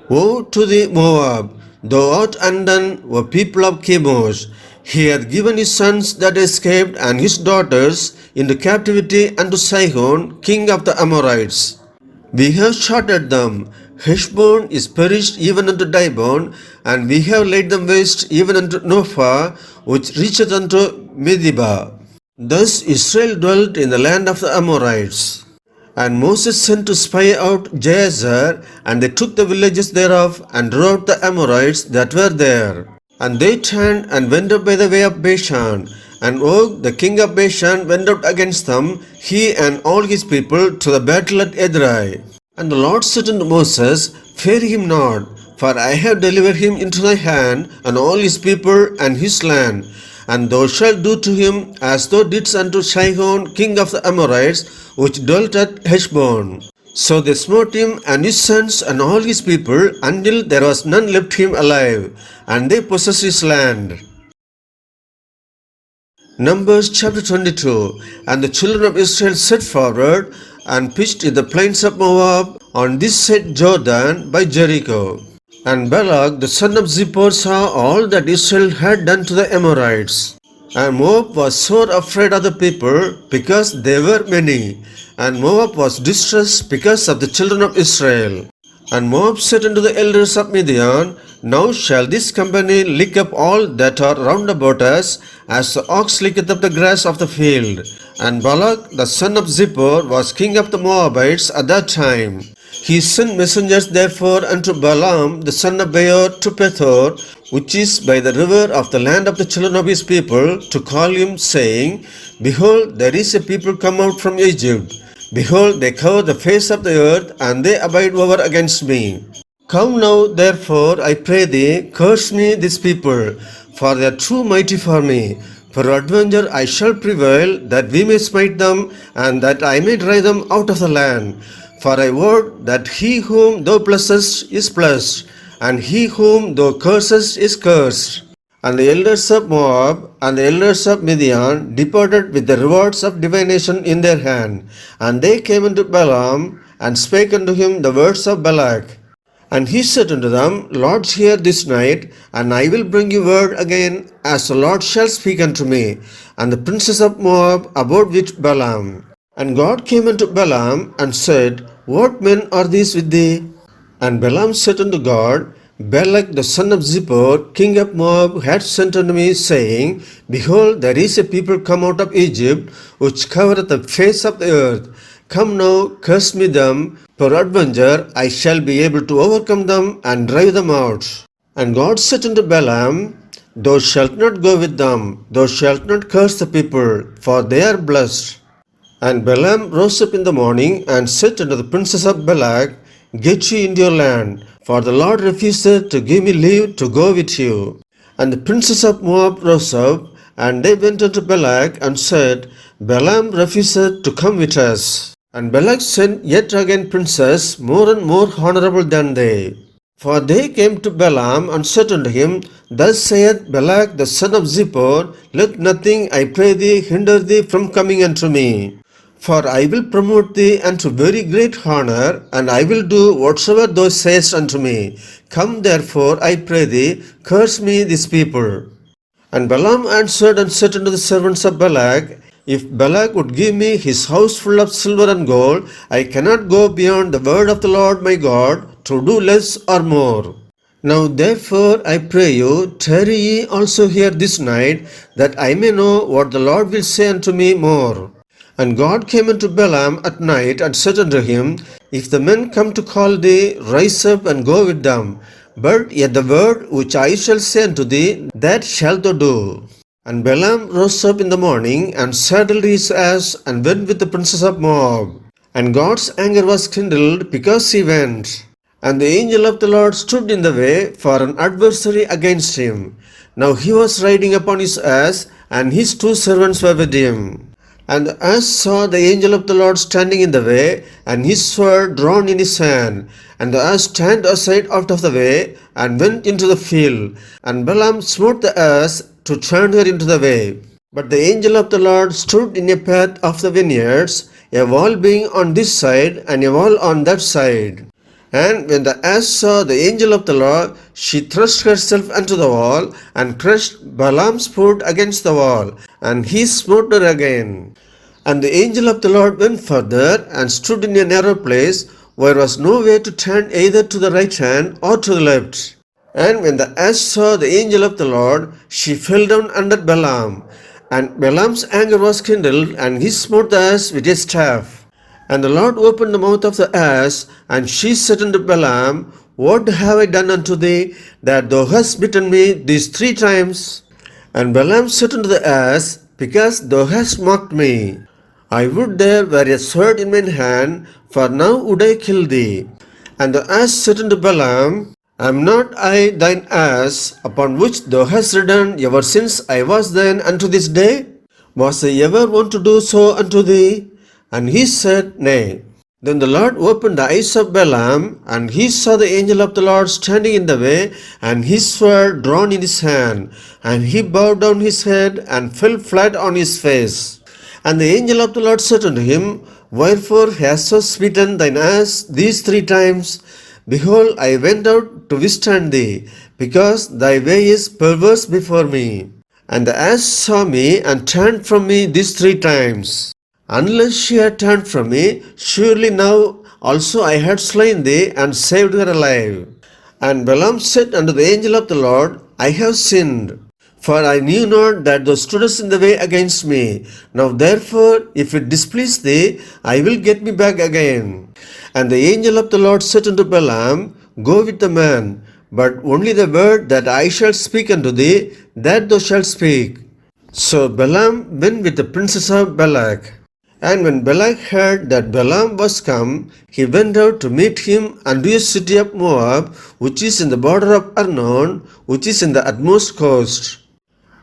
Woe to thee, Moab! Thou art undone, O people of Chemosh. He hath given his sons that escaped and his daughters into captivity unto Sihon, king of the Amorites. We have shattered them. Heshbon is perished even unto Dibon, and we have laid them waste even unto Nophah, which reacheth unto Medeba. Thus Israel dwelt in the land of the Amorites. And Moses sent to spy out Jazer, and they took the villages thereof, and drove out the Amorites that were there. And they turned and went up by the way of Bashan. And Og, the king of Bashan, went out against them, he and all his people, to the battle at Edrei. And the Lord said unto Moses, Fear him not, for I have delivered him into thy hand, and all his people and his land. And thou shalt do to him as thou didst unto Sihon, king of the Amorites, which dwelt at Heshbon. So they smote him and his sons and all his people, until there was none left him alive, and they possessed his land. Numbers chapter 22. And the children of Israel set forward, and pitched in the plains of Moab, on this side Jordan, by Jericho. And Balak the son of Zippor saw all that Israel had done to the Amorites. And Moab was sore afraid of the people, because they were many. And Moab was distressed because of the children of Israel. And Moab said unto the elders of Midian, Now shall this company lick up all that are round about us, as the ox licketh up the grass of the field. And Balak the son of Zippor was king of the Moabites at that time. He sent messengers therefore unto Balaam the son of Beor to Pethor, which is by the river of the land of the children of his people, to call him, saying, Behold, there is a people come out from Egypt. Behold, they cover the face of the earth, and they abide over against me. Come now, therefore, I pray thee, curse me this people, for they are too mighty for me. Peradventure I shall prevail, that we may smite them, and that I may drive them out of the land. For I wot that he whom thou blessest is blessed, and he whom thou cursest is cursed. And the elders of Moab and the elders of Midian departed with the rewards of divination in their hand. And they came unto Balaam, and spake unto him the words of Balak. And he said unto them, Lodge here this night, and I will bring you word again, as the Lord shall speak unto me, and the princes of Moab about which Balaam. And God came unto Balaam, and said, What men are these with thee? And Balaam said unto God, Balak the son of Zippor, king of Moab, had sent unto me, saying, Behold, there is a people come out of Egypt, which covereth the face of the earth. Come now, curse me them, peradventure I shall be able to overcome them and drive them out. And God said unto Balaam, Thou shalt not go with them, thou shalt not curse the people, for they are blessed. And Balaam rose up in the morning, and said unto the princes of Balak, Get ye into your land, for the Lord refuseth to give me leave to go with you. And the princes of Moab rose up, and they went unto Balak, and said, Balaam refuseth to come with us. And Balak sent yet again princes more and more honorable than they. For they came to Balaam, and said unto him, Thus saith Balak the son of Zippor, Let nothing, I pray thee, hinder thee from coming unto me. For I will promote thee unto very great honor, and I will do whatsoever thou sayest unto me. Come therefore, I pray thee, curse me this people. And Balaam answered and said unto the servants of Balak, If Balak would give me his house full of silver and gold, I cannot go beyond the word of the Lord my God, to do less or more. Now therefore I pray you, tarry ye also here this night, that I may know what the Lord will say unto me more. And God came unto Balaam at night, and said unto him, If the men come to call thee, rise up and go with them. But yet the word which I shall say unto thee, that shalt thou do. And Balaam rose up in the morning, and saddled his ass, and went with the princes of Moab. And God's anger was kindled, because he went. And the angel of the Lord stood in the way for an adversary against him. Now he was riding upon his ass, and his 2 servants were with him. And the ass saw the angel of the Lord standing in the way, and his sword drawn in his hand. And the ass turned aside out of the way, and went into the field. And Balaam smote the ass to turn her into the way. But the angel of the Lord stood in a path of the vineyards, a wall being on this side, and a wall on that side. And when the ass saw the angel of the Lord, she thrust herself unto the wall, and crushed Balaam's foot against the wall, and he smote her again. And the angel of the Lord went further, and stood in a narrow place, where was no way to turn either to the right hand or to the left. And when the ass saw the angel of the Lord, she fell down under Balaam. And Balaam's anger was kindled, and he smote the ass with his staff. And the Lord opened the mouth of the ass, and she said unto Balaam, What have I done unto thee, that thou hast bitten me these 3 times? And Balaam said unto the ass, Because thou hast mocked me. I would there were a sword in mine hand, for now would I kill thee. And the ass said unto Balaam, Am not I thine ass, upon which thou hast ridden ever since I was thine unto this day? Was I ever wont to do so unto thee? And he said, Nay. Then the Lord opened the eyes of Balaam, and he saw the angel of the Lord standing in the way, and his sword drawn in his hand. And he bowed down his head, and fell flat on his face. And the angel of the Lord said unto him, Wherefore hast thou smitten thine ass these 3 times? Behold, I went out to withstand thee, because thy way is perverse before me. And the ass saw me, and turned from me these 3 times. Unless she had turned from me, surely now also I had slain thee, and saved her alive. And Balaam said unto the angel of the Lord, I have sinned, for I knew not that thou stoodest in the way against me. Now therefore, if it displease thee, I will get me back again. And the angel of the Lord said unto Balaam, Go with the man, but only the word that I shall speak unto thee, that thou shalt speak. So Balaam went with the princes of Balak. And when Balak heard that Balaam was come, he went out to meet him unto a city of Moab, which is in the border of Arnon, which is in the utmost coast.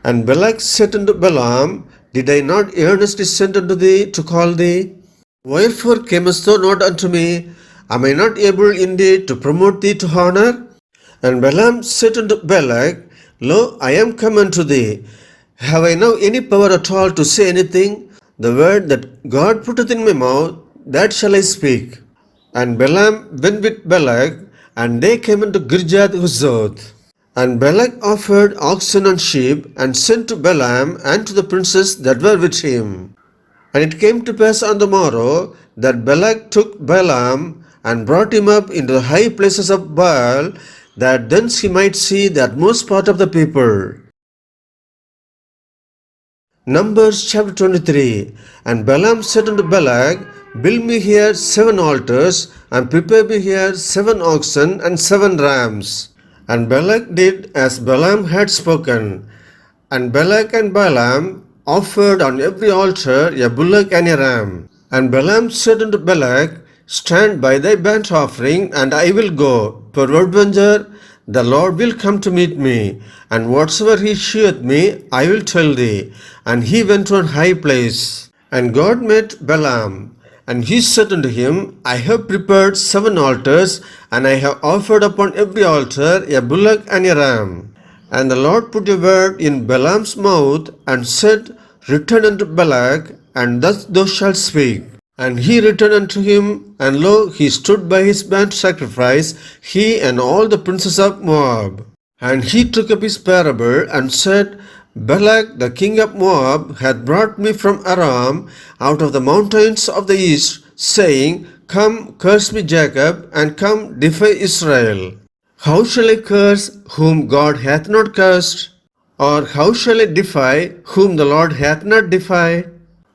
And Balak said unto Balaam, Did I not earnestly send unto thee to call thee? Wherefore camest thou not unto me? Am I not able indeed to promote thee to honor? And Balaam said unto Balak, Lo, I am come unto thee. Have I now any power at all to say anything? The word that God putteth in my mouth, that shall I speak. And Balaam went with Balak, and they came unto Girjath Huzoth. And Balak offered oxen and sheep, and sent to Balaam and to the princes that were with him. And it came to pass on the morrow, that Balak took Balaam, and brought him up into the high places of Baal, that thence he might see the utmost part of the people. Numbers chapter 23. And Balaam said unto Balak, Build me here 7 altars, and prepare me here 7 oxen and 7 rams. And Balak did as Balaam had spoken. And Balak and Balaam offered on every altar a bullock and a ram. And Balaam said unto Balak, Stand by thy burnt offering, and I will go. Peradventure, the Lord will come to meet me, and whatsoever he sheweth me, I will tell thee. And he went to an high place. And God met Balaam. And he said unto him, I have prepared 7 altars, and I have offered upon every altar a bullock and a ram. And the Lord put a word in Balaam's mouth, and said, Return unto Balak, and thus thou shalt speak. And he returned unto him, and lo, he stood by his burnt sacrifice, he and all the princes of Moab. And he took up his parable, and said, Balak the king of Moab hath brought me from Aram out of the mountains of the east, saying, Come, curse me Jacob, and come, defy Israel. How shall I curse whom God hath not cursed? Or how shall I defy whom the Lord hath not defied?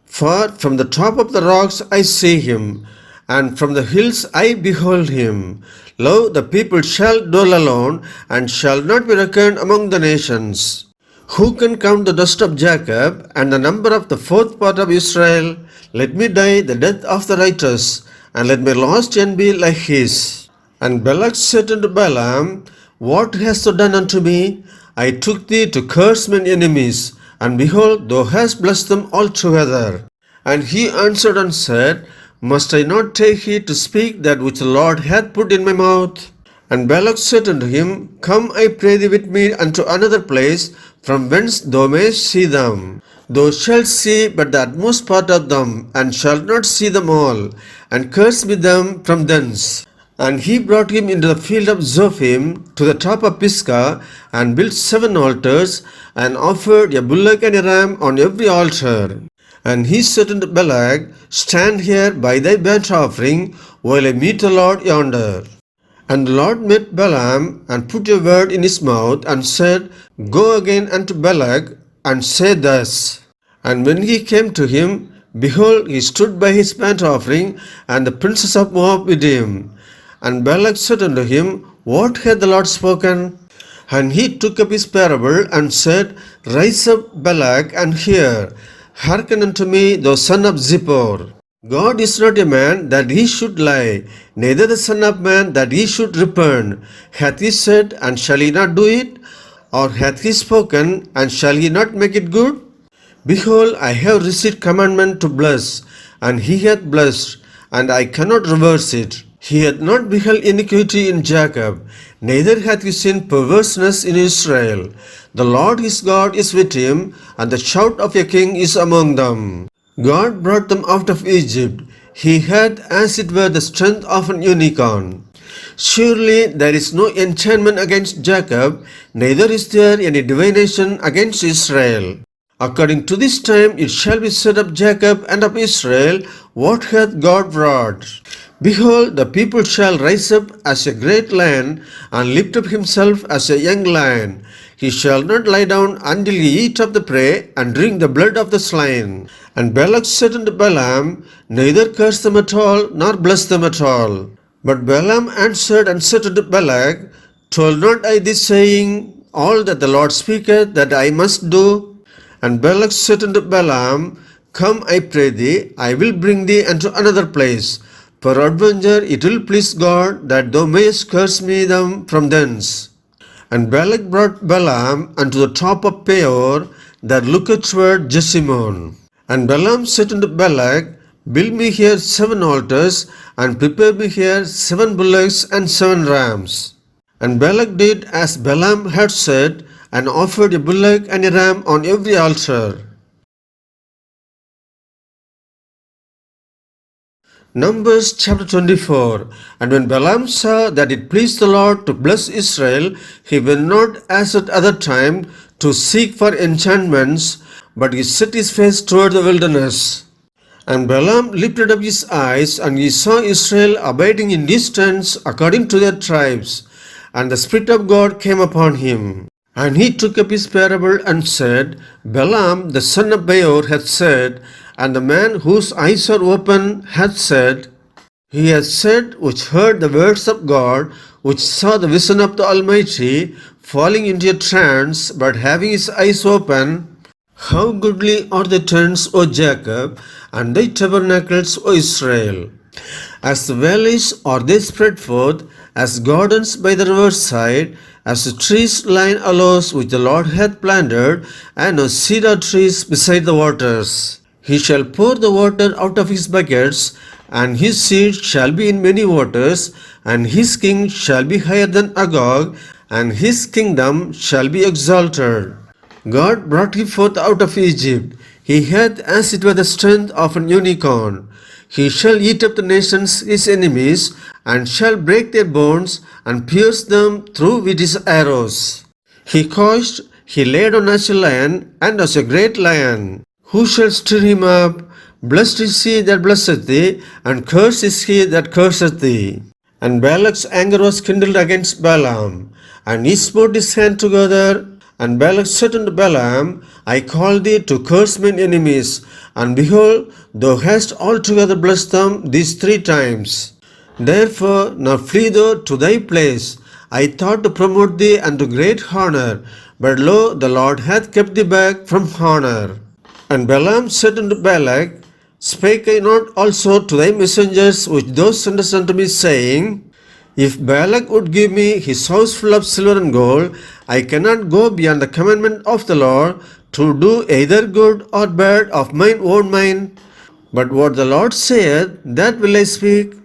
For from the top of the rocks I see him, and from the hills I behold him. Lo, the people shall dwell alone, and shall not be reckoned among the nations. Who can count the dust of Jacob, and the number of the 4th part of Israel? Let me die the death of the righteous, and let my last end be like his. And Balak said unto Balaam, What hast thou done unto me? I took thee to curse mine enemies, and behold, thou hast blessed them altogether. And he answered and said, Must I not take heed to speak that which the Lord hath put in my mouth? And Balak said unto him, Come, I pray thee with me unto another place, from whence thou mayest see them. Thou shalt see but the utmost part of them, and shalt not see them all, and curse me them from thence. And he brought him into the field of Zophim to the top of Pisgah, and built 7 altars, and offered a bullock and a ram on every altar. And he said unto Balak, Stand here by thy burnt offering, while I meet the Lord yonder. And the Lord met Balaam, and put a word in his mouth, and said, Go again unto Balak, and say thus. And when he came to him, behold, he stood by his burnt offering, and the princes of Moab with him. And Balak said unto him, What hath the Lord spoken? And he took up his parable, and said, Rise up, Balak, and hear. Hearken unto me, thou son of Zippor. God is not a man that he should lie, neither the son of man that he should repent. Hath he said, and shall he not do it? Or hath he spoken, and shall he not make it good? Behold, I have received commandment to bless, and he hath blessed, and I cannot reverse it. He hath not beheld iniquity in Jacob, neither hath he seen perverseness in Israel. The Lord his God is with him, and the shout of a king is among them. God brought them out of Egypt. He had as it were the strength of an unicorn. Surely there is no enchantment against Jacob, neither is there any divination against Israel. According to this time it shall be said of Jacob and of Israel, What hath God wrought? Behold, the people shall rise up as a great lion, and lift up himself as a young lion. He shall not lie down until he eat of the prey, and drink the blood of the slain. And Balak said unto Balaam, Neither curse them at all, nor bless them at all. But Balaam answered and said unto Balak, Told not I thee, saying, All that the Lord speaketh, that I must do? And Balak said unto Balaam, Come, I pray thee, I will bring thee unto another place. Peradventure it will please God that thou mayest curse me them from thence. And Balak brought Balaam unto the top of Peor, that looketh toward Jeshimon. And Balaam said unto Balak, Build me here 7 altars, and prepare me here 7 bullocks and 7 rams. And Balak did as Balaam had said, and offered a bullock and a ram on every altar. Numbers chapter 24. And when Balaam saw that it pleased the Lord to bless Israel, he went not as at other time to seek for enchantments, but he set his face toward the wilderness. And Balaam lifted up his eyes, and he saw Israel abiding in distance according to their tribes. And the Spirit of God came upon him. And he took up his parable and said, Balaam the son of Beor hath said, and the man whose eyes are open hath said, He hath said, which heard the words of God, which saw the vision of the Almighty, falling into a trance, but having his eyes open, How goodly are thy tents, O Jacob, and thy tabernacles, O Israel! As the valleys are they spread forth, as gardens by the riverside, as the trees line aloes which the Lord hath planted, and as cedar trees beside the waters. He shall pour the water out of his buckets, and his seed shall be in many waters, and his king shall be higher than Agag, and his kingdom shall be exalted. God brought him forth out of Egypt. He hath as it were the strength of an unicorn. He shall eat up the nations his enemies, and shall break their bones, and pierce them through with his arrows. He couched, he laid on as a lion, and as a great lion. Who shall stir him up? Blessed is he that blesseth thee, and cursed is he that curseth thee. And Balak's anger was kindled against Balaam, and he smote his hand together. And Balak said unto Balaam, I call thee to curse mine enemies, and behold, thou hast altogether blessed them these 3 times. Therefore now flee thou to thy place. I thought to promote thee unto great honor, but lo, the Lord hath kept thee back from honor. And Balaam said unto Balak, Spake I not also to thy messengers which thou sendest unto me, saying, If Balak would give me his house full of silver and gold, I cannot go beyond the commandment of the Lord to do either good or bad of mine own mind. But what the Lord saith, that will I speak.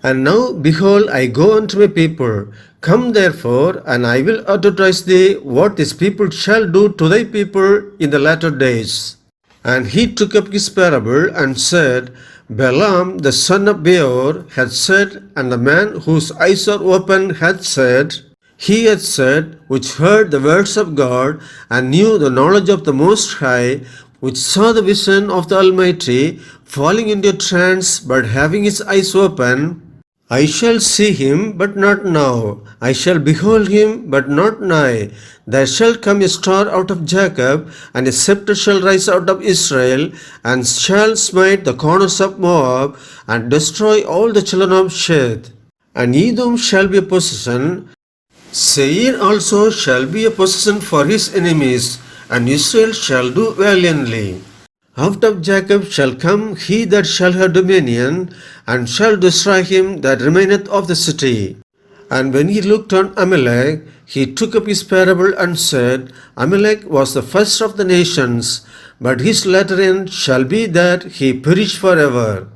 And now, behold, I go unto my people. Come therefore, and I will advertise thee what this people shall do to thy people in the latter days. And he took up his parable and said, Balaam the son of Beor had said, and the man whose eyes are open had said, he had said, which heard the words of God and knew the knowledge of the Most High, which saw the vision of the Almighty, falling into a trance, but having his eyes open, I shall see him, but not now. I shall behold him, but not nigh. There shall come a star out of Jacob, and a scepter shall rise out of Israel, and shall smite the corners of Moab, and destroy all the children of Sheth. And Edom shall be a possession. Seir also shall be a possession for his enemies, and Israel shall do valiantly. Out of Jacob shall come he that shall have dominion, and shall destroy him that remaineth of the city. And when he looked on Amalek, he took up his parable and said, Amalek was the first of the nations, but his latter end shall be that he perish forever.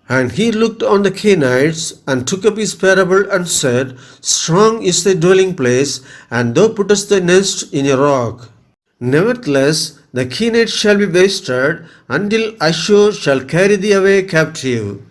And he looked on the Canaanites, and took up his parable and said, Strong is thy dwelling place, and thou puttest thy nest in a rock. Nevertheless, the Canaanites shall be wasted, until Ashur shall carry thee away captive.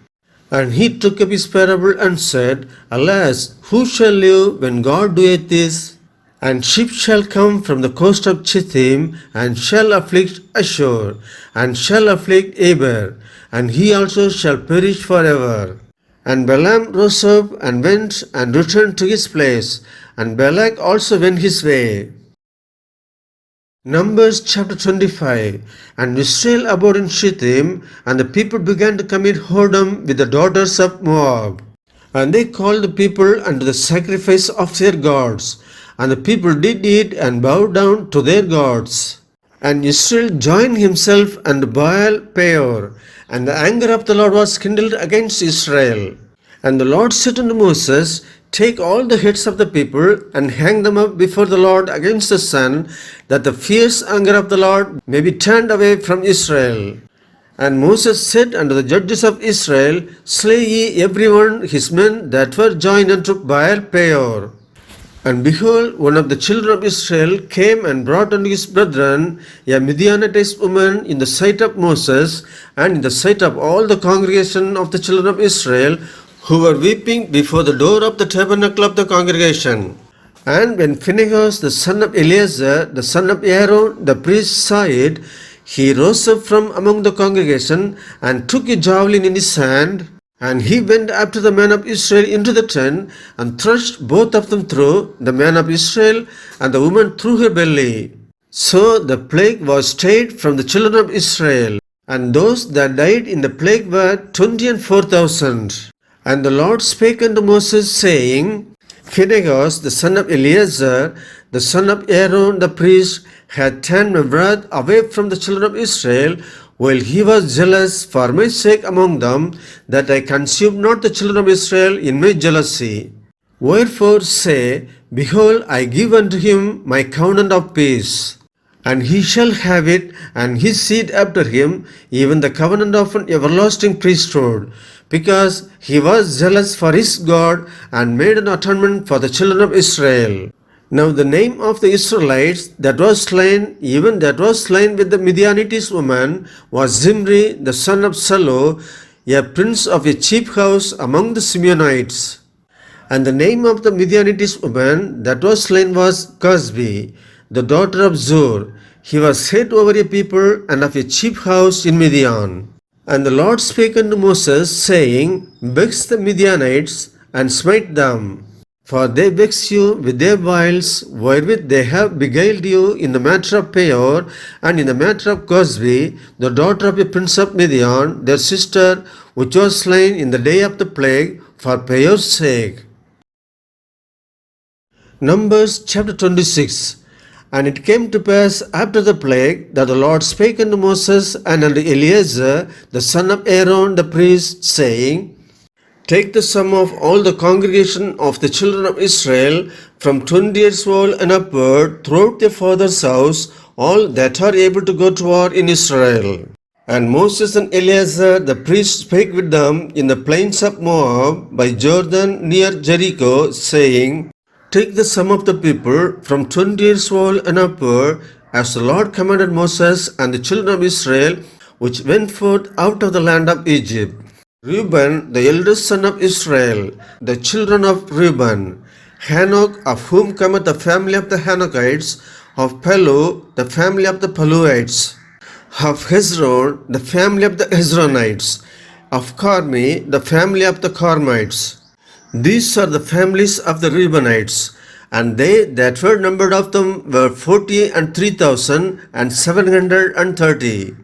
And he took up his parable and said, Alas, who shall live when God doeth this? And ships shall come from the coast of Chittim, and shall afflict Ashur, and shall afflict Eber, and he also shall perish forever. And Balaam rose up and went and returned to his place, and Balak also went his way. Numbers chapter 25. And Israel abode in Shittim, and the people began to commit whoredom with the daughters of Moab. And they called the people unto the sacrifice of their gods, and the people did eat and bow down to their gods. And Israel joined himself unto Baal Peor, and the anger of the Lord was kindled against Israel. And the Lord said unto Moses, Take all the heads of the people, and hang them up before the Lord against the sun, that the fierce anger of the Lord may be turned away from Israel. And Moses said unto the judges of Israel, Slay ye every one his men that were joined unto Baal Peor. And behold, one of the children of Israel came and brought unto his brethren a Midianitess woman in the sight of Moses, and in the sight of all the congregation of the children of Israel, who were weeping before the door of the tabernacle of the congregation. And when Phinehas the son of Eleazar, the son of Aaron, the priest, saw it, he rose up from among the congregation, and took a javelin in his hand, and he went after the man of Israel into the tent, and thrust both of them through, the man of Israel and the woman through her belly. So the plague was stayed from the children of Israel, and those that died in the plague were 24,000. And the Lord spake unto Moses, saying, Phinehas the son of Eleazar, the son of Aaron the priest, had turned my wrath away from the children of Israel, while he was jealous for my sake among them, that I consumed not the children of Israel in my jealousy. Wherefore say, Behold, I give unto him my covenant of peace. And he shall have it, and his seed after him, even the covenant of an everlasting priesthood, because he was zealous for his God, and made an atonement for the children of Israel. Now the name of the Israelites that was slain, even that was slain with the Midianitess woman, was Zimri the son of Salu, a prince of a chief house among the Simeonites. And the name of the Midianitess woman that was slain was Cosbi, the daughter of Zur. He was head over a people and of a chief house in Midian. And the Lord spake unto Moses, saying, Vex the Midianites, and smite them. For they vex you with their wiles, wherewith they have beguiled you in the matter of Peor, and in the matter of Cosbi, the daughter of a prince of Midian, their sister, which was slain in the day of the plague, for Peor's sake. Numbers chapter 26. And it came to pass after the plague, that the Lord spake unto Moses and unto Eleazar, the son of Aaron the priest, saying, Take the sum of all the congregation of the children of Israel, from 20 years old and upward, throughout their father's house, all that are able to go to war in Israel. And Moses and Eleazar the priest spake with them in the plains of Moab, by Jordan near Jericho, saying, Take the sum of the people from 20 years old and upward, as the Lord commanded Moses and the children of Israel, which went forth out of the land of Egypt. Reuben, the eldest son of Israel, the children of Reuben, Hanok, of whom cometh the family of the Hanokites, of Palu, the family of the Paluites, of Hezron, the family of the Hezronites, of Carmi, the family of the Carmites. These are the families of the Reubenites, and they that were numbered of them were 43,730.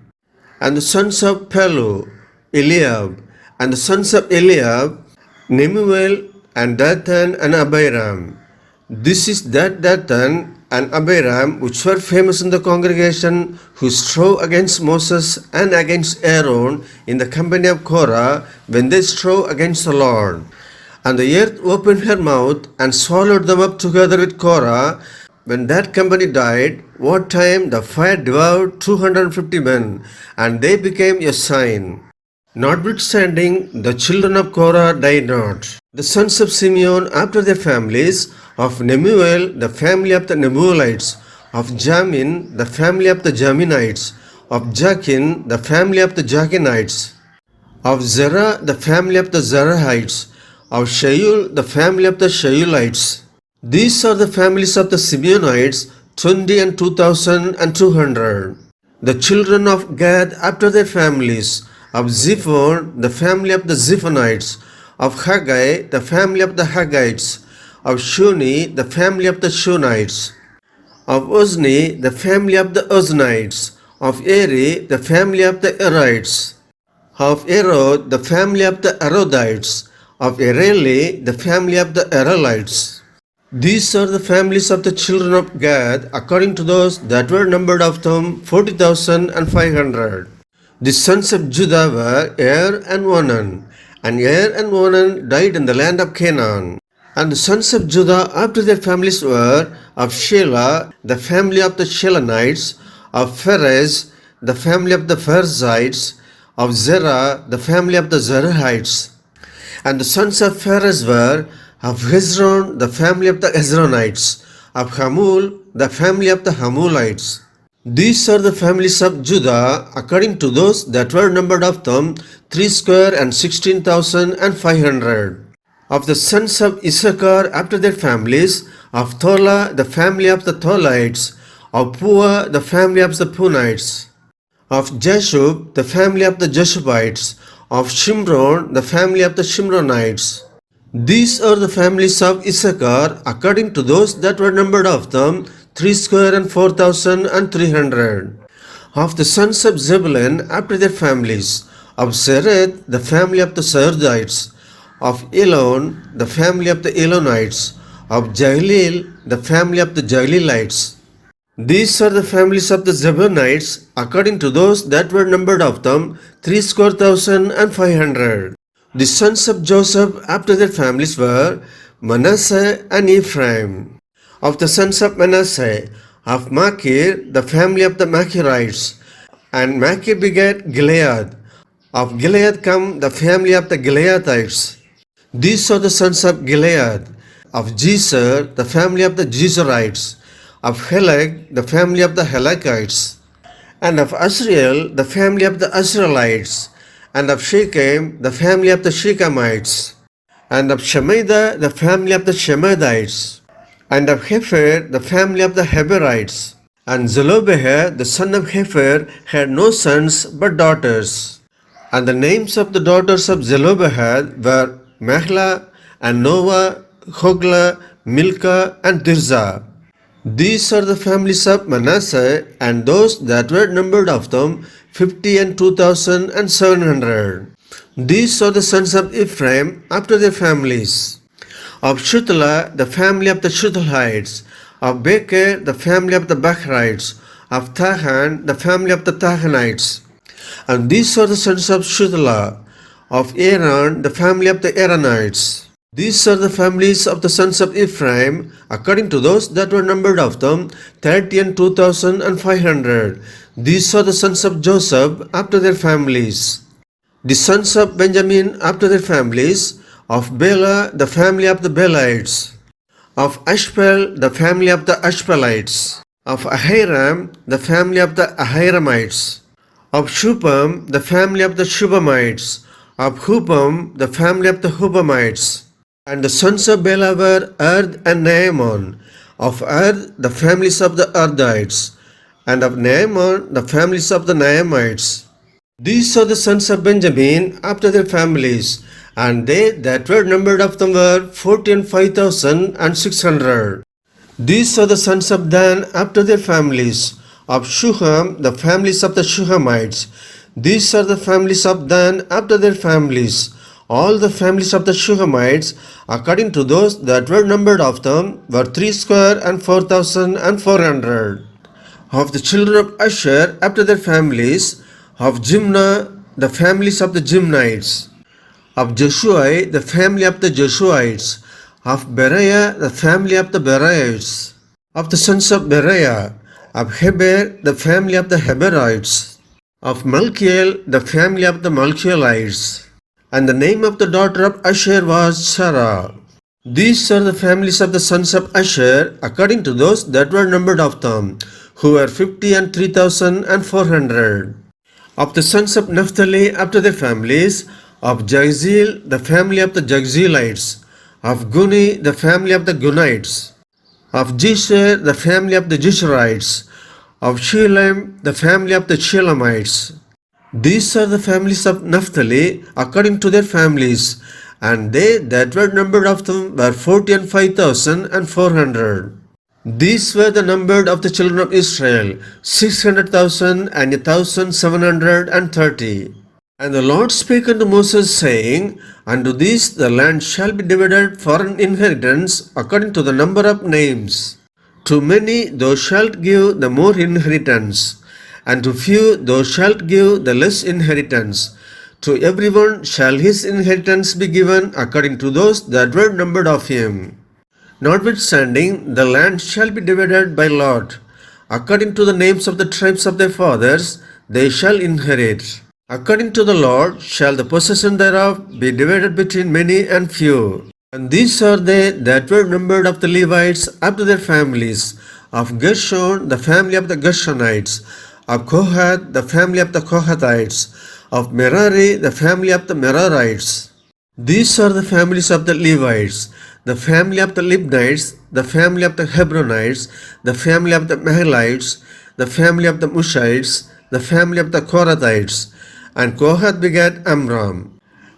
And the sons of Palu, Eliab, and the sons of Eliab, Nemuel, and Dathan, and Abiram. This is that Dathan and Abiram which were famous in the congregation, who strove against Moses and against Aaron in the company of Korah, when they strove against the Lord. And the earth opened her mouth and swallowed them up together with Korah. When that company died, what time the fire devoured 250 men, and they became a sign. Notwithstanding, the children of Korah died not. The sons of Simeon after their families, of Nemuel, the family of the Nemuelites, of Jamin, the family of the Jaminites, of Jachin, the family of the Jachinites, of Zerah, the family of the Zerahites, of Shaul, the family of the Shaulites. These are the families of the Simeonites, 20,200. The children of Gad after their families, of Zephon, the family of the Zephonites, of Haggai, the family of the Haggites, of Shuni, the family of the Shunites, of Uzni, the family of the Uznites, of Eri, the family of the Erites, of Erod, the family of the Erodites, of Ereli, the family of the Erelites. These are the families of the children of Gad, according to those that were numbered of them, 40,500. The sons of Judah were Er and Onan, and Er and Onan died in the land of Canaan. And the sons of Judah after their families were, of Shelah, the family of the Shelanites, of Pharez, the family of the Pharezites, of Zerah, the family of the Zerahites. And the sons of Pharez were, of Hezron, the family of the Hezronites, of Hamul, the family of the Hamulites. These are the families of Judah, according to those that were numbered of them, 316,500. Of the sons of Issachar after their families, of Tola, the family of the Tolaites, of Pua, the family of the Punites, of Jashub, the family of the Jashubites, of Shimron, the family of the Shimronites. These are the families of Issachar, according to those that were numbered of them, 304,300. Of the sons of Zebulun after their families, of Sereth, the family of the Seredites, of Elon, the family of the Elonites, of Jahlil, the family of the Jahlilites. These are the families of the Zebulunites, according to those that were numbered of them, 3,500. The sons of Joseph after their families were Manasseh and Ephraim. Of the sons of Manasseh, of Machir, the family of the Machirites, and Machir begat Gilead. Of Gilead come the family of the Gileadites. These are the sons of Gilead, of Jezer, the family of the Jezerites, of Helek, the family of the Helekites, and of Asriel, the family of the Asrielites, and of Shechem, the family of the Shechemites, and of Shemida, the family of the Shemedites, and of Hefer, the family of the Heberites. And Zelophehad, the son of Hefer, had no sons but daughters. And the names of the daughters of Zelophehad were Mahlah, and Noah, Hoglah, Milcah, and Tirzah. These are the families of Manasseh, and those that were numbered of them, 52,700. These are the sons of Ephraim after their families. Of Shuthelah, the family of the Shuthelites, of Becher, the family of the Bechrites, of Tahan, the family of the Tahanites. And these are the sons of Shuthelah, of Aaron, the family of the Aaronites. These are the families of the sons of Ephraim, according to those that were numbered of them, 32,500. These are the sons of Joseph after their families. The sons of Benjamin after their families, of Bela, the family of the Belaites, of Ashbel, the family of the Ashbelites, Of Ahiram, the family of the Ahiramites. Of Shupam, the family of the Shubamites. Of Hupam, the family of the Hupamites. And the sons of Bela were Erd and Naaman. Of Erd, the families of the Erdites. And of Naaman, the families of the Naamites. These are the sons of Benjamin after their families, and they that were numbered of them were 45,600. These are the sons of Dan after their families, of Shuham, the families of the Shuhamites. These are the families of Dan after their families. All the families of the Shuhamites, according to those that were numbered of them, were 4,400. Of the children of Asher after their families, of Jimnah, the families of the Jimnites. Of Jeshuai, the family of the Jeshuites. Of Beriah, the family of the Beriahites. Of the sons of Beriah. Of Heber, the family of the Heberites. Of Malchiel, the family of the Malchielites. And the name of the daughter of Asher was Sarah. These are the families of the sons of Asher, according to those that were numbered of them, who were 53,400. Of the sons of Naphtali after their families, of Jagzeel, the family of the Jagzeelites. Of Guni, the family of the Gunites. Of Jesher, the family of the Jesherites. Of Shelem, the family of the Shelemites. These are the families of Naphtali according to their families, and they that were numbered of them were 45,400. These were the numbered of the children of Israel, 600,000 and 1,730. And the Lord spake unto Moses, saying, Unto these the land shall be divided for an inheritance according to the number of names. To many thou shalt give the more inheritance, and to few thou shalt give the less inheritance. To everyone shall his inheritance be given according to those that were numbered of him. Notwithstanding, the land shall be divided by lot. According to the names of the tribes of their fathers, they shall inherit. According to the Lord shall the possession thereof be divided between many and few. And these are they that were numbered of the Levites after their families. Of Gershon, the family of the Gershonites. Of Kohath, the family of the Kohathites. Of Merari, the family of the Merarites. These are the families of the Levites, the family of the Libnites, the family of the Hebronites, the family of the Mahalites, the family of the Mushites, the family of the Korathites. And Kohath begat Amram.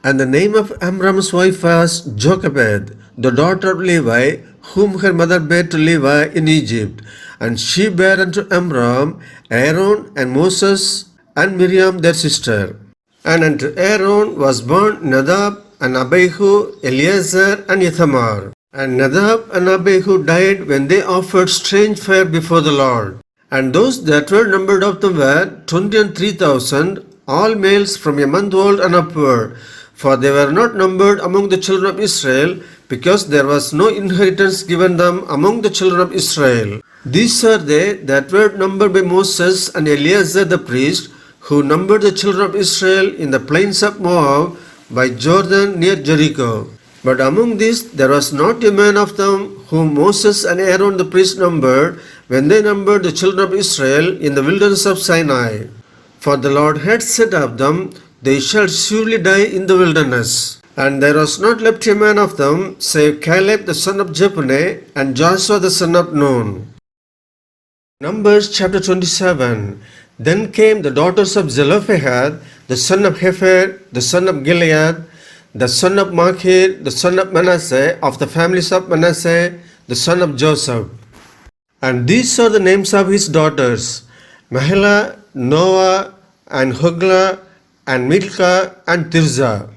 And the name of Amram's wife was Jochebed, the daughter of Levi, whom her mother bare to Levi in Egypt. And she bare unto Amram Aaron and Moses and Miriam their sister. And unto Aaron was born Nadab and Abihu, Eleazar and Ithamar. And Nadab and Abihu died when they offered strange fire before the Lord. And those that were numbered of them were 23,000, all males from a month old and upward. For they were not numbered among the children of Israel, because there was no inheritance given them among the children of Israel. These are they that were numbered by Moses and Eleazar the priest, who numbered the children of Israel in the plains of Moab by Jordan near Jericho. But among these there was not a man of them whom Moses and Aaron the priest numbered when they numbered the children of Israel in the wilderness of Sinai. For the Lord had said of them, They shall surely die in the wilderness. And there was not left a man of them, save Caleb the son of Jephunneh and Joshua the son of Nun. Numbers chapter 27. Then came the daughters of Zelophehad, the son of Hepher, the son of Gilead, the son of Machir, the son of Manasseh, of the families of Manasseh, the son of Joseph. And these are the names of his daughters, Mahlah, Noah, and Hoglah, and Milcah, and Tirzah.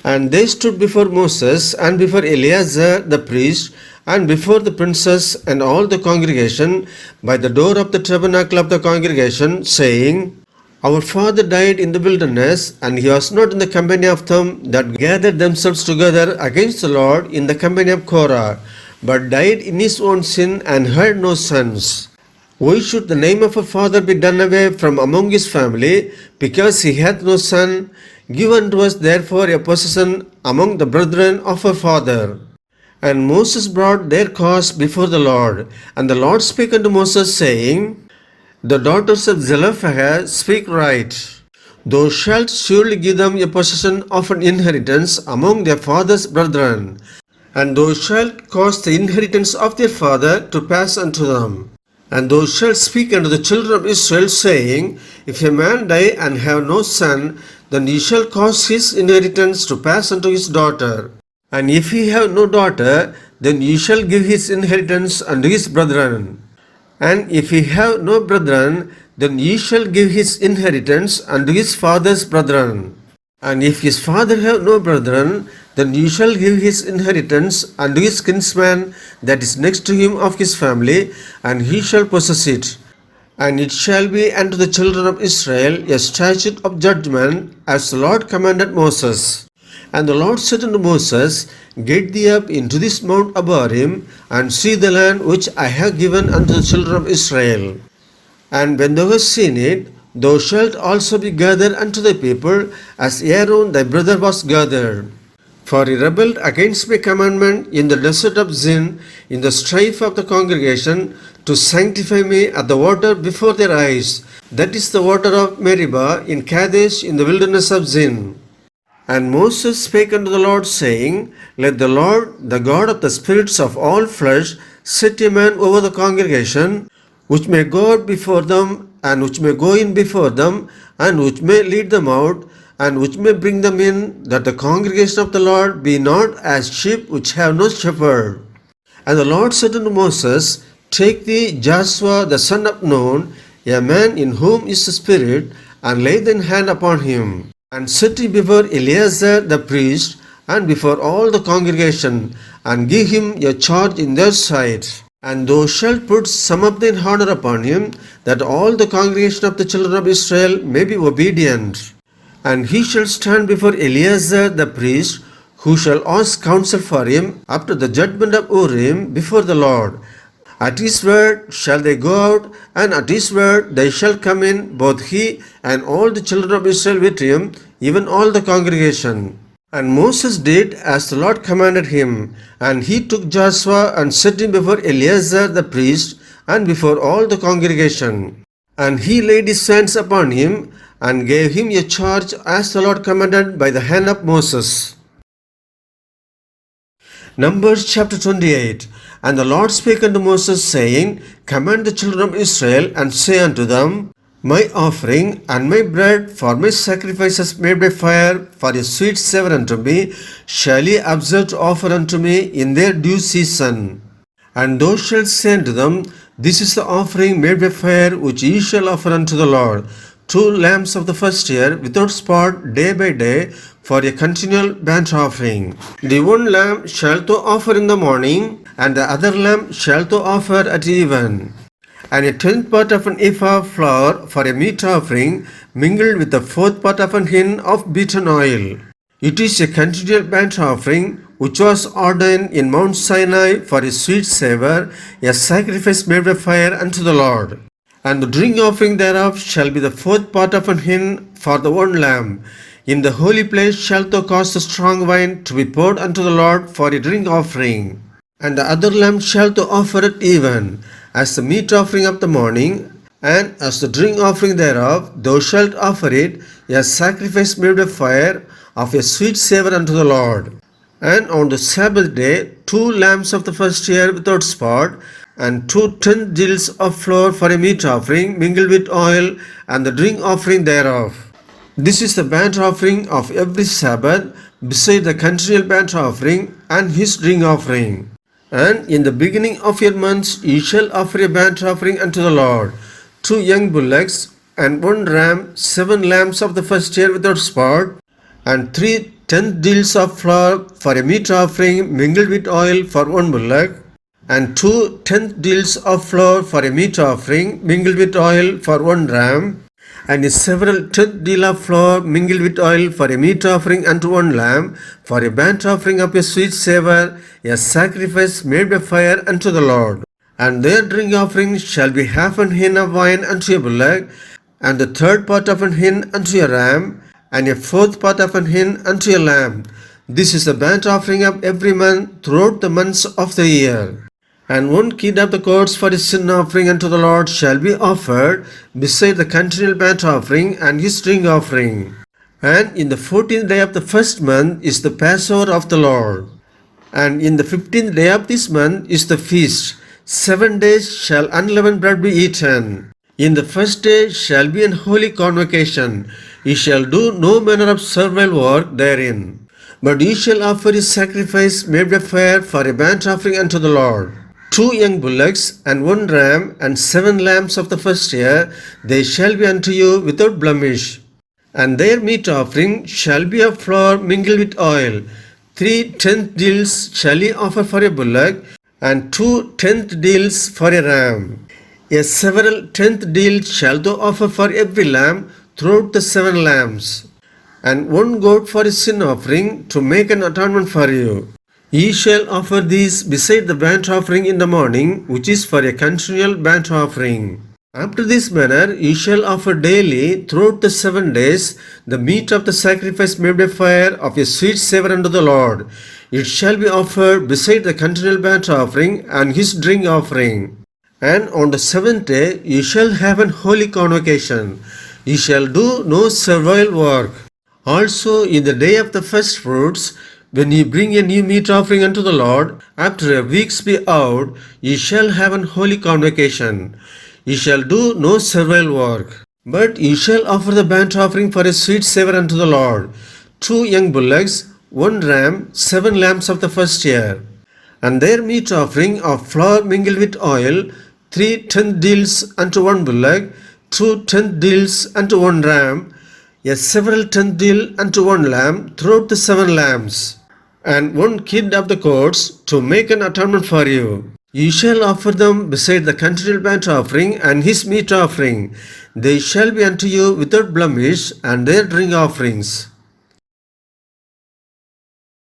And they stood before Moses, and before Eleazar the priest, and before the princes and all the congregation, by the door of the tabernacle of the congregation, saying, Our father died in the wilderness, and he was not in the company of them that gathered themselves together against the Lord in the company of Korah, but died in his own sin and had no sons. Why should the name of our father be done away from among his family, because he hath no son? Give unto us therefore a possession among the brethren of our father. And Moses brought their cause before the Lord. And the Lord spake unto Moses, saying, The daughters of Zelophehad speak right. Thou shalt surely give them a possession of an inheritance among their father's brethren, and thou shalt cause the inheritance of their father to pass unto them. And thou shalt speak unto the children of Israel, saying, If a man die and have no son, then he shall cause his inheritance to pass unto his daughter. And if he have no daughter, then he shall give his inheritance unto his brethren. And if he have no brethren, then he shall give his inheritance unto his father's brethren. And if his father have no brethren, then he shall give his inheritance unto his kinsman that is next to him of his family, and he shall possess it. And it shall be unto the children of Israel a statute of judgment, as the Lord commanded Moses. And the Lord said unto Moses, Get thee up into this mount Abarim, and see the land which I have given unto the children of Israel. And when thou hast seen it, thou shalt also be gathered unto thy people, as Aaron thy brother was gathered. For he rebelled against my commandment in the desert of Zin, in the strife of the congregation, to sanctify me at the water before their eyes, that is the water of Meribah in Kadesh in the wilderness of Zin. And Moses spake unto the Lord, saying, Let the Lord, the God of the spirits of all flesh, set a man over the congregation, which may go out before them, and which may go in before them, and which may lead them out, and which may bring them in, that the congregation of the Lord be not as sheep which have no shepherd. And the Lord said unto Moses, Take thee Joshua the son of Nun, a man in whom is the Spirit, and lay thine hand upon him, and set him before Eleazar the priest, and before all the congregation, and give him a charge in their sight. And thou shalt put some of thine honor upon him, that all the congregation of the children of Israel may be obedient. And he shall stand before Eleazar the priest, who shall ask counsel for him after the judgment of Urim before the Lord. At his word shall they go out, and at his word they shall come in, both he and all the children of Israel with him, even all the congregation. And Moses did as the Lord commanded him, and he took Joshua and set him before Eleazar the priest, and before all the congregation. And he laid his hands upon him, and gave him a charge as the Lord commanded by the hand of Moses. Numbers chapter 28. And the Lord spake unto Moses, saying, Command the children of Israel, and say unto them, My offering and my bread for my sacrifices made by fire for a sweet savour unto me shall ye observe to offer unto me in their due season. And thou shalt say unto them, This is the offering made by fire which ye shall offer unto the Lord, 2 lambs of the first year without spot day by day, for a continual burnt offering. The one lamb shalt thou offer in the morning, and the other lamb shalt thou offer at even. And a 10th part of an ephah of flour for a meat offering, mingled with the 4th part of an hin of beaten oil. It is a continual burnt offering, which was ordained in Mount Sinai for a sweet savour, a sacrifice made by fire unto the Lord. And the drink offering thereof shall be the 4th part of an hin for the one lamb. In the holy place shalt thou cause the strong wine to be poured unto the Lord for a drink offering. And the other lamb shalt thou offer at even, as the meat offering of the morning, and as the drink offering thereof thou shalt offer it, a sacrifice made by fire of a sweet savour unto the Lord. And on the Sabbath day 2 lambs of the first year without spot, and 2 tenth deals of flour for a meat offering mingled with oil, and the drink offering thereof. This is the burnt offering of every Sabbath, beside the continual burnt offering and his drink offering. And in the beginning of your months ye shall offer a burnt offering unto the Lord, 2 young bullocks, and 1 ram, 7 lambs of the first year without spot, and 3 tenth deals of flour for a meat offering mingled with oil for 1 bullock, and 2 tenth deals of flour for a meat offering mingled with oil for 1 ram, and a several tenth deal of flour mingled with oil for a meat offering unto 1 lamb, for a burnt offering of a sweet savour, a sacrifice made by fire unto the Lord. And their drink offering shall be half an hin of wine unto a bullock, and the 3rd part of an hin unto a ram, and a 4th part of an hin unto a lamb. This is the burnt offering of every month throughout the months of the year. And one kid of the goats for a sin offering unto the Lord shall be offered beside the continual burnt offering and his drink offering. And in the 14th day of the first month is the Passover of the Lord. And in the 15th day of this month is the feast. 7 days shall unleavened bread be eaten. In the first day shall be an holy convocation. Ye shall do no manner of servile work therein. But ye shall offer a sacrifice made by fire for a burnt offering unto the Lord. 2 young bullocks and 1 ram and 7 lambs of the first year, they shall be unto you without blemish. And their meat offering shall be of flour mingled with oil. 3 tenth deals shall ye offer for a bullock, and 2 tenth deals for a ram. A several tenth deal shall thou offer for every lamb throughout the 7 lambs, and 1 goat for a sin offering to make an atonement for you. Ye shall offer these beside the burnt offering in the morning, which is for a continual burnt offering. After this manner ye shall offer daily throughout the 7 days the meat of the sacrifice made by fire of a sweet savour unto the Lord. It shall be offered beside the continual burnt offering and his drink offering. And on the 7th day ye shall have an holy convocation. Ye shall do no servile work. Also in the day of the first fruits, when ye bring a new meat offering unto the Lord, after a week's be out, ye shall have an holy convocation. Ye shall do no servile work. But ye shall offer the burnt offering for a sweet savour unto the Lord. 2 young bullocks, 1 ram, 7 lambs of the first year. And their meat offering of flour mingled with oil, 3 tenth deals unto 1 bullock, 2 tenth deals unto 1 ram, a several tenth deal unto 1 lamb throughout the 7 lambs, and 1 kid of the goats to make an atonement for you. Ye shall offer them beside the continual burnt offering and his meat offering. They shall be unto you without blemish, and their drink offerings.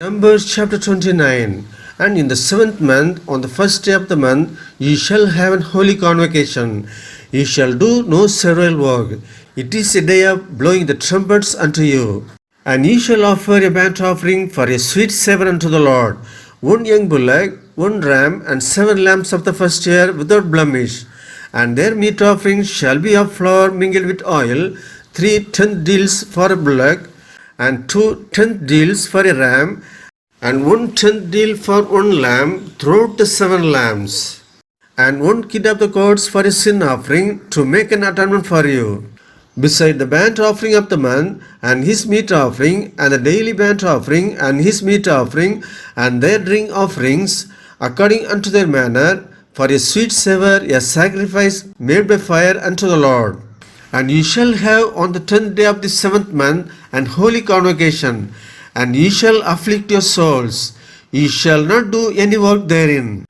Numbers chapter 29. And in the 7th month, on the first day of the month, ye shall have an holy convocation. Ye shall do no servile work. It is a day of blowing the trumpets unto you. And ye shall offer a burnt offering for a sweet savour unto the Lord. 1 young bullock, 1 ram, and 7 lambs of the first year without blemish. And their meat offering shall be of flour mingled with oil, 3 tenth deals for a bullock, and 2 tenth deals for a ram, and 1 tenth deal for 1 lamb throughout the 7 lambs, and 1 kid of the goats for a sin offering to make an atonement for you. Beside the burnt offering of the month, and his meat offering, and the daily burnt offering, and his meat offering, and their drink offerings, according unto their manner, for a sweet savour, a sacrifice made by fire unto the Lord. And ye shall have on the 10th day of the 7th month an holy convocation, and ye shall afflict your souls. Ye shall not do any work therein.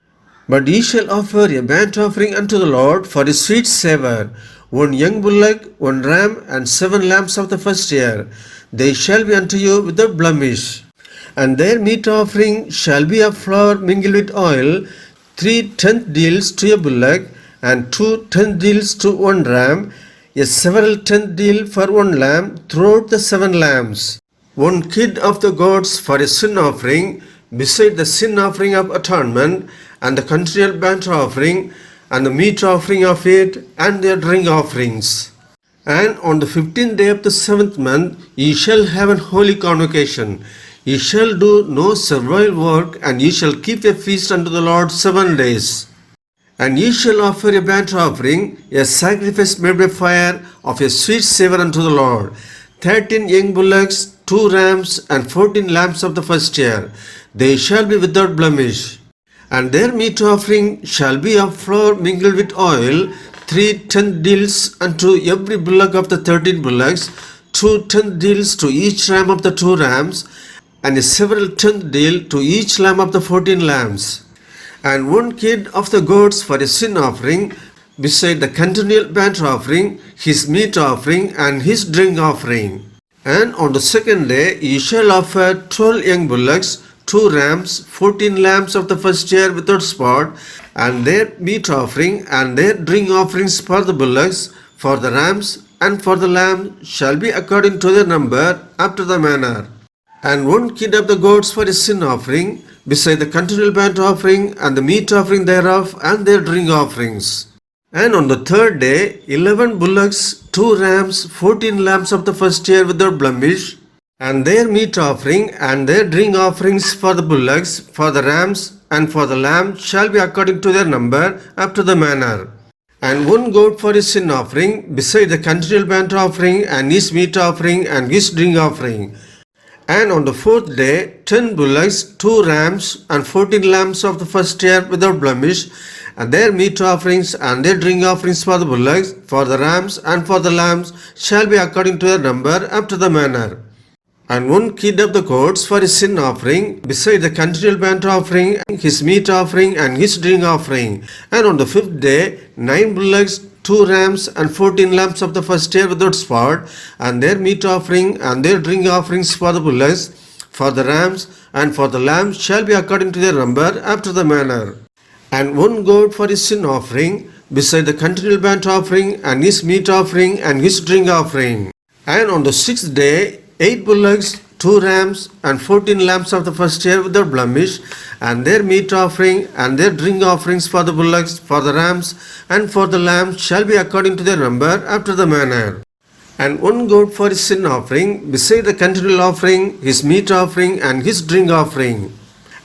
But ye shall offer a burnt offering unto the Lord for a sweet savour, 1 young bullock, 1 ram, and 7 lambs of the first year. They shall be unto you without blemish. And their meat offering shall be of flour mingled with oil, 3 tenth deals to a bullock, and 2 tenth deals to 1 ram, a several tenth deal for 1 lamb throughout the 7 lambs. 1 kid of the goats for a sin offering, beside the sin offering of atonement, and the continual burnt offering, and the meat offering of it, and their drink offerings. And on the 15th day of the 7th month ye shall have an holy convocation. Ye shall do no servile work, and ye shall keep a feast unto the Lord 7 days. And ye shall offer a burnt offering, a sacrifice made by fire of a sweet savour unto the Lord. 13 young bullocks, 2 rams, and 14 lambs of the first year. They shall be without blemish. And their meat offering shall be of flour mingled with oil, 3 tenth deals unto every bullock of the 13 bullocks, 2 tenth deals to each ram of the 2 rams, and a several tenth deal to each lamb of the 14 lambs. And 1 kid of the goats for a sin offering, beside the continual burnt offering, his meat offering, and his drink offering. And on the 2nd day ye shall offer 12 young bullocks, 2 rams, 14 lambs of the first year without spot, and their meat offering, and their drink offerings for the bullocks, for the rams, and for the lamb shall be according to their number, after the manner. and 1 kid of the goats for a sin offering, beside the continual burnt offering, and the meat offering thereof, and their drink offerings. And on the third day, 11 bullocks, 2 rams, 14 lambs of the first year without blemish, and their meat offering, and their drink offerings for the bullocks, for the rams, and for the lamb shall be according to their number, after the manner. And 1 goat for his sin offering, beside the continual burnt offering, and his meat offering, and his drink offering. And on the fourth day, 10 bullocks, 2 rams, and 14 lambs of the first year without blemish, and their meat offerings, and their drink offerings for the bullocks, for the rams, and for the lambs shall be according to their number, after the manner. And 1 kid of the goats for his sin offering, beside the continual burnt offering, his meat offering, and his drink offering. And on the fifth day, 9 bullocks, 2 rams, and 14 lambs of the first year without spot, and their meat offering, and their drink offerings for the bullocks, for the rams, and for the lambs shall be according to their number, after the manner. And 1 goat for his sin offering, beside the continual burnt offering, and his meat offering, and his drink offering. And on the sixth day, 8 bullocks, 2 rams, and 14 lambs of the first year without blemish, and their meat offering, and their drink offerings for the bullocks, for the rams, and for the lambs shall be according to their number, after the manner. And 1 goat for his sin offering, beside the continual offering, his meat offering, and his drink offering.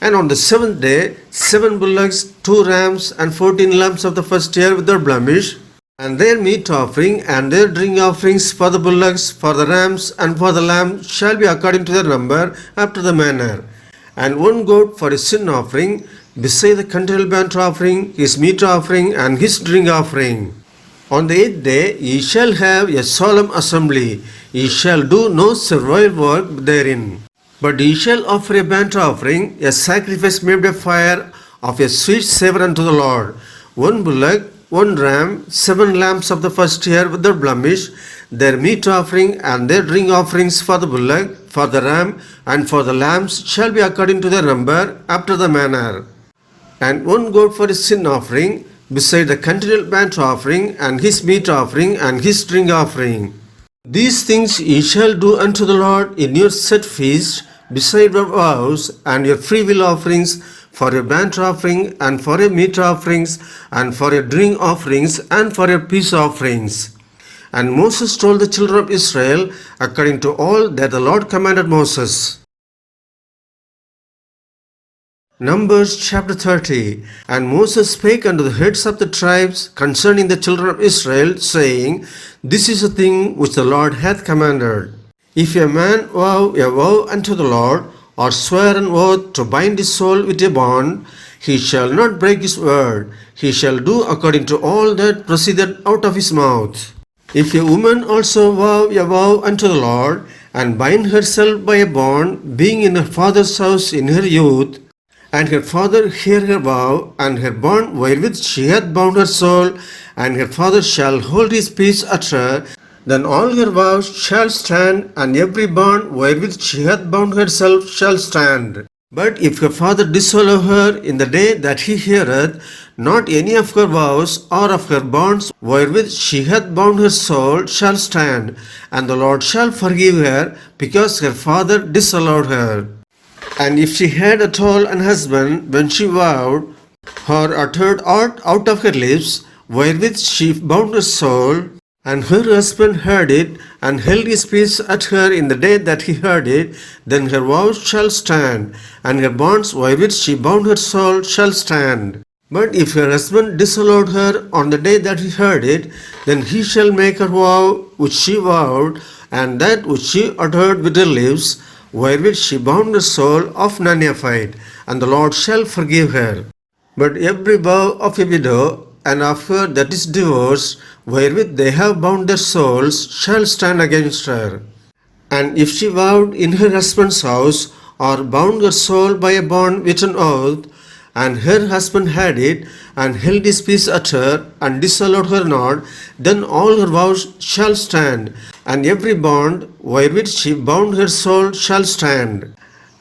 And on the seventh day, 7 bullocks, 2 rams, and 14 lambs of the first year without blemish, and their meat offering, and their drink offerings for the bullocks, for the rams, and for the lamb shall be according to their number, after the manner. And 1 goat for his sin offering, beside the continual burnt offering, his meat offering, and his drink offering. On the 8th day ye shall have a solemn assembly, ye shall do no servile work therein. But ye shall offer a burnt offering, a sacrifice made by fire, of a sweet savour unto the Lord. 1 bullock, 1 ram, 7 lambs of the first year without blemish, their meat offering, and their drink offerings for the bullock, for the ram, and for the lambs shall be according to their number, after the manner. And 1 goat for his sin offering, beside the continual burnt offering, and his meat offering, and his drink offering. These things ye shall do unto the Lord in your set feast, beside your vows, and your freewill offerings, for your burnt offering, and for your meat offerings, and for your drink offerings, and for your peace offerings. And Moses told the children of Israel, according to all that the Lord commanded Moses. Numbers chapter 30. And Moses spake unto the heads of the tribes concerning the children of Israel, saying, This is a thing which the Lord hath commanded. If a man vow a vow unto the Lord, or swear an oath to bind his soul with a bond, he shall not break his word. He shall do according to all that proceedeth out of his mouth. If a woman also vow a vow unto the Lord, and bind herself by a bond, being in her father's house in her youth, and her father hear her vow, and her bond wherewith she hath bound her soul, and her father shall hold his peace at her, then all her vows shall stand, and every bond wherewith she hath bound herself shall stand. But if her father disallow her in the day that he heareth, not any of her vows or of her bonds wherewith she hath bound her soul shall stand, and the Lord shall forgive her, because her father disallowed her. And if she had at all an husband when she vowed, or uttered aught out of her lips, wherewith she bound her soul, and her husband heard it, and held his peace at her in the day that he heard it, then her vows shall stand, and her bonds wherewith she bound her soul shall stand. But if her husband disallowed her on the day that he heard it, then he shall make her vow which she vowed, and that which she uttered with her lips, wherewith she bound her soul of nullified, and the Lord shall forgive her. But every vow of a widow, and of her that is divorced, wherewith they have bound their souls, shall stand against her. And if she vowed in her husband's house, or bound her soul by a bond with an oath, and her husband had it, and held his peace at her, and disallowed her not, then all her vows shall stand, and every bond wherewith she bound her soul shall stand.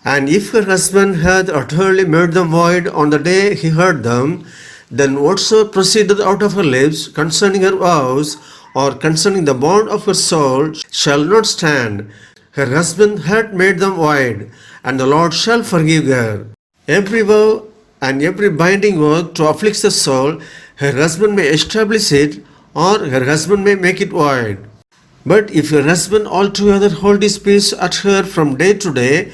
And if her husband hath utterly made them void on the day he heard them, then whatsoever proceedeth out of her lips concerning her vows, or concerning the bond of her soul, shall not stand. her husband had made them void, and the Lord shall forgive her. Every vow and every binding oath to afflict the soul, her husband may establish it, or her husband may make it void. But if your husband altogether hold his peace at her from day to day,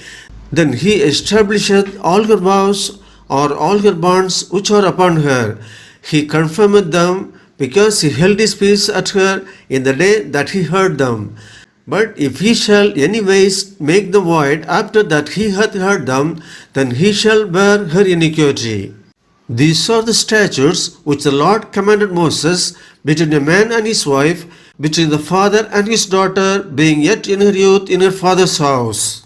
then he establisheth all her vows or all her bonds which are upon her. He confirmeth them, because he held his peace at her in the day that he heard them. But if he shall anyways make them void after that he hath heard them, then he shall bear her iniquity. These are the statutes which the Lord commanded Moses between a man and his wife, between the father and his daughter, being yet in her youth in her father's house.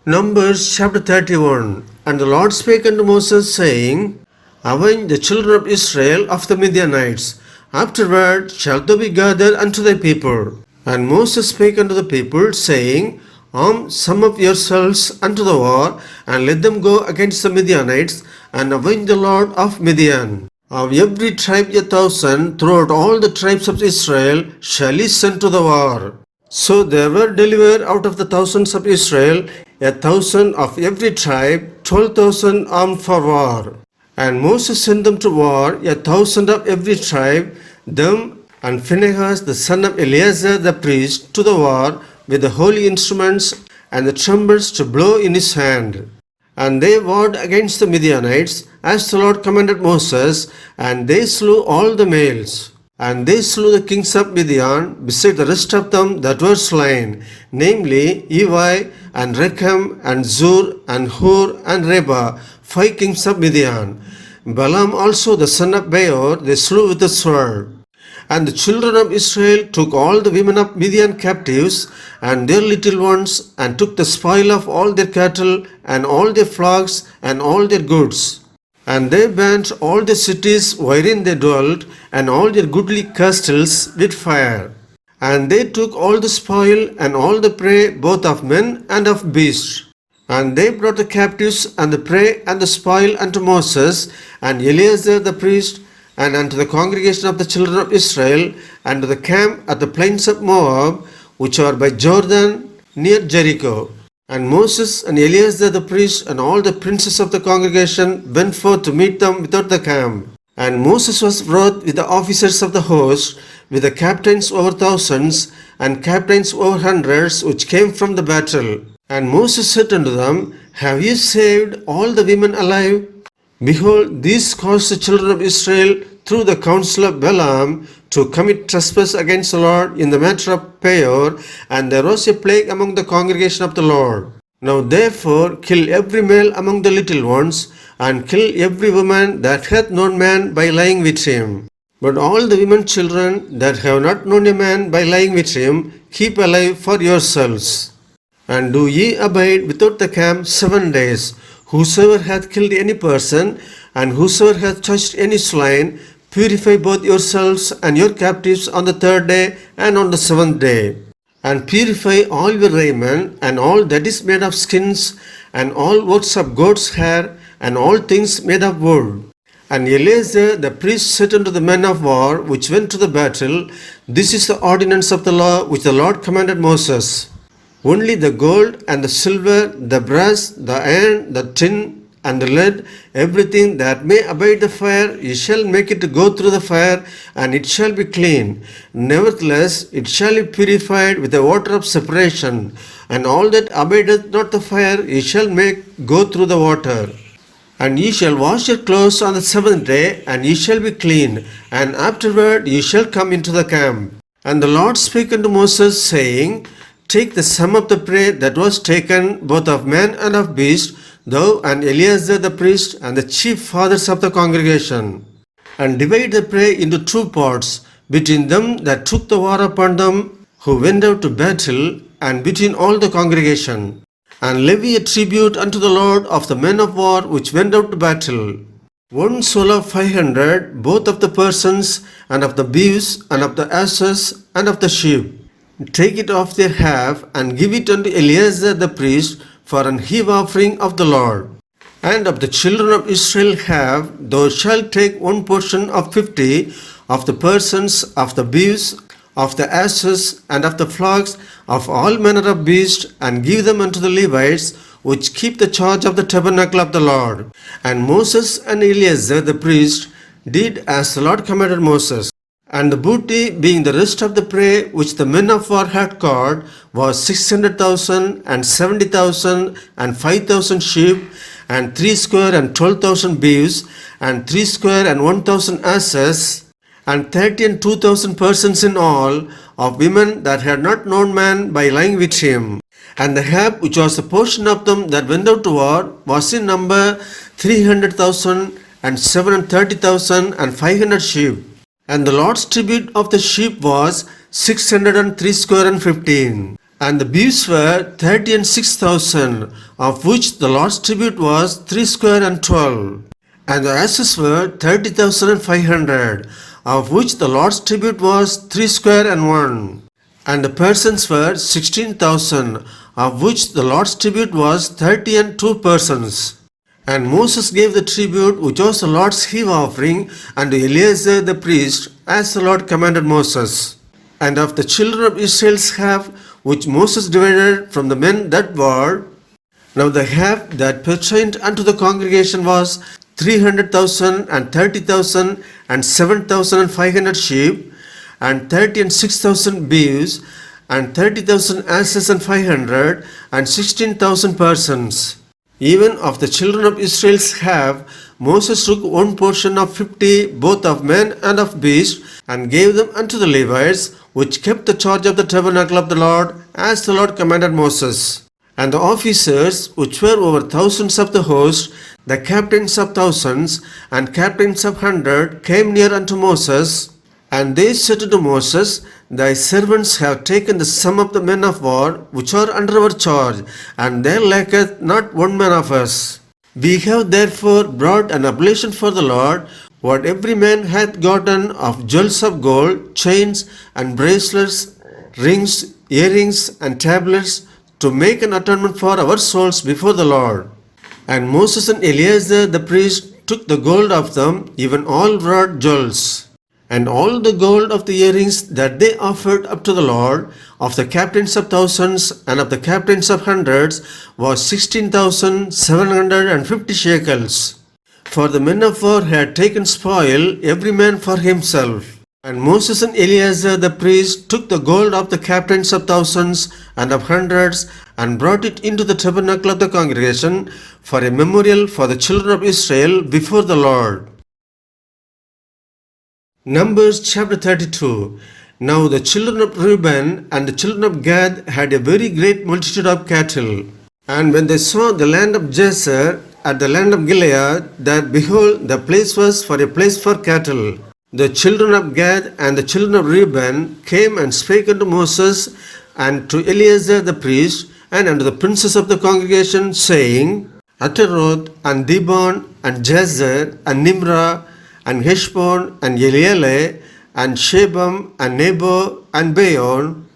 Numbers chapter 31. And the Lord spake unto Moses, saying, Avenge the children of Israel of the Midianites. Afterward shalt thou be gathered unto thy people. And Moses spake unto the people, saying, Arm some of yourselves unto the war, and let them go against the Midianites, and avenge the Lord of Midian. Of every tribe 1,000 throughout all the tribes of Israel shall he send to the war. So there were delivered out of the thousands of Israel 1,000 of every tribe, 12,000 armed for war. And Moses sent them to war, 1,000 of every tribe, them and Phinehas the son of Eleazar the priest, to the war with the holy instruments and the trumpets to blow in his hand. And they warred against the Midianites, as the Lord commanded Moses, and they slew all the males. And they slew the kings of Midian, beside the rest of them that were slain, namely Evi, and Rechem, and Zur, and Hur, and Reba, 5 kings of Midian. Balaam also the son of Beor they slew with the sword. And the children of Israel took all the women of Midian captives, and their little ones, and took the spoil of all their cattle, and all their flocks, and all their goods. And they burnt all the cities wherein they dwelt, and all their goodly castles with fire. And they took all the spoil, and all the prey, both of men and of beasts. And they brought the captives, and the prey, and the spoil unto Moses, and Eleazar the priest, and unto the congregation of the children of Israel, and to the camp at the plains of Moab, which are by Jordan, near Jericho. And Moses and Eleazar the priest and all the princes of the congregation went forth to meet them without the camp. And Moses was wroth with the officers of the host, with the captains over thousands, and captains over hundreds, which came from the battle. And Moses said unto them, Have ye saved all the women alive? Behold, these caused the children of Israel through the counsel of Balaam to commit trespass against the Lord in the matter of Peor, and there was a plague among the congregation of the Lord. Now therefore kill every male among the little ones, and kill every woman that hath known man by lying with him. But all the women children that have not known a man by lying with him, keep alive for yourselves. And do ye abide without the camp 7 days. Whosoever hath killed any person, and whosoever hath touched any slain, purify both yourselves and your captives on the 3rd day and on the 7th day. And purify all your raiment, and all that is made of skins, and all works of goat's hair, and all things made of wood. And Eleazar the priest said unto the men of war which went to the battle, This is the ordinance of the law which the Lord commanded Moses. Only the gold and the silver, the brass, the iron, the tin, and the lead, everything that may abide the fire, ye shall make it to go through the fire, and it shall be clean. Nevertheless, it shall be purified with the water of separation, and all that abideth not the fire, ye shall make go through the water. And ye shall wash your clothes on the 7th day, and ye shall be clean, and afterward ye shall come into the camp. And the Lord spake unto Moses, saying, Take the sum of the prey that was taken, both of man and of beast, thou and Eleazar the priest, and the chief fathers of the congregation, and divide the prey into 2 parts, between them that took the war upon them, who went out to battle, and between all the congregation. And levy a tribute unto the Lord of the men of war which went out to battle. 1 soul of 500, both of the persons, and of the beeves, and of the asses, and of the sheep. Take it off their half, and give it unto Eleazar the priest for an heave offering of the Lord. And of the children of Israel half, thou shalt take 1 portion of 50 of the persons, of the beeves, of the asses and of the flocks, of all manner of beasts, and give them unto the Levites, which keep the charge of the tabernacle of the Lord. And Moses and Eleazar the priest did as the Lord commanded Moses. And the booty, being the rest of the prey which the men of war had caught, was 600,000 and 70,000 and 5,000 sheep, and 312,000 beeves, and 1,000 asses, and 30 and 2,000 persons in all, of women that had not known man by lying with him. And the hap which was the portion of them that went out to war was in number 300,000 and 730,000 and 500 sheep. And the Lord's tribute of the sheep was 603 and the beeves were 30 and 6,000, of which the Lord's tribute was 312. And the asses were 30,500, of which the Lord's tribute was 301. And the persons were 16,000, of which the Lord's tribute was 30 and 2 persons. And Moses gave the tribute which was the Lord's heave offering unto Eleazar the priest, as the Lord commanded Moses. And of the children of Israel's half, which Moses divided from the men that were, now the half that pertained unto the congregation was 300,000 and 30,000 and 7,500 sheep, and 30 and 6,000 beeves, and 30,000 asses and 500 and 16,000 persons. Even of the children of Israel's half, Moses took one portion of 50, both of men and of beast, and gave them unto the Levites, which kept the charge of the tabernacle of the Lord, as the Lord commanded Moses. And the officers, which were over thousands of the host, the captains of thousands, and captains of 100, came near unto Moses, and they said unto Moses, Thy servants have taken the sum of the men of war, which are under our charge, and there lacketh not one man of us. We have therefore brought an oblation for the Lord, what every man hath gotten of jewels of gold, chains, and bracelets, rings, earrings, and tablets, to make an atonement for our souls before the Lord. And Moses and Eleazar the priest took the gold of them, even all wrought jewels. And all the gold of the earrings that they offered up to the Lord, of the captains of thousands and of the captains of hundreds, was 16,750 shekels. For the men of war had taken spoil, every man for himself. And Moses and Eleazar the priest took the gold of the captains of thousands and of hundreds, and brought it into the tabernacle of the congregation for a memorial for the children of Israel before the Lord. Numbers chapter 32. Now the children of Reuben and the children of Gad had a very great multitude of cattle. And when they saw the land of Jazer at the land of Gilead, that behold, the place was for a place for cattle, the children of Gad and the children of Reuben came and spake unto Moses and to Eleazar the priest and unto the princes of the congregation, saying, Ataroth and Dibon and Jazer and Nimrah and Heshbon and Elealeh and Shebam and Nebo and Beon,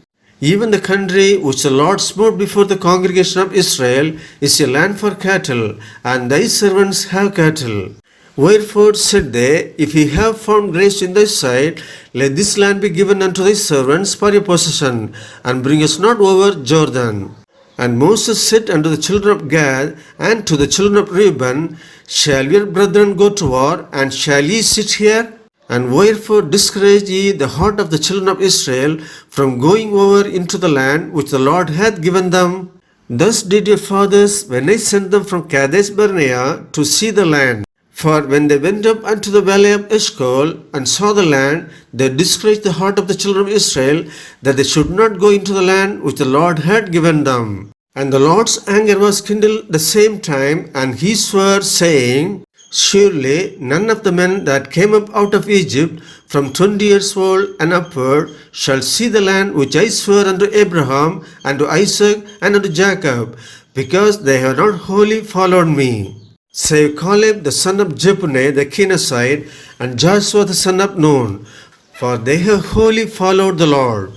even the country which the Lord smote before the congregation of Israel, is a land for cattle, and thy servants have cattle. Wherefore said they, If ye have found grace in thy sight, let this land be given unto thy servants for a possession, and bring us not over Jordan. And Moses said unto the children of Gad and to the children of Reuben, Shall your brethren go to war, and shall ye sit here? And wherefore discourage ye the heart of the children of Israel from going over into the land which the Lord hath given them? Thus did your fathers when I sent them from Kadesh Barnea to see the land. For when they went up unto the valley of Eshcol and saw the land, they discouraged the heart of the children of Israel, that they should not go into the land which the Lord had given them. And the Lord's anger was kindled the same time, and he swore, saying, Surely none of the men that came up out of Egypt from 20 years old and upward shall see the land which I swore unto Abraham, and to Isaac, and unto Jacob, because they have not wholly followed me. Save Caleb the son of Jephunneh the Kenizzite, and Joshua the son of Nun, for they have wholly followed the Lord.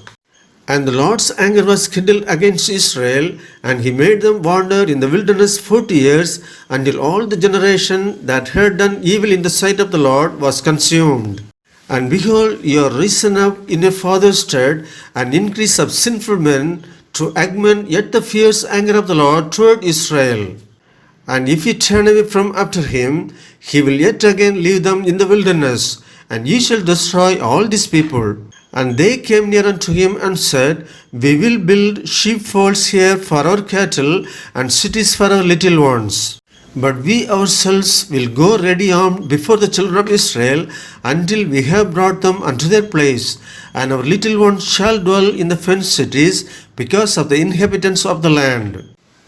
And the Lord's anger was kindled against Israel, and he made them wander in the wilderness 40 years, until all the generation that had done evil in the sight of the Lord was consumed. And behold, you are risen up in your father's stead, an increase of sinful men, to augment yet the fierce anger of the Lord toward Israel. And if ye turn away from after him, he will yet again leave them in the wilderness, and ye shall destroy all these people. And they came near unto him and said, We will build sheepfolds here for our cattle, and cities for our little ones. But we ourselves will go ready armed before the children of Israel until we have brought them unto their place, and our little ones shall dwell in the fenced cities because of the inhabitants of the land.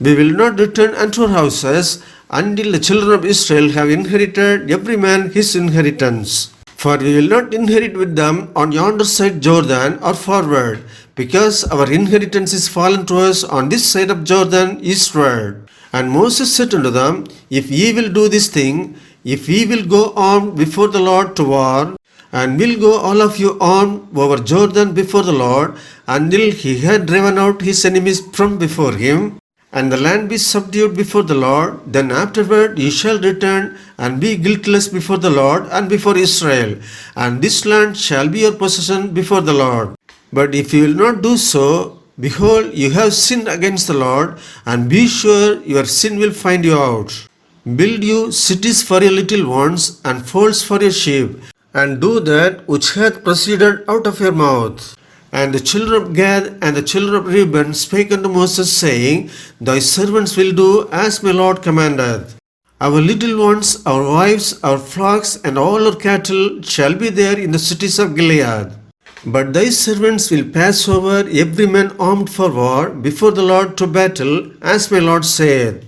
We will not return unto our houses until the children of Israel have inherited every man his inheritance. For we will not inherit with them on yonder side Jordan or forward, because our inheritance is fallen to us on this side of Jordan eastward. And Moses said unto them, If ye will do this thing, if ye will go armed before the Lord to war, and will go all of you armed over Jordan before the Lord, until he had driven out his enemies from before him, and the land be subdued before the Lord, then afterward ye shall return and be guiltless before the Lord and before Israel, and this land shall be your possession before the Lord. But if you will not do so, behold, you have sinned against the Lord, and be sure your sin will find you out. Build you cities for your little ones, and folds for your sheep, and do that which hath proceeded out of your mouth. And the children of Gad and the children of Reuben spake unto Moses, saying, Thy servants will do as my Lord commandeth. Our little ones, our wives, our flocks, and all our cattle shall be there in the cities of Gilead. But thy servants will pass over, every man armed for war, before the Lord to battle, as my Lord saith.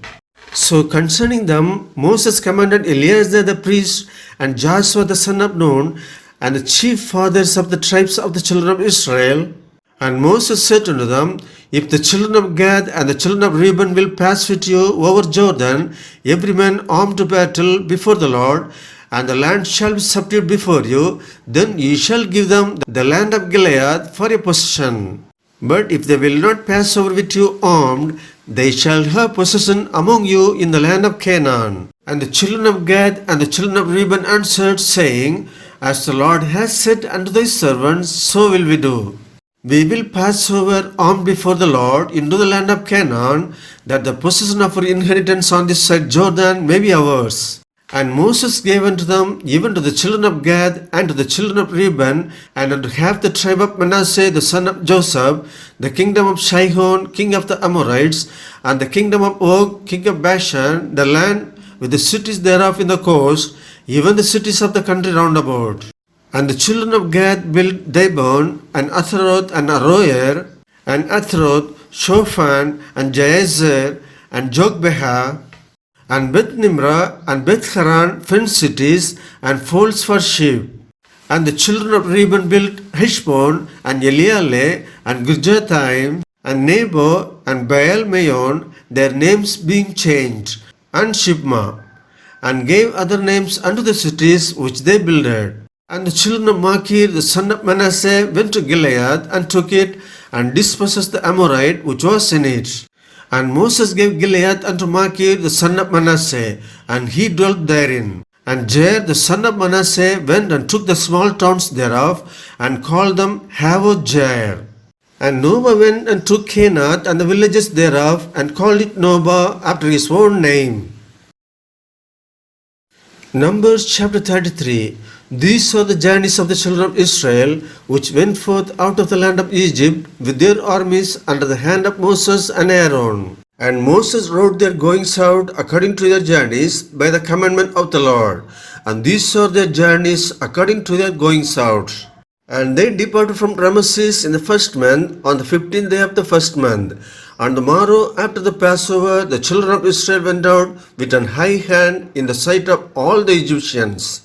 So concerning them, Moses commanded Eleazar the priest, and Joshua the son of Nun, and the chief fathers of the tribes of the children of Israel. And Moses said unto them, If the children of Gad and the children of Reuben will pass with you over Jordan, every man armed to battle before the Lord, and the land shall be subdued before you, then ye shall give them the land of Gilead for your possession. But if they will not pass over with you armed, they shall have possession among you in the land of Canaan. And the children of Gad and the children of Reuben answered, saying, As the Lord has said unto thy servants, so will we do. We will pass over armed before the Lord into the land of Canaan, that the possession of our inheritance on this side Jordan may be ours. And Moses gave unto them, even to the children of Gad, and to the children of Reuben, and unto half the tribe of Manasseh the son of Joseph, the kingdom of Sihon king of the Amorites, and the kingdom of Og king of Bashan, the land with the cities thereof in the coast, even the cities of the country round about. And the children of Gad built Dibon, and Atharoth, and Aroer, and Athroth, Shophan, and Jaezer, and Jogbeha, and Beth Nimrah, and Beth Haran, fenced cities, and folds for sheep. And the children of Reuben built Heshbon, and Elealeh, and Gujathaim, and Nebo, and Baal Meon, their names being changed, and Shibma, and gave other names unto the cities which they builded. And the children of Machir, the son of Manasseh, went to Gilead, and took it, and dispossessed the Amorite which was in it. And Moses gave Gilead unto Machir, the son of Manasseh, and he dwelt therein. And Jair, the son of Manasseh, went and took the small towns thereof, and called them Havoth Jair. And Noah went and took Kenath and the villages thereof, and called it Nobah after his own name. Numbers chapter 33. These are the journeys of the children of Israel, which went forth out of the land of Egypt with their armies under the hand of Moses and Aaron. And Moses wrote their goings out according to their journeys by the commandment of the Lord. And these are their journeys according to their goings out. And they departed from Ramesses in the first month, on the 15th day of the first month. On the morrow after the Passover, the children of Israel went out with an high hand in the sight of all the Egyptians.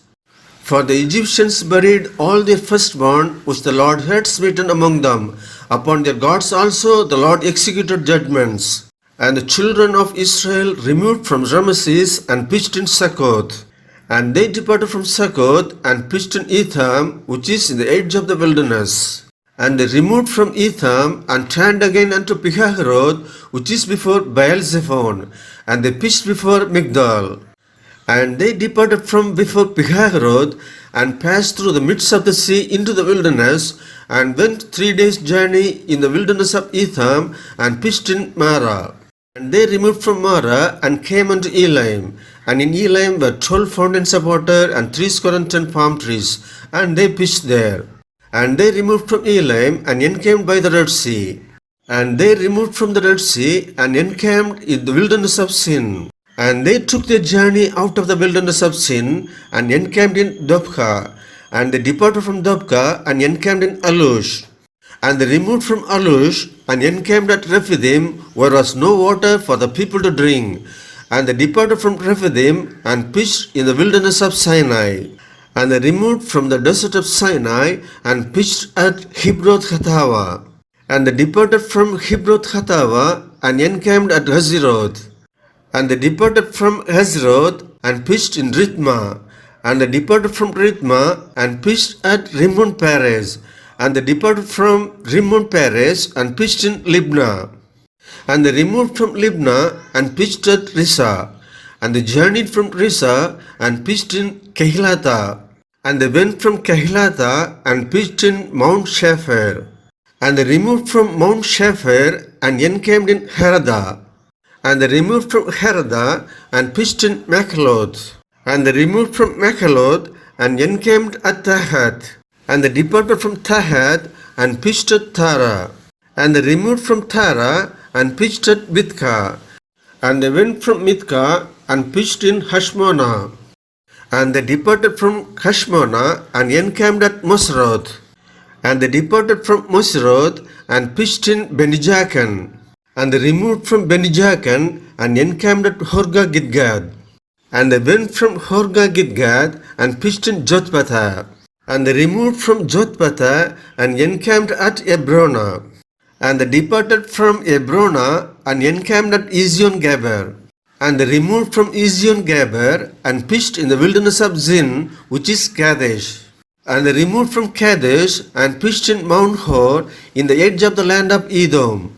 For the Egyptians buried all their firstborn, which the Lord had smitten among them. Upon their gods also the Lord executed judgments. And the children of Israel removed from Ramesses and pitched in Succoth. And they departed from Succoth and pitched in Etham, which is in the edge of the wilderness. And they removed from Etham and turned again unto Pihahiroth, which is before Baal-zephon. And they pitched before Migdal. And they departed from before Pihahiroth, and passed through the midst of the sea into the wilderness, and went 3 days' journey in the wilderness of Etham, and pitched in Marah. And they removed from Marah, and came unto Elim. And in Elim were 12 fountains of water, and 10 palm trees, and they pitched there. And they removed from Elim, and encamped by the Red Sea. And they removed from the Red Sea, and encamped in the wilderness of Sin. And they took their journey out of the wilderness of Sin, and encamped in Dobka. And they departed from Dobka, and encamped in Alush. And they removed from Alush, and encamped at Rephidim, where was no water for the people to drink. And they departed from Rephidim, and pitched in the wilderness of Sinai. And they removed from the desert of Sinai, and pitched at Hibroth Hatava. And they departed from Hibroth Hatava, and encamped at Hazeroth. And they departed from Hazeroth, and pitched in Rithma. And they departed from Rithma, and pitched at Rimmon Perez. And they departed from Rimmon Perez, and pitched in Libnah. And they removed from Libnah, and pitched at Rissa. And they journeyed from Rissa, and pitched in Kehilata. And they went from Kehilata, and pitched in Mount Shapher. And they removed from Mount Shapher, and encamped in Heradah. And they removed from Heradah, and pitched in Machaloth. And they removed from Machaloth, and encamped at Tahath. And they departed from Tahath, and pitched at Tara. And they removed from Tara, and pitched at Mithka. And they went from Mithka, and pitched in Hashmonah. And they departed from Hashmonah, and encamped at Moseroth. And they departed from Moseroth, and pitched in Benijakan. And they removed from Benijakan, and encamped at Horgah Gidgad. And they went from Horgah Gidgad, and pitched in Jotbatha. And they removed from Jotbatha, and encamped at Ebrona. And they departed from Ebrona, and encamped at Ezion-Geber. And they removed from Ezion-Geber, and pitched in the wilderness of Zin, which is Kadesh. And they removed from Kadesh, and pitched in Mount Hor, in the edge of the land of Edom.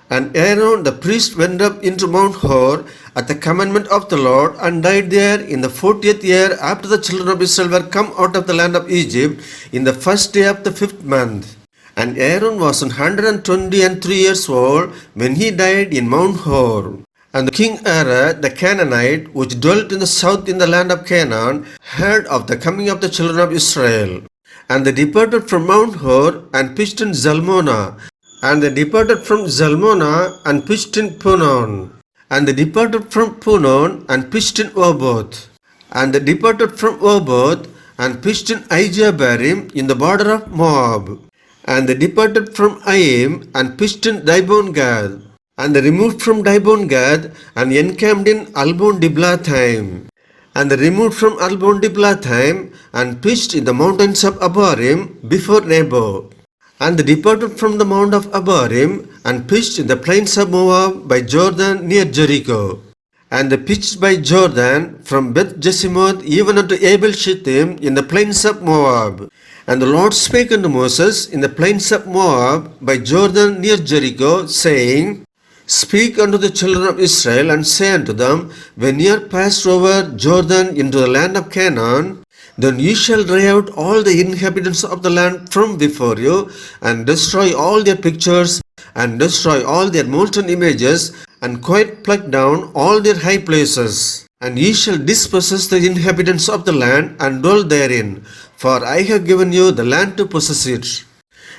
And Aaron the priest went up into Mount Hor at the commandment of the Lord, and died there in the 40th year after the children of Israel were come out of the land of Egypt, in the first day of the 5th month. And Aaron was 123 years old when he died in Mount Hor. And the king Arad the Canaanite, which dwelt in the south in the land of Canaan, heard of the coming of the children of Israel. And they departed from Mount Hor, and pitched in Zalmonah. And they departed from Zalmonah, and pitched in Punon. And they departed from Punon, and pitched in Oboth. And they departed from Oboth, and pitched in Ijabarim, in the border of Moab. And they departed from Aim, and pitched in Dibon-Gad. And they removed from Dibon-Gad, and encamped in Albon-Diblathaim. And they removed from Albon-Diblathaim, and pitched in the mountains of Abarim, before Nebo. And they departed from the mount of Abarim, and pitched in the plains of Moab by Jordan near Jericho. And they pitched by Jordan from Beth Jesimoth even unto Abel Shittim in the plains of Moab. And the Lord spake unto Moses in the plains of Moab by Jordan near Jericho, saying, Speak unto the children of Israel, and say unto them, When ye are passed over Jordan into the land of Canaan, then ye shall drive out all the inhabitants of the land from before you, and destroy all their pictures, and destroy all their molten images, and quite pluck down all their high places. And ye shall dispossess the inhabitants of the land, and dwell therein, for I have given you the land to possess it.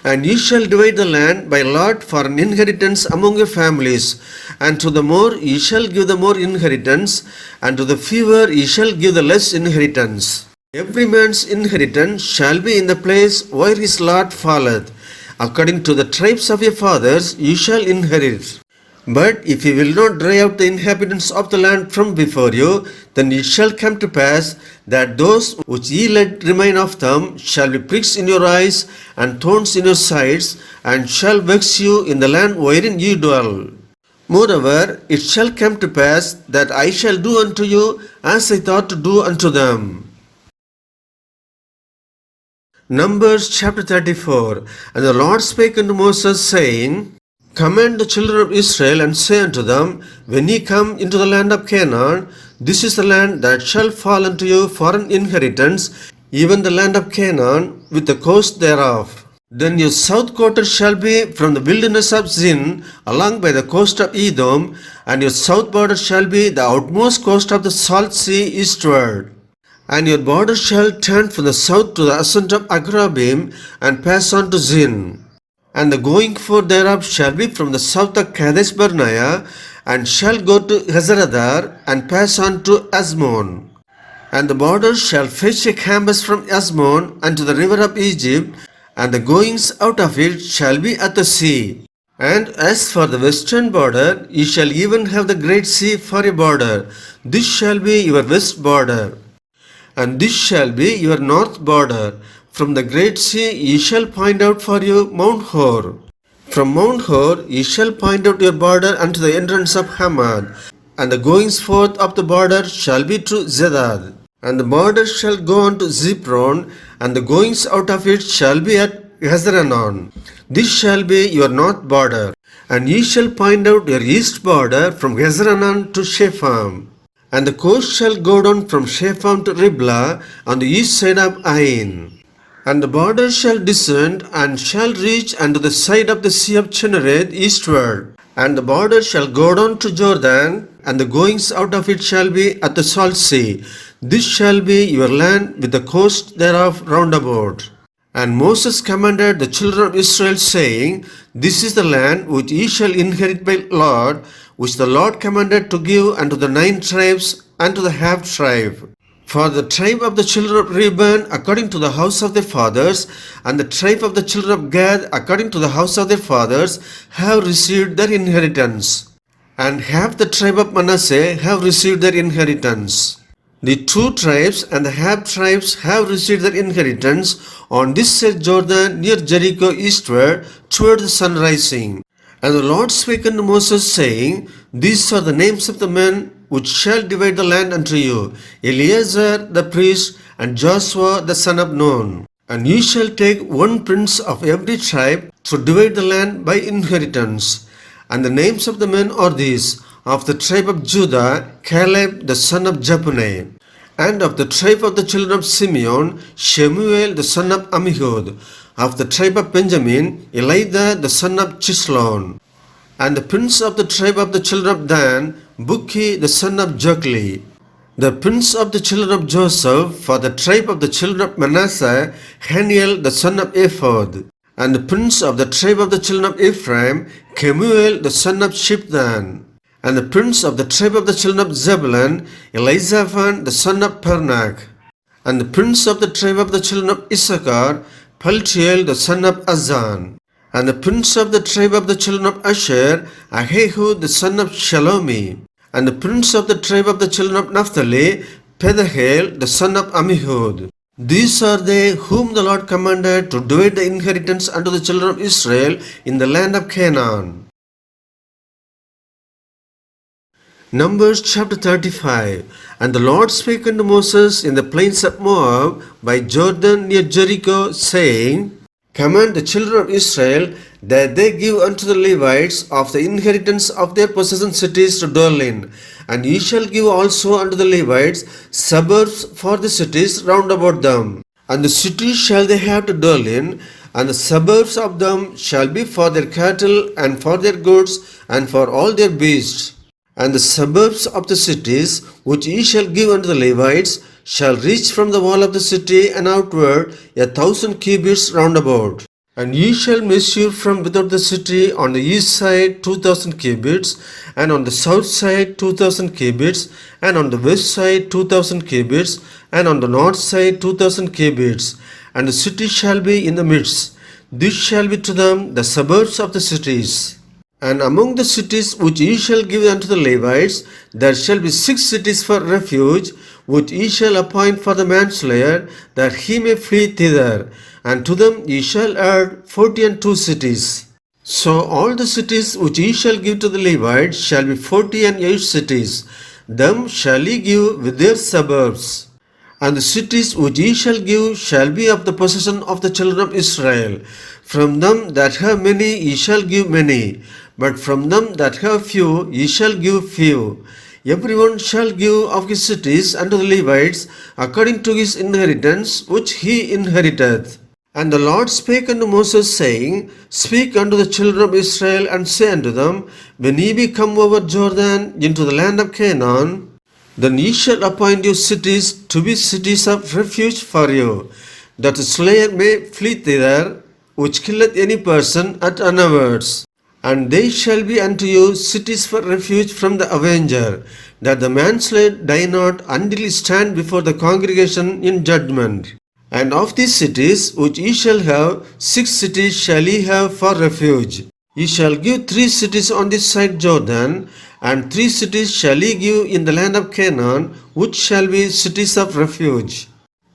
And ye shall divide the land by lot for an inheritance among your families, and to the more ye shall give the more inheritance, and to the fewer ye shall give the less inheritance. Every man's inheritance shall be in the place where his lot falleth. According to the tribes of your fathers ye shall inherit. But if ye will not drive out the inhabitants of the land from before you, then it shall come to pass that those which ye let remain of them shall be pricks in your eyes, and thorns in your sides, and shall vex you in the land wherein ye dwell. Moreover, it shall come to pass that I shall do unto you as I thought to do unto them. Numbers chapter 34. And the Lord spake unto Moses, saying, Command the children of Israel, and say unto them, When ye come into the land of Canaan, This is the land that shall fall unto you for an inheritance, even the land of Canaan, with the coast thereof. Then your south quarter shall be from the wilderness of Zin, along by the coast of Edom, and your south border shall be the outmost coast of the salt sea eastward. And your border shall turn from the south to the ascent of Agrabim, and pass on to Zin. And the going forth thereof shall be from the south of Kadesh Barnea, and shall go to Hazaradar, and pass on to Asmon. And the border shall fetch a canvas from Asmon unto the river of Egypt, and the goings out of it shall be at the sea. And as for the western border, ye shall even have the great sea for a border. This shall be your west border. And this shall be your north border. From the great sea ye shall point out for you Mount Hor. From Mount Hor ye shall point out your border unto the entrance of Hamad. And the goings forth of the border shall be to Zedad. And the border shall go on to Zipron, and the goings out of it shall be at Hazaranon. This shall be your north border. And ye shall point out your east border from Hazaranon to Shepham. And the coast shall go down from Shepham to Riblah on the east side of Ain. And the border shall descend and shall reach unto the side of the sea of Chinnereth eastward. And the border shall go down to Jordan, and the goings out of it shall be at the salt sea. This shall be your land with the coast thereof round about. And Moses commanded the children of Israel, saying, This is the land which ye shall inherit by lot, which the Lord commanded to give unto the 9 tribes and to the half tribe. For the tribe of the children of Reuben according to the house of their fathers, and the tribe of the children of Gad according to the house of their fathers, have received their inheritance. And half the tribe of Manasseh have received their inheritance. The 2 tribes and the half tribes have received their inheritance on this side Jordan near Jericho eastward toward the sun rising. And the Lord spake unto Moses, saying, These are the names of the men which shall divide the land unto you, Eleazar the priest, and Joshua the son of Nun. And ye shall take 1 prince of every tribe to divide the land by inheritance. And the names of the men are these: of the tribe of Judah, Caleb the son of Jephunneh; and of the tribe of the children of Simeon, Shemuel the son of Ammihud; of the tribe of Benjamin, Elidah the son of Chislon; and the prince of the tribe of the children of Dan, Bukki the son of Jokli; the prince of the children of Joseph, for the tribe of the children of Manasseh, Haniel the son of Ephod; and the prince of the tribe of the children of Ephraim, Kemuel the son of Shipdan; and the prince of the tribe of the children of Zebulun, Elizaphan the son of Pernak; and the prince of the tribe of the children of Issachar, Paltiel the son of Azan; and the prince of the tribe of the children of Asher, Ahihud the son of Shalomi; and the prince of the tribe of the children of Naphtali, Pedahel the son of Ammihud. These are they whom the Lord commanded to divide the inheritance unto the children of Israel in the land of Canaan. Numbers chapter 35. And the Lord spake unto Moses in the plains of Moab by Jordan near Jericho, saying, Command the children of Israel that they give unto the Levites of the inheritance of their possession cities to dwell in. And ye shall give also unto the Levites suburbs for the cities round about them. And the cities shall they have to dwell in, and the suburbs of them shall be for their cattle and for their goods and for all their beasts. And the suburbs of the cities which ye shall give unto the Levites shall reach from the wall of the city and outward 1,000 cubits round about. And ye shall measure from without the city on the east side 2,000 cubits, and on the south side 2,000 cubits, and on the west side 2,000 cubits, and on the north side 2,000 cubits. And the city shall be in the midst. This shall be to them the suburbs of the cities. And among the cities which ye shall give unto the Levites, there shall be 6 cities for refuge, which ye shall appoint for the manslayer, that he may flee thither. And to them ye shall add 42 cities. So all the cities which ye shall give to the Levites shall be 48 cities. Them shall ye give with their suburbs. And the cities which ye shall give shall be of the possession of the children of Israel. From them that have many ye shall give many, but from them that have few ye shall give few. Everyone shall give of his cities unto the Levites according to his inheritance which he inheriteth. And the Lord spake unto Moses, saying, Speak unto the children of Israel, and say unto them, When ye be come over Jordan into the land of Canaan, then ye shall appoint you cities to be cities of refuge for you, that the slayer may flee thither, which killeth any person at unawares. And they shall be unto you cities for refuge from the avenger, that the manslayer die not until he stand before the congregation in judgment. And of these cities which ye shall have, 6 cities shall ye have for refuge. Ye shall give 3 cities on this side Jordan, and 3 cities shall ye give in the land of Canaan, which shall be cities of refuge.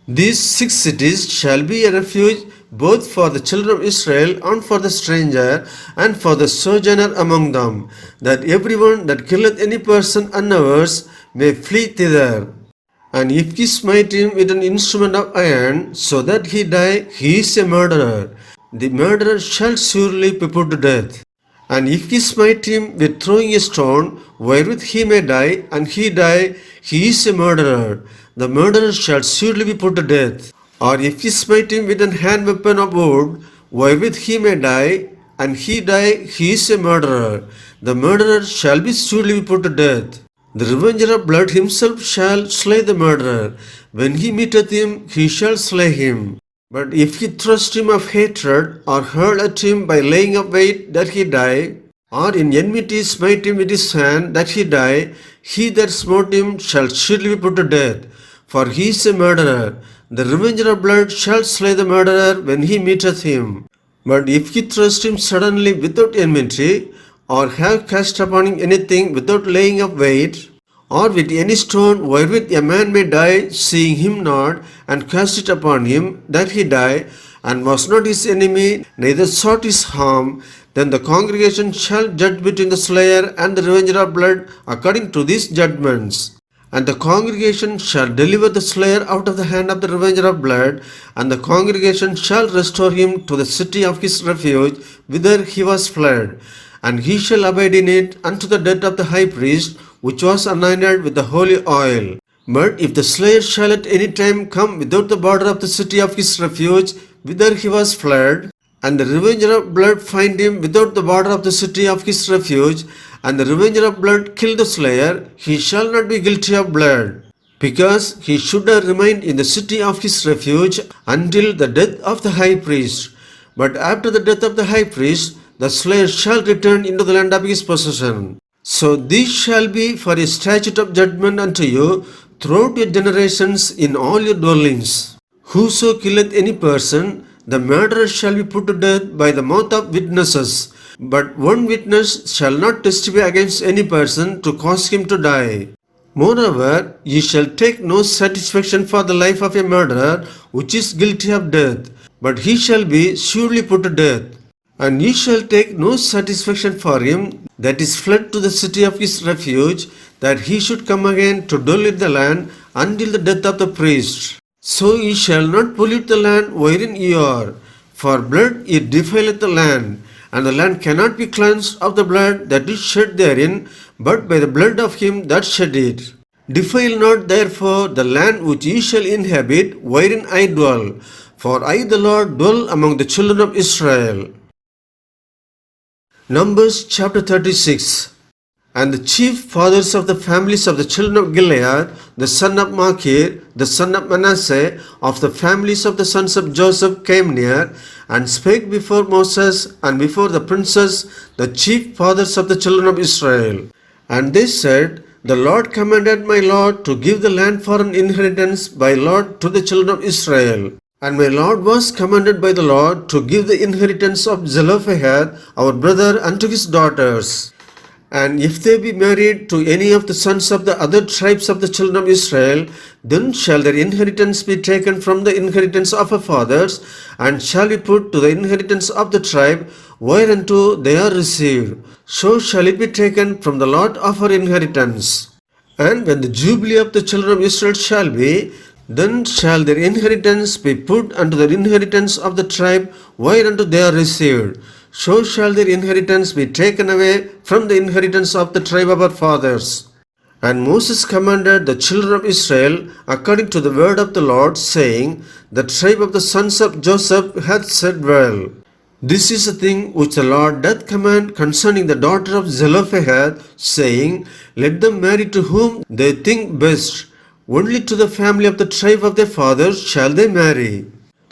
These 6 cities shall be a refuge both for the children of Israel and for the stranger and for the sojourner among them, that everyone that killeth any person unawares may flee thither. And if he smite him with an instrument of iron, so that he die, he is a murderer. The murderer shall surely be put to death. And if he smite him with throwing a stone, wherewith he may die, and he die, he is a murderer. The murderer shall surely be put to death. Or if he smite him with an hand weapon of wood, wherewith he may die, and he die, he is a murderer. The murderer shall be surely be put to death. The revenger of blood himself shall slay the murderer. When he meeteth him, he shall slay him. But if he thrust him of hatred, or hurl at him by laying of wait that he die, or in enmity smite him with his hand that he die, he that smote him shall surely be put to death, for he is a murderer. The revenger of blood shall slay the murderer when he meeteth him. But if he thrust him suddenly without enmity, or have cast upon him anything without laying of wait, or with any stone wherewith a man may die, seeing him not, and cast it upon him, that he die, and was not his enemy, neither sought his harm, then the congregation shall judge between the slayer and the revenger of blood according to these judgments. And the congregation shall deliver the slayer out of the hand of the revenger of blood, and the congregation shall restore him to the city of his refuge, whither he was fled. And he shall abide in it unto the death of the high priest, which was anointed with the holy oil. But if the slayer shall at any time come without the border of the city of his refuge, whither he was fled, and the revenger of blood find him without the border of the city of his refuge, and the revenger of blood kill the slayer, he shall not be guilty of blood, because he should have remained in the city of his refuge until the death of the high priest. But after the death of the high priest, the slayer shall return into the land of his possession. So this shall be for a statute of judgment unto you throughout your generations in all your dwellings. Whoso killeth any person, the murderer shall be put to death by the mouth of witnesses. But one witness shall not testify against any person to cause him to die. Moreover, ye shall take no satisfaction for the life of a murderer which is guilty of death, but he shall be surely put to death. And ye shall take no satisfaction for him that is fled to the city of his refuge, that he should come again to dwell in the land until the death of the priest. So ye shall not pollute the land wherein ye are, for blood it defileth the land, and the land cannot be cleansed of the blood that is shed therein, but by the blood of him that shed it. Defile not therefore the land which ye shall inhabit, wherein I dwell, for I the Lord dwell among the children of Israel. Numbers chapter 36. And the chief fathers of the families of the children of Gilead, the son of Machir, the son of Manasseh, of the families of the sons of Joseph, came near, and spake before Moses and before the princes, the chief fathers of the children of Israel. And they said, The Lord commanded my Lord to give the land for an inheritance by lot to the children of Israel. And my Lord was commanded by the Lord to give the inheritance of Zelophehad, our brother, unto his daughters. And if they be married to any of the sons of the other tribes of the children of Israel, then shall their inheritance be taken from the inheritance of our fathers, and shall be put to the inheritance of the tribe whereunto they are received. So shall it be taken from the lot of our inheritance. And when the jubilee of the children of Israel shall be, then shall their inheritance be put unto the inheritance of the tribe whereunto they are received. So shall their inheritance be taken away from the inheritance of the tribe of our fathers. And Moses commanded the children of Israel according to the word of the Lord, saying, The tribe of the sons of Joseph hath said well. This is a thing which the Lord doth command concerning the daughter of Zelophehad, saying, Let them marry to whom they think best. Only to the family of the tribe of their fathers shall they marry.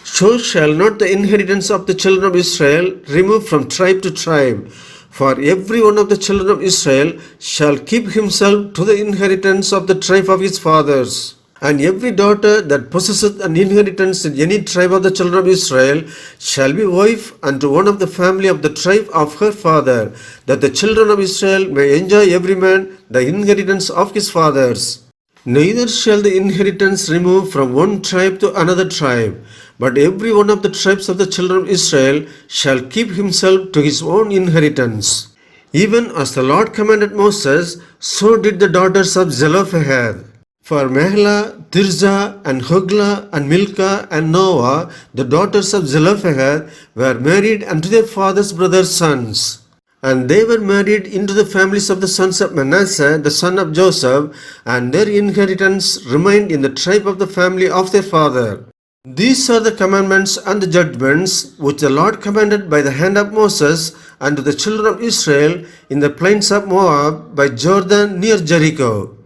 So shall not the inheritance of the children of Israel remove from tribe to tribe. For every one of the children of Israel shall keep himself to the inheritance of the tribe of his fathers. And every daughter that possesseth an inheritance in any tribe of the children of Israel shall be wife unto one of the family of the tribe of her father, that the children of Israel may enjoy every man the inheritance of his fathers. Neither shall the inheritance remove from one tribe to another tribe, but every one of the tribes of the children of Israel shall keep himself to his own inheritance. Even as the Lord commanded Moses, so did the daughters of Zelophehad. For Mahlah, Tirzah, and Hoglah, and Milcah, and Noah, the daughters of Zelophehad, were married unto their father's brother's sons. And they were married into the families of the sons of Manasseh, the son of Joseph, and their inheritance remained in the tribe of the family of their father. These are the commandments and the judgments which the Lord commanded by the hand of Moses unto the children of Israel in the plains of Moab by Jordan near Jericho.